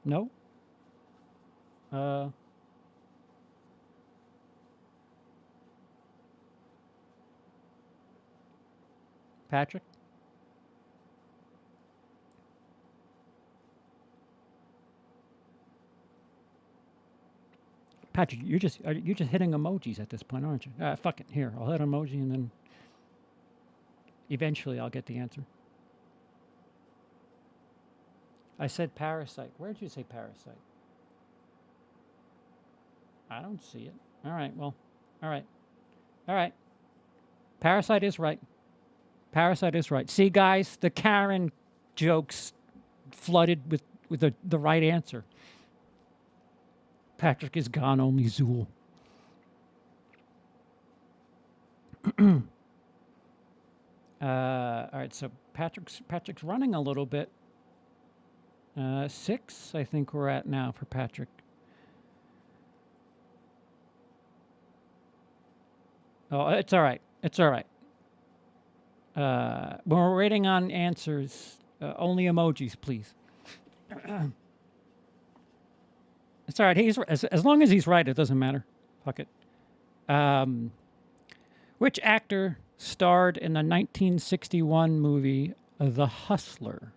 No? Patrick? Patrick, you're just hitting emojis at this point, aren't you? Fuck it. Here, I'll hit emoji and then eventually I'll get the answer. I said Parasite. Where did you say Parasite? I don't see it. All right, well, all right. All right. Parasite is right. Parasite is right. See, guys, the Karen jokes flooded with the right answer. Patrick is gone, only Zool. All right, so Patrick's running a little bit. 6, I think we're at now for Patrick. Oh, it's all right. It's all right. When we're waiting on answers, only emojis, please. It's all right. He's as long as he's right, it doesn't matter. Fuck it. Which actor starred in the 1961 movie The Hustler?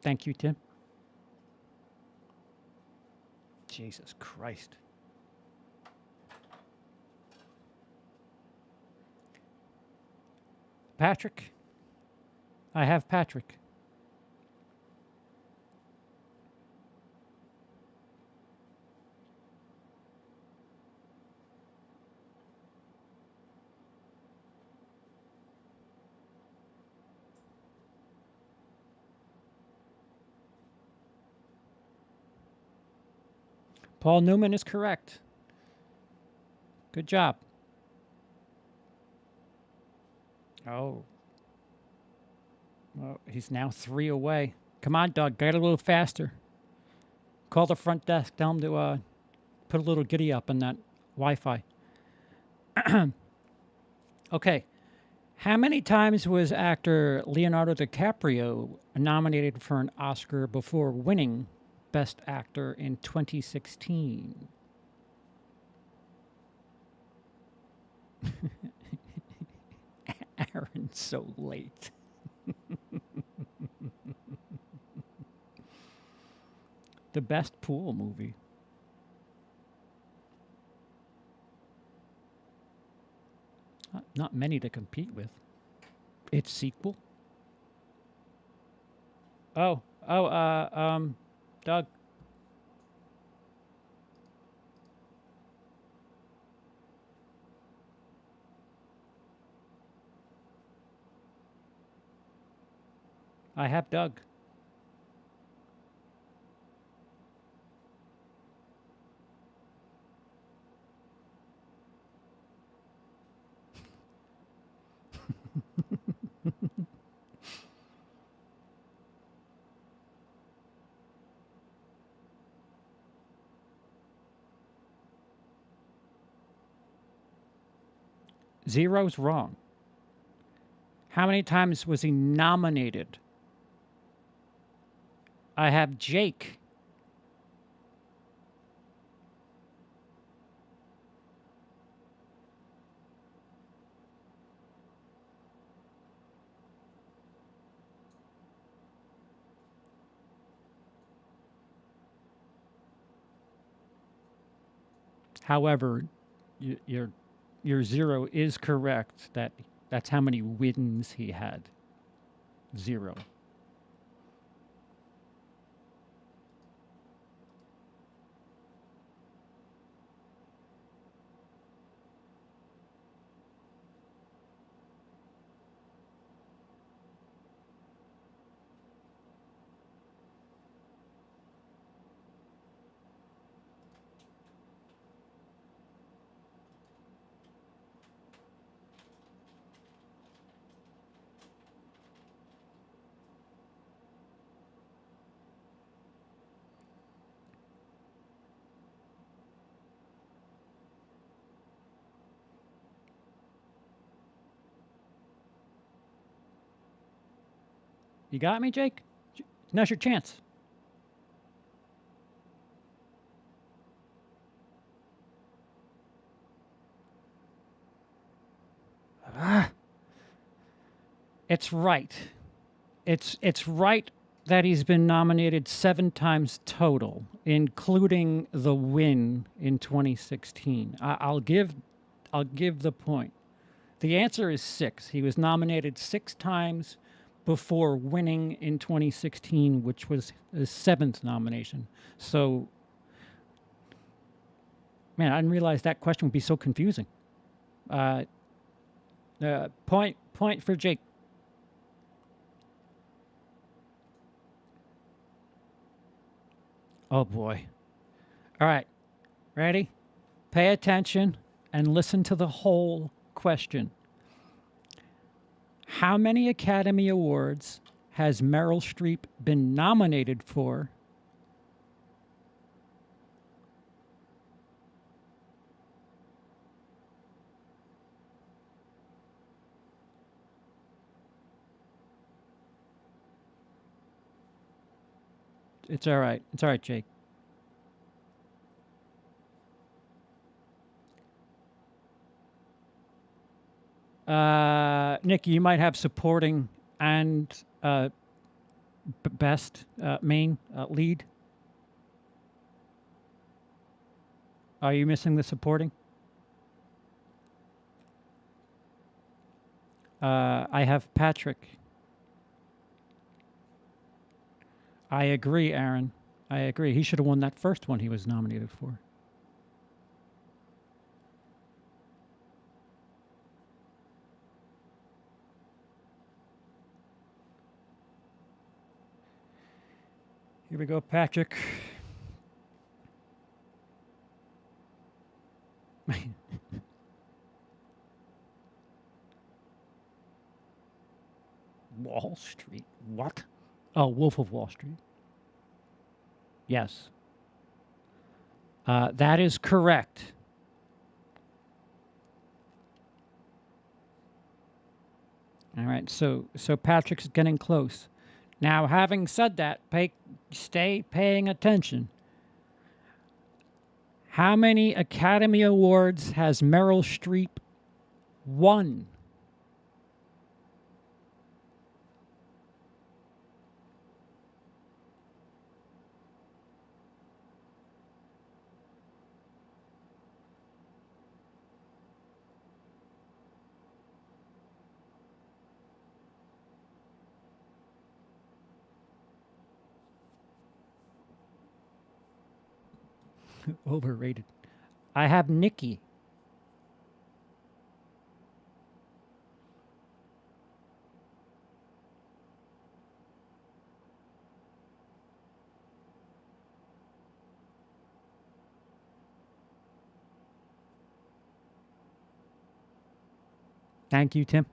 Thank you, Tim. Jesus Christ. Patrick? I have Patrick. Paul Newman is correct. Good job. Oh. Well, he's now 3 away. Come on, Doug. Get a little faster. Call the front desk. Tell them to put a little giddy up on that Wi-Fi. Okay. How many times was actor Leonardo DiCaprio nominated for an Oscar before winning Best Actor in 2016? Aaron's so late. The best pool movie. Not many to compete with. Its sequel. Doug. I have Doug. Zero's wrong. How many times was he nominated? I have Jake. However, your 0 is correct. That's how many wins he had. 0. You got me, Jake? Now's your chance. It's right. It's right that he's been nominated 7 times total, including the win in 2016. I'll give the point. The answer is 6. He was nominated 6 times before winning in 2016, which was his 7th nomination. So, man, I didn't realize that question would be so confusing. Point for Jake. Oh boy. All right. Ready? Pay attention and listen to the whole question. How many Academy Awards has Meryl Streep been nominated for? It's all right. It's all right, Jake. Nikki, you might have supporting and best main lead. Are you missing the supporting? I have Patrick. I agree, Aaron. I agree. He should have won that first one he was nominated for. Here we go, Patrick. Wall Street. What? Oh, Wolf of Wall Street. Yes. That is correct. All right, so Patrick's getting close. Now, having said that, stay paying attention. How many Academy Awards has Meryl Streep won? Overrated. I have Nikki. Thank you, Tim.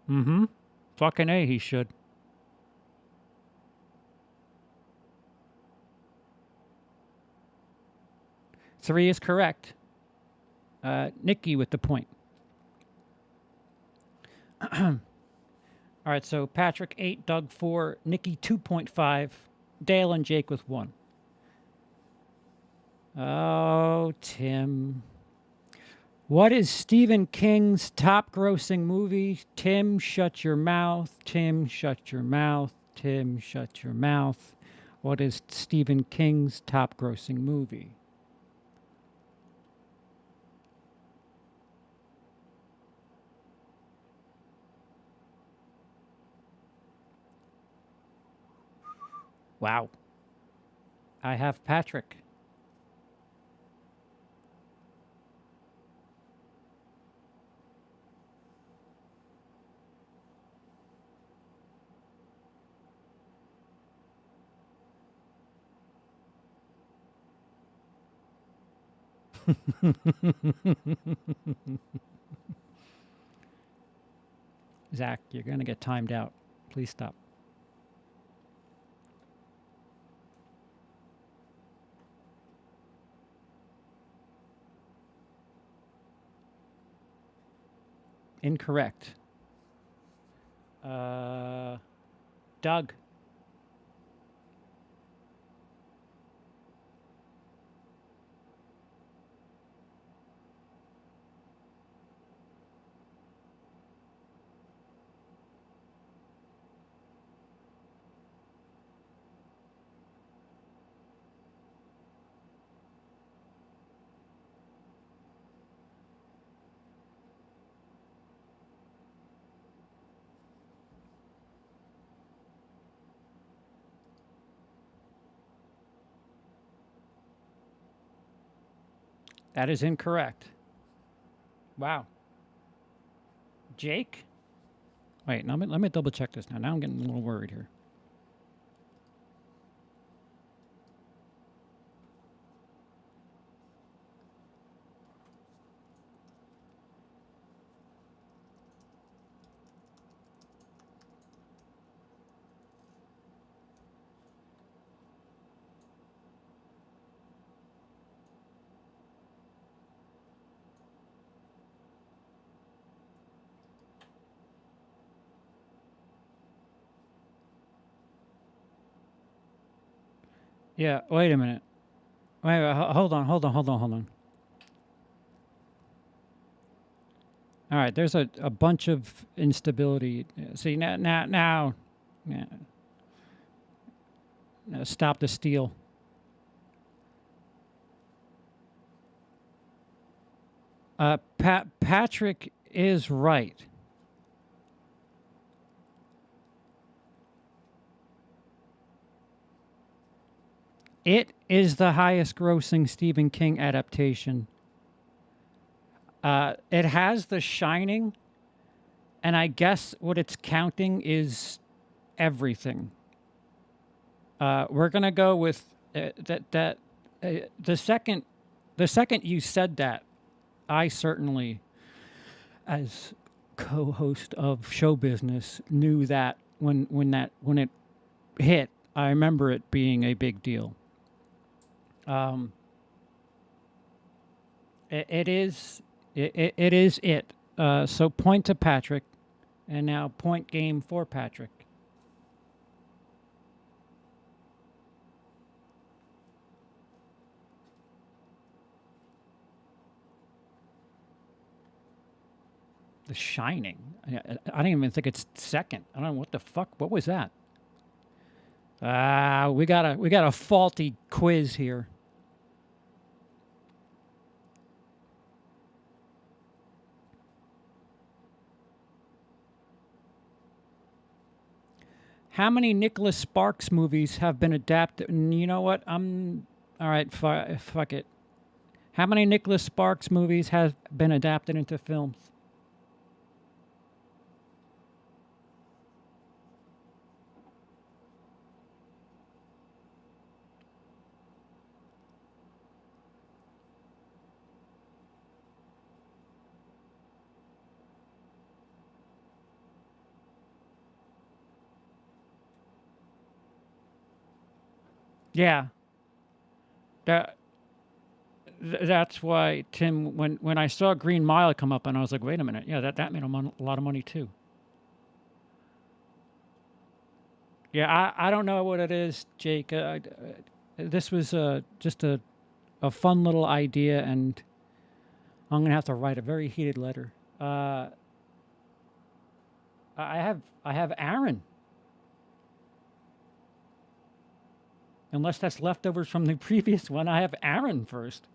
Mm-hmm. Fucking A, he should. Three is correct. Nikki with the point. All right, so Patrick 8, Doug 4, Nikki 2.5, Dale and Jake with 1. Oh, Tim. What is Stephen King's top grossing movie? Tim, shut your mouth. Tim, shut your mouth. Tim, shut your mouth. What is Stephen King's top grossing movie? Wow. I have Patrick. Zach, you're going to get timed out. Please stop. Incorrect. Doug. That is incorrect. Wow. Jake? Wait, now let me double check this now. Now I'm getting a little worried here. Yeah, wait a minute. Wait, hold on. All right, there's a bunch of instability. See, now stop the steal. Patrick is right. It is the highest grossing Stephen King adaptation. It has The Shining, and I guess what it's counting is everything. We're gonna go with the second you said that, I certainly, as co-host of Show Business, knew that when it hit, I remember it being a big deal. It is it. So point to Patrick, and now point game for Patrick. The Shining. I don't even think it's second. I don't know what the fuck. What was that? We got a faulty quiz here. How many Nicholas Sparks movies have been adapted? And you know what? All right, fuck it. How many Nicholas Sparks movies have been adapted into films? Yeah. That's why, Tim, when I saw Green Mile come up, and I was like, wait a minute, yeah, that made a lot of money too. Yeah, I don't know what it is, Jake. This was just a fun little idea, and I'm gonna have to write a very heated letter. I have Aaron. Unless that's leftovers from the previous one. I have Aaron first.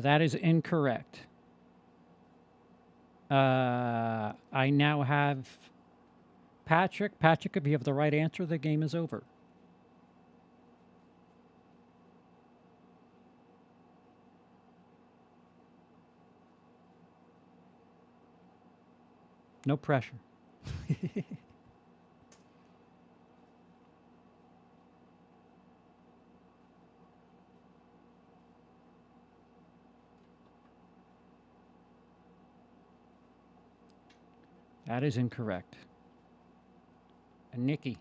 That is incorrect. I now have Patrick. Patrick, if you have the right answer, the game is over. No pressure. That is incorrect. And Nikki.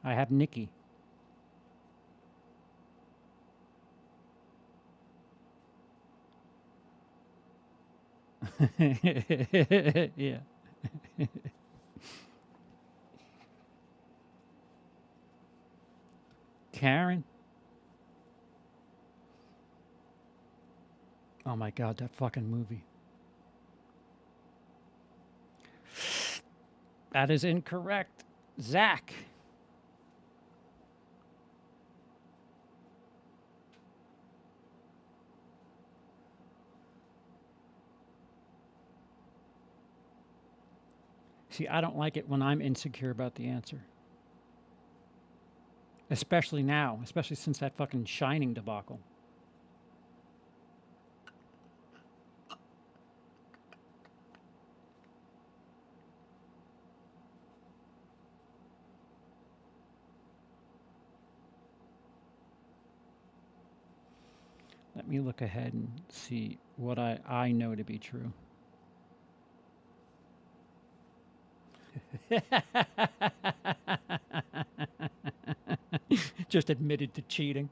I have Nikki. Yeah. Karen. Oh my God, that fucking movie. That is incorrect. Zach. See, I don't like it when I'm insecure about the answer. Especially now, especially since that fucking Shining debacle. Let me look ahead and see what I know to be true. Just admitted to cheating.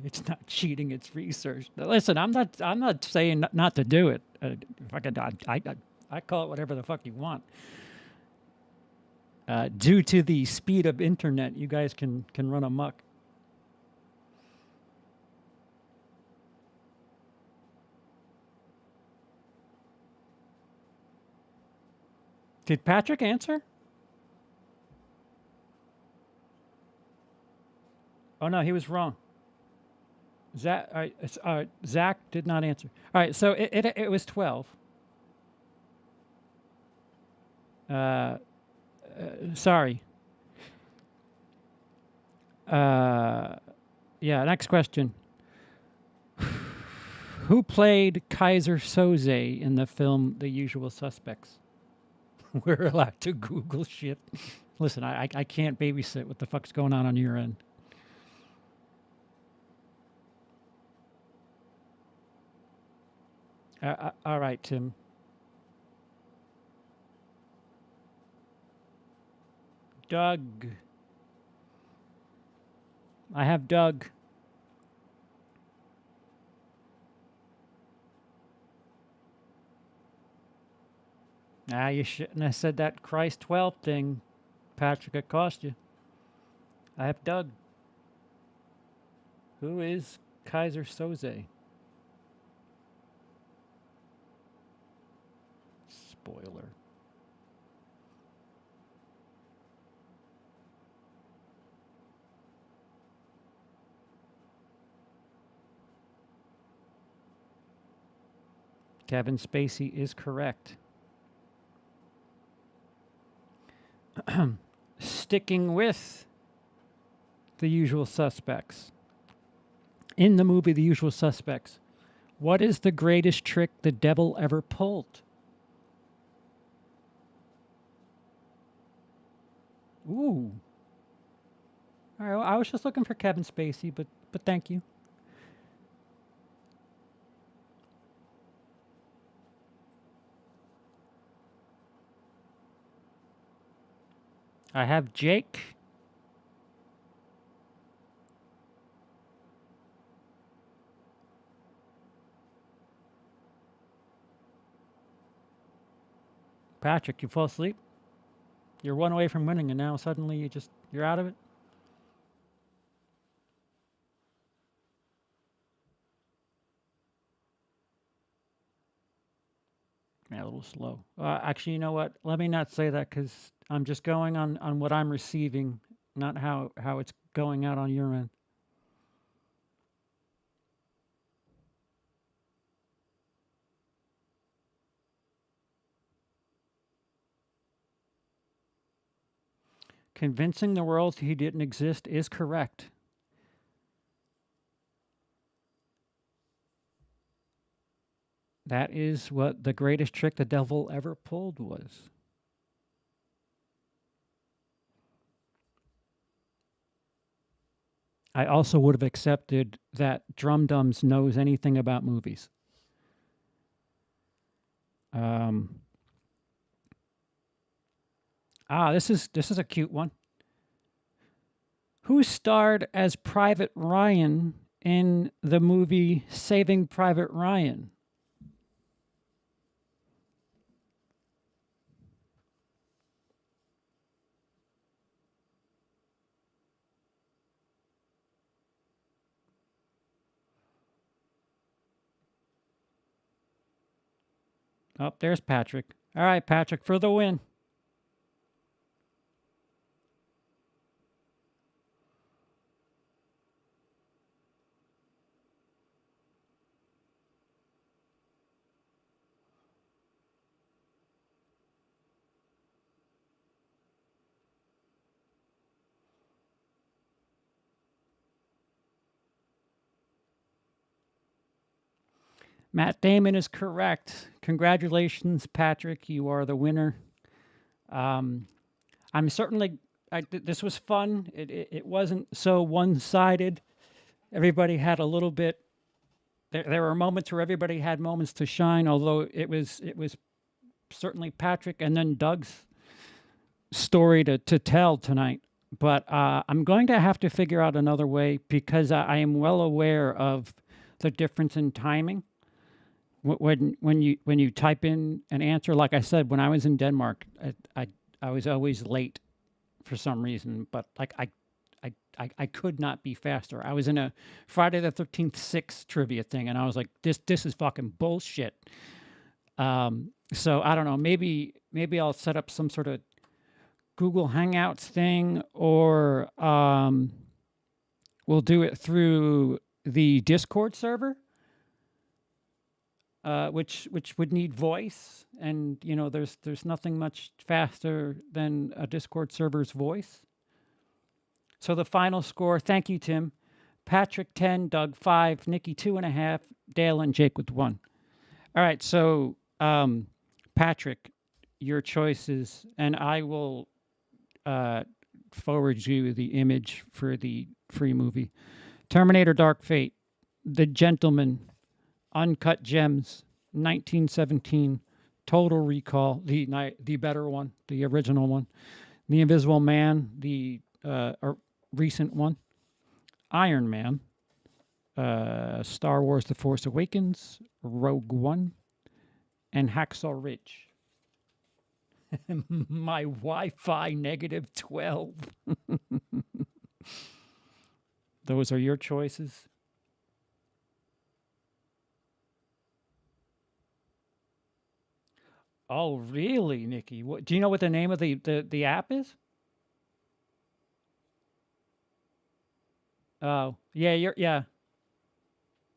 It's not cheating; it's research. Now, listen, I'm not saying not to do it. I call it whatever the fuck you want. Due to the speed of internet, you guys can run amok. Did Patrick answer? Oh no, he was wrong. Zach, Zach did not answer. All right, so it was 12. Sorry. Yeah, next question. Who played Kaiser Soze in the film The Usual Suspects? We're allowed to Google shit. Listen, I can't babysit what the fuck's going on your end. All right, Tim. Doug. I have Doug. Ah, you shouldn't have said that Christ 12 thing, Patrick. It cost you. I have Doug. Who is Kaiser Soze? Spoiler. Kevin Spacey is correct. Sticking with The Usual Suspects. In the movie The Usual Suspects, what is the greatest trick the devil ever pulled? Ooh. All right, well, I was just looking for Kevin Spacey, but thank you. I have Jake. Patrick, you fall asleep? You're one away from winning, and now suddenly you're out of it? Yeah, a little slow. Actually, you know what? Let me not say that because I'm just going on what I'm receiving, not how it's going out on your end. Convincing the world he didn't exist is correct. That is what the greatest trick the devil ever pulled was. I also would have accepted that Drum Dums knows anything about movies. This is a cute one. Who starred as Private Ryan in the movie Saving Private Ryan? Oh, there's Patrick. All right, Patrick, for the win. Matt Damon is correct. Congratulations, Patrick. You are the winner. I'm certainly. This was fun. It wasn't so one-sided. Everybody had a little bit. There were moments where everybody had moments to shine. Although it was certainly Patrick and then Doug's story to tell tonight. But I'm going to have to figure out another way because I am well aware of the difference in timing. When you type in an answer, like I said, when I was in Denmark, I was always late for some reason, but like I could not be faster. I was in a Friday the 13th 6 trivia thing, and I was like, this is fucking bullshit. So I don't know. Maybe I'll set up some sort of Google Hangouts thing, or we'll do it through the Discord server. Which would need voice, and there's nothing much faster than a Discord server's voice. So the final score, thank you, Tim. Patrick 10, Doug 5, Nikki 2.5, Dale and Jake with 1. All right, so Patrick, your choices, and I will forward you the image for the free movie. Terminator Dark Fate, The Gentleman, Uncut Gems, 1917, Total Recall, the better one, the original one, The Invisible Man, the recent one, Iron Man, Star Wars The Force Awakens, Rogue One, and Hacksaw Ridge. My Wi-Fi -12. Those are your choices. Oh, really, Nikki? Do you know what the name of the app is? Oh, yeah,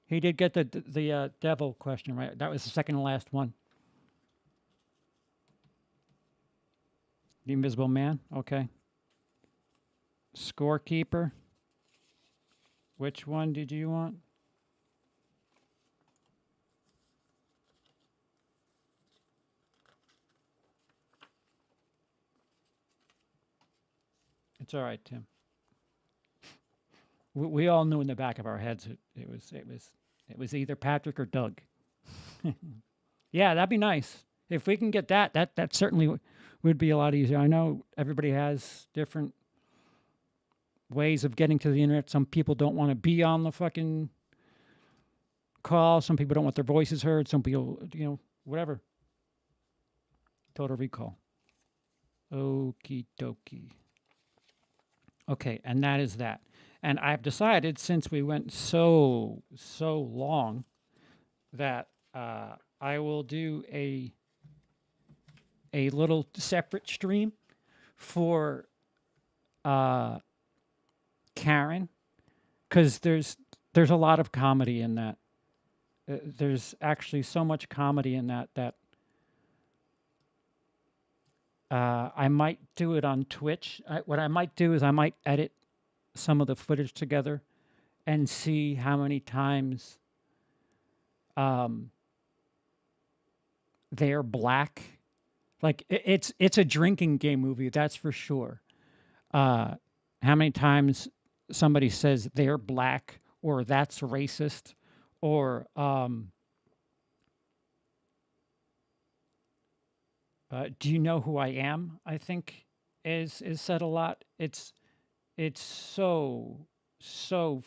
He did get the devil question right. That was the second to last one. The Invisible Man. Okay. Scorekeeper. Which one did you want? It's all right, Tim. We all knew in the back of our heads it was either Patrick or Doug. Yeah, that'd be nice. If we can get that certainly would be a lot easier. I know everybody has different ways of getting to the internet. Some people don't want to be on the fucking call. Some people don't want their voices heard. Some people, whatever. Total Recall. Okie dokie. Okay, and that is that. And I've decided, since we went so long, that I will do a little separate stream for Karen, because there's a lot of comedy in that. There's actually so much comedy in that I might do it on Twitch. What I might do is I might edit some of the footage together and see how many times they're black. Like, it's a drinking game movie, that's for sure. How many times somebody says they're black, or that's racist, or do you know who I am? I think is said a lot. It's so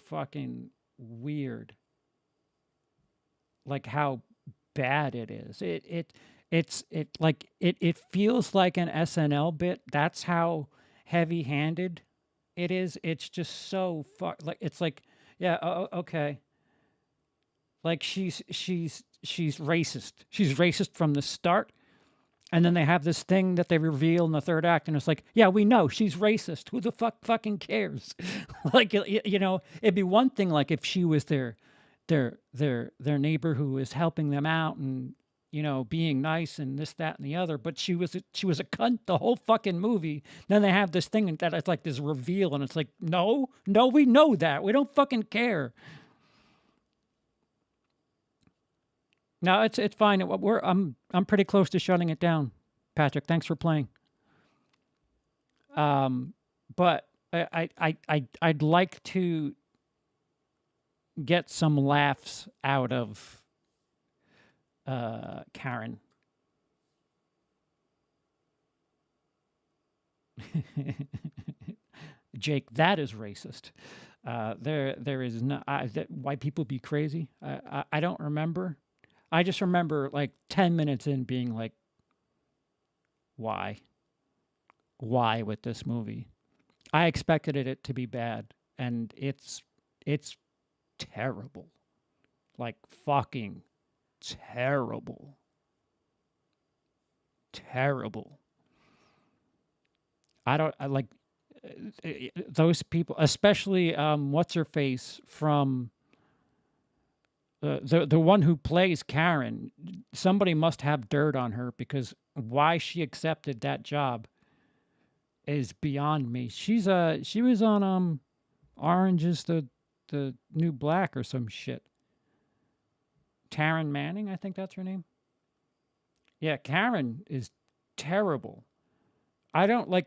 fucking weird. Like how bad it is. It feels like an SNL bit. That's how heavy-handed it is. It's just so it's like, yeah, okay. Like she's racist. She's racist from the start. And then they have this thing that they reveal in the third act, and it's like, yeah, we know she's racist. Who the fucking cares? Like, it'd be one thing like if she was their neighbor who was helping them out and being nice and this, that, and the other. But she was a cunt the whole fucking movie. Then they have this thing that it's like this reveal, and it's like, no, we know that. We don't fucking care. No, it's fine. I'm pretty close to shutting it down, Patrick. Thanks for playing. But I'd like to get some laughs out of Karen. Jake, that is racist. There is no why people be crazy. I don't remember. I just remember like 10 minutes in being like, why? Why with this movie? I expected it to be bad, and it's terrible. Like fucking terrible. Terrible. I like those people, especially what's her face from the one who plays Karen. Somebody must have dirt on her, because why she accepted that job is beyond me. She was on Orange is the New Black or some shit. Taryn Manning, I think that's her name. Yeah, Karen is terrible. I don't like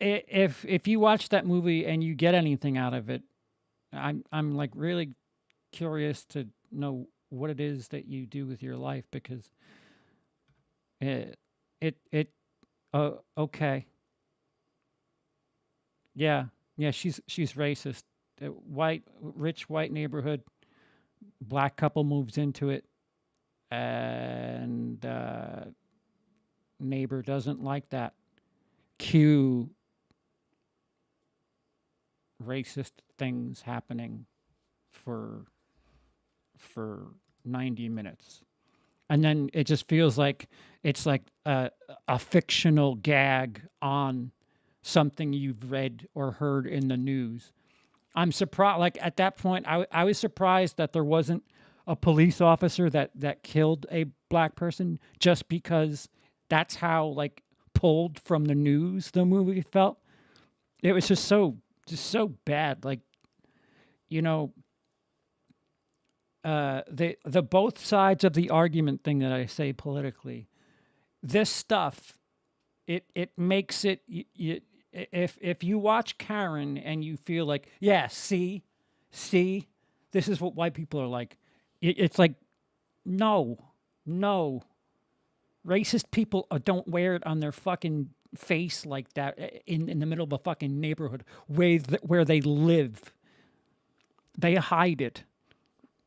if you watch that movie and you get anything out of it. I'm like really curious to know what it is that you do with your life, because okay. Yeah, she's racist. Rich white neighborhood, black couple moves into it, and neighbor doesn't like that. Cue racist things happening for 90 minutes. And then it just feels like it's like a fictional gag on something you've read or heard in the news. I'm surprised. Like at that point, I was surprised that there wasn't a police officer that killed a black person, just because that's how like pulled from the news the movie felt. It was just so bad. Like, you know, the both sides of the argument thing that I say politically, this stuff, it makes it if you watch Karen and you feel like, yeah, see, this is what white people are like. It's like, no, racist people don't wear it on their fucking face like that in the middle of a fucking neighborhood where they live. They hide it.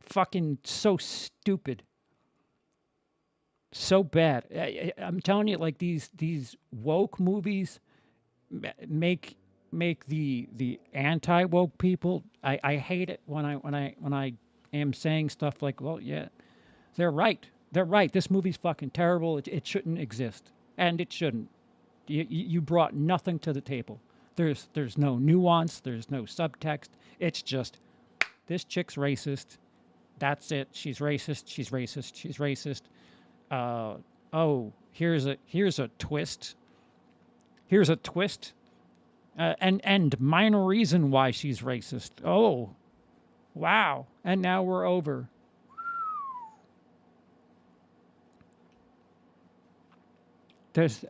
Fucking so stupid. So bad. I'm telling you, like these woke movies make the anti woke people. I hate it when I am saying stuff like, well, yeah, they're right. They're right. This movie's fucking terrible. It shouldn't exist, and it shouldn't. You brought nothing to the table. There's no nuance. There's no subtext. It's just, this chick's racist. That's it. She's racist. She's racist. She's racist. Oh, here's a twist. Here's a twist. And minor reason why she's racist. Oh, wow. And now we're over. There's,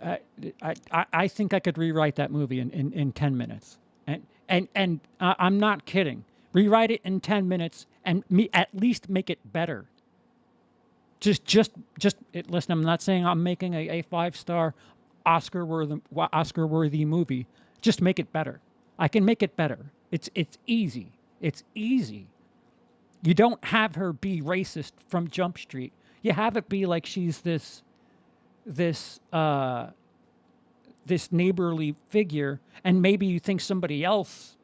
I think I could rewrite that movie in 10 minutes. And I'm not kidding. Rewrite it in 10 minutes and at least make it better. Just listen, I'm not saying I'm making a 5-star Oscar-worthy movie. Just make it better. I can make it better. It's easy. It's easy. You don't have her be racist from Jump Street. You have it be like she's this neighborly figure, and maybe you think somebody else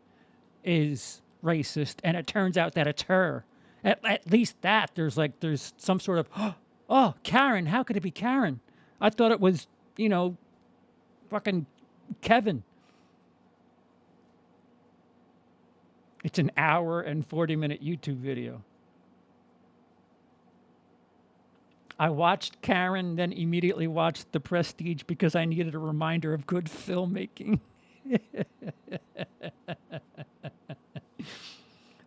is racist, and it turns out that it's her. At least that there's some sort of, oh, Karen, how could it be Karen? I thought it was, fucking Kevin. It's an hour and 40-minute YouTube video. I watched Karen, then immediately watched The Prestige because I needed a reminder of good filmmaking.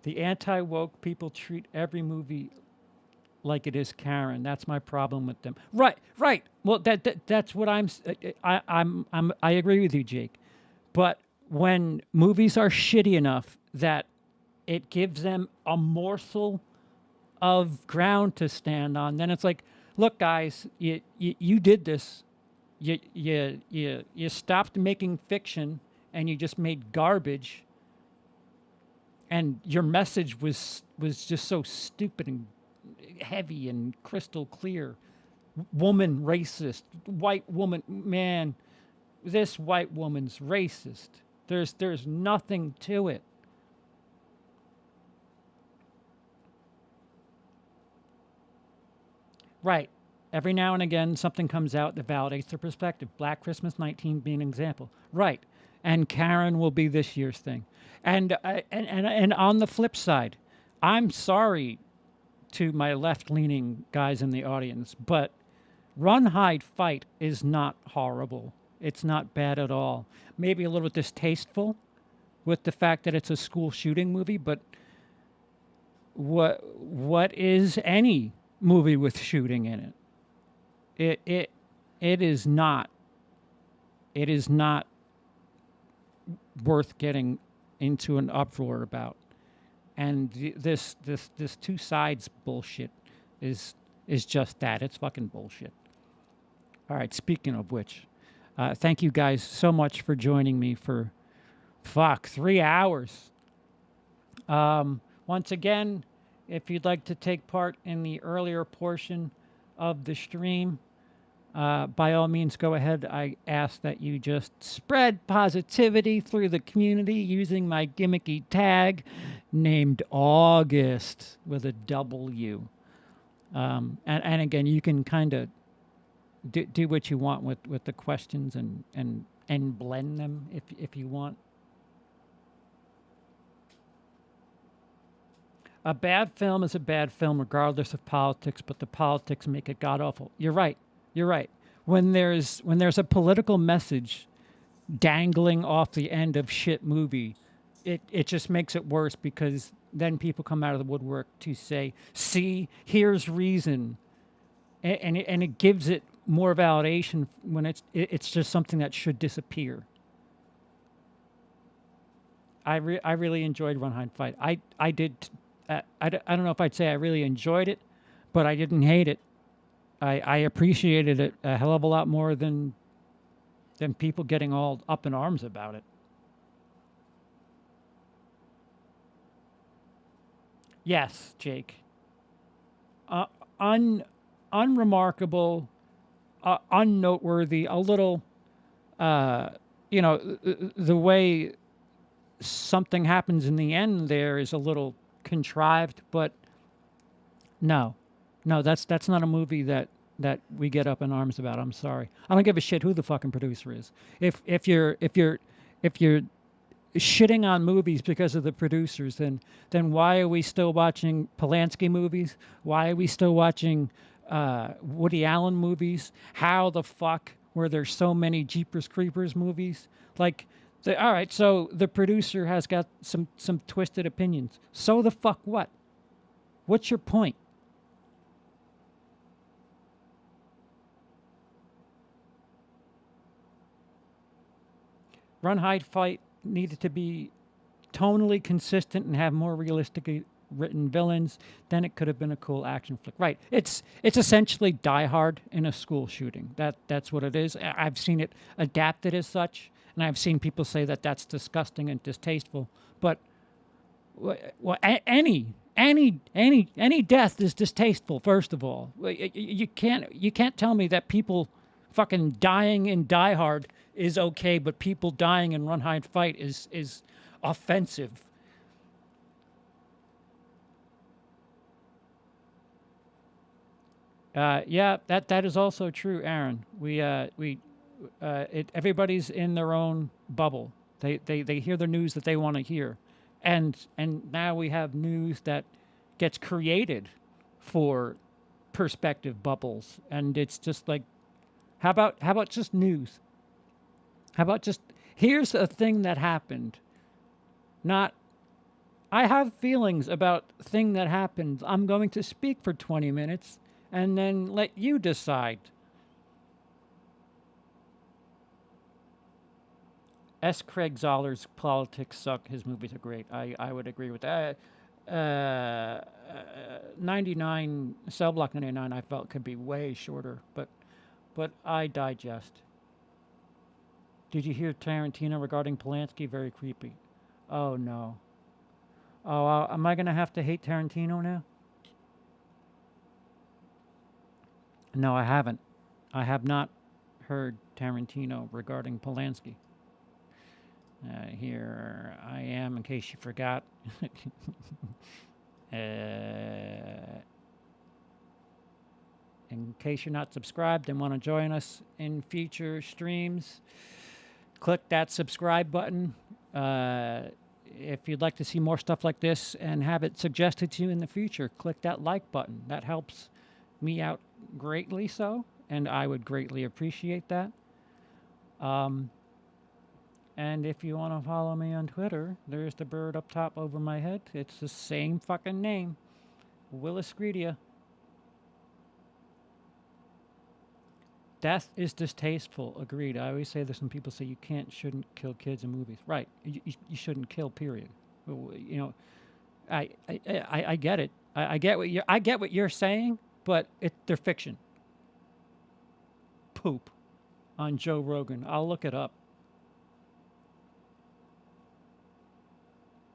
The anti-woke people treat every movie like it is Karen. That's my problem with them. Right. Well, that's what I agree with you, Jake. But when movies are shitty enough that it gives them a morsel of ground to stand on, then it's like, look, guys, you did this. You stopped making fiction and you just made garbage. And your message was just so stupid and heavy and crystal clear. Woman racist, white woman, man, this white woman's racist. There's nothing to it. Right. Every now and again, something comes out that validates their perspective. Black Christmas 19 being an example. Right. And Karen will be this year's thing. And on the flip side, I'm sorry to my left-leaning guys in the audience, but Run, Hide, Fight is not horrible. It's not bad at all. Maybe a little distasteful with the fact that it's a school shooting movie, but what is any movie with shooting in it? It is not worth getting into an uproar about. And this two sides bullshit is just that. It's fucking bullshit. All right, speaking of which, thank you guys so much for joining me for 3 hours. Once again, if you'd like to take part in the earlier portion of the stream, by all means, go ahead. I ask that you just spread positivity through the community using my gimmicky tag named August with a W. And again, you can kind of do what you want with the questions and blend them if you want. A bad film is a bad film regardless of politics, but the politics make it god awful. You're right. You're right. When there's a political message dangling off the end of shit movie, it just makes it worse because then people come out of the woodwork to say, "See, here's reason," and it gives it more validation when it's just something that should disappear. I really enjoyed Run Hide Fight. I did. I don't know if I'd say I really enjoyed it, but I didn't hate it. I appreciated it a hell of a lot more than people getting all up in arms about it. Yes, Jake. Uh, unremarkable, unnoteworthy. A little, the way something happens in the end there is a little contrived, but no, that's not a movie that we get up in arms about. I'm sorry. I don't give a shit who the fucking producer is. If you're shitting on movies because of the producers, then why are we still watching Polanski movies? Why are we still watching Woody Allen movies? How the fuck were there so many Jeepers Creepers movies? Like, all right, so the producer has got some twisted opinions. So the fuck what? What's your point? Run, Hide, Fight needed to be tonally consistent and have more realistically written villains. Then it could have been a cool action flick. Right. It's essentially Die Hard in a school shooting. That's what it is. I've seen it adapted as such, and I've seen people say that that's disgusting and distasteful. But any death is distasteful. First of all, you can't tell me that people fucking dying in Die Hard is okay, but people dying in Run, Hide, Fight is offensive. Yeah, that is also true, Aaron. Everybody's in their own bubble. They hear the news that they want to hear, and now we have news that gets created for perspective bubbles, and it's just like, how about just news? How about just, here's a thing that happened, not, I have feelings about thing that happened. I'm going to speak for 20 minutes and then let you decide. S. Craig Zoller's politics suck. His movies are great. I would agree with that. 99, Cell Block 99, I felt could be way shorter, but I digest. Did you hear Tarantino regarding Polanski? Very creepy. Oh, no. Oh, am I going to have to hate Tarantino now? No, I haven't. I have not heard Tarantino regarding Polanski. Here I am, in case you forgot. In case you're not subscribed and want to join us in future streams, click that subscribe button. If you'd like to see more stuff like this and have it suggested to you in the future, click that like button. That helps me out greatly so, and I would greatly appreciate that. And if you want to follow me on Twitter, there's the bird up top over my head. It's the same fucking name, WILIscredia. Death is distasteful. Agreed. I always say this when people say you shouldn't kill kids in movies. Right. You shouldn't kill. Period. You know, I get it. I get what you're saying, but they're fiction. Poop on Joe Rogan. I'll look it up.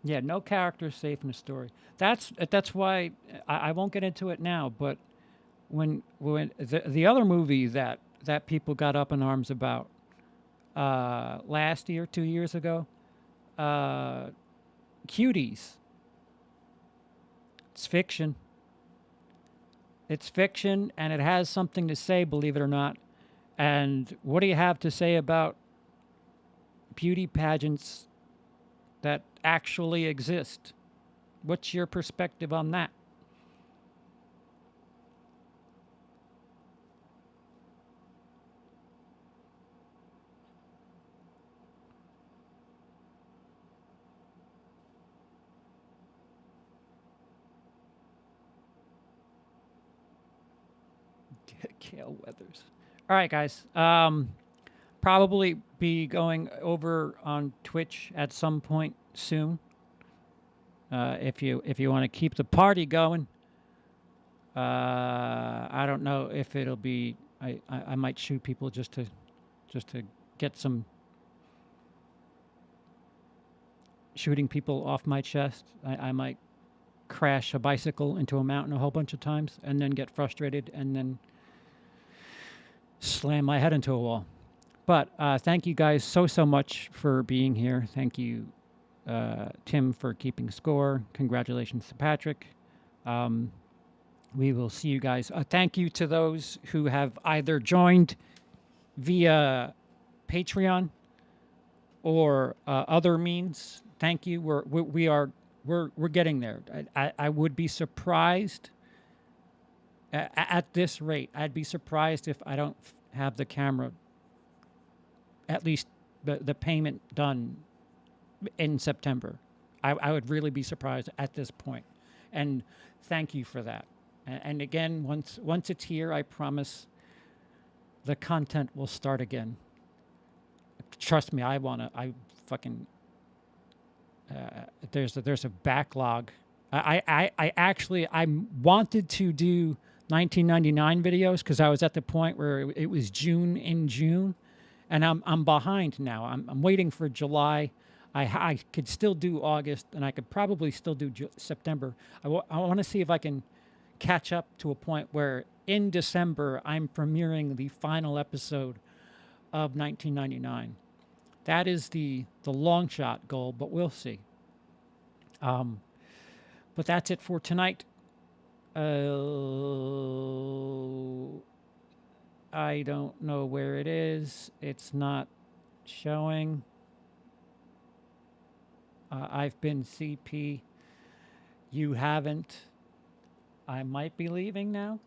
Yeah, no character is safe in a story. That's why I won't get into it now. But when the other movie that people got up in arms about last year, 2 years ago, Cuties. It's fiction. It's fiction, and it has something to say, believe it or not. And what do you have to say about beauty pageants that actually exist? What's your perspective on that? Kale Weathers. All right, guys. Probably be going over on Twitch at some point soon. If you want to keep the party going. I don't know if it'll be. I might shoot people just to get some shooting people off my chest. I might crash a bicycle into a mountain a whole bunch of times and then get frustrated and then slam my head into a wall. But thank you guys so much for being here. Thank you, Tim, for keeping score. Congratulations to Patrick. We will see you guys. Thank you to those who have either joined via Patreon or other means. Thank you. We're getting there. I would be surprised at this rate. I'd be surprised if I don't have the camera, at least the payment done in September. I would really be surprised at this point. And thank you for that. And again, once it's here, I promise the content will start again. Trust me, I fucking there's a backlog. I actually wanted to do 1999 videos because I was at the point where it was June, and I'm behind now. I'm waiting for July. I could still do August, and I could probably still do September. I want to see if I can catch up to a point where in December I'm premiering the final episode of 1999. That is the long shot goal, but we'll see. But that's it for tonight. I don't know where it is. It's not showing. I've been CP. You haven't. I might be leaving now.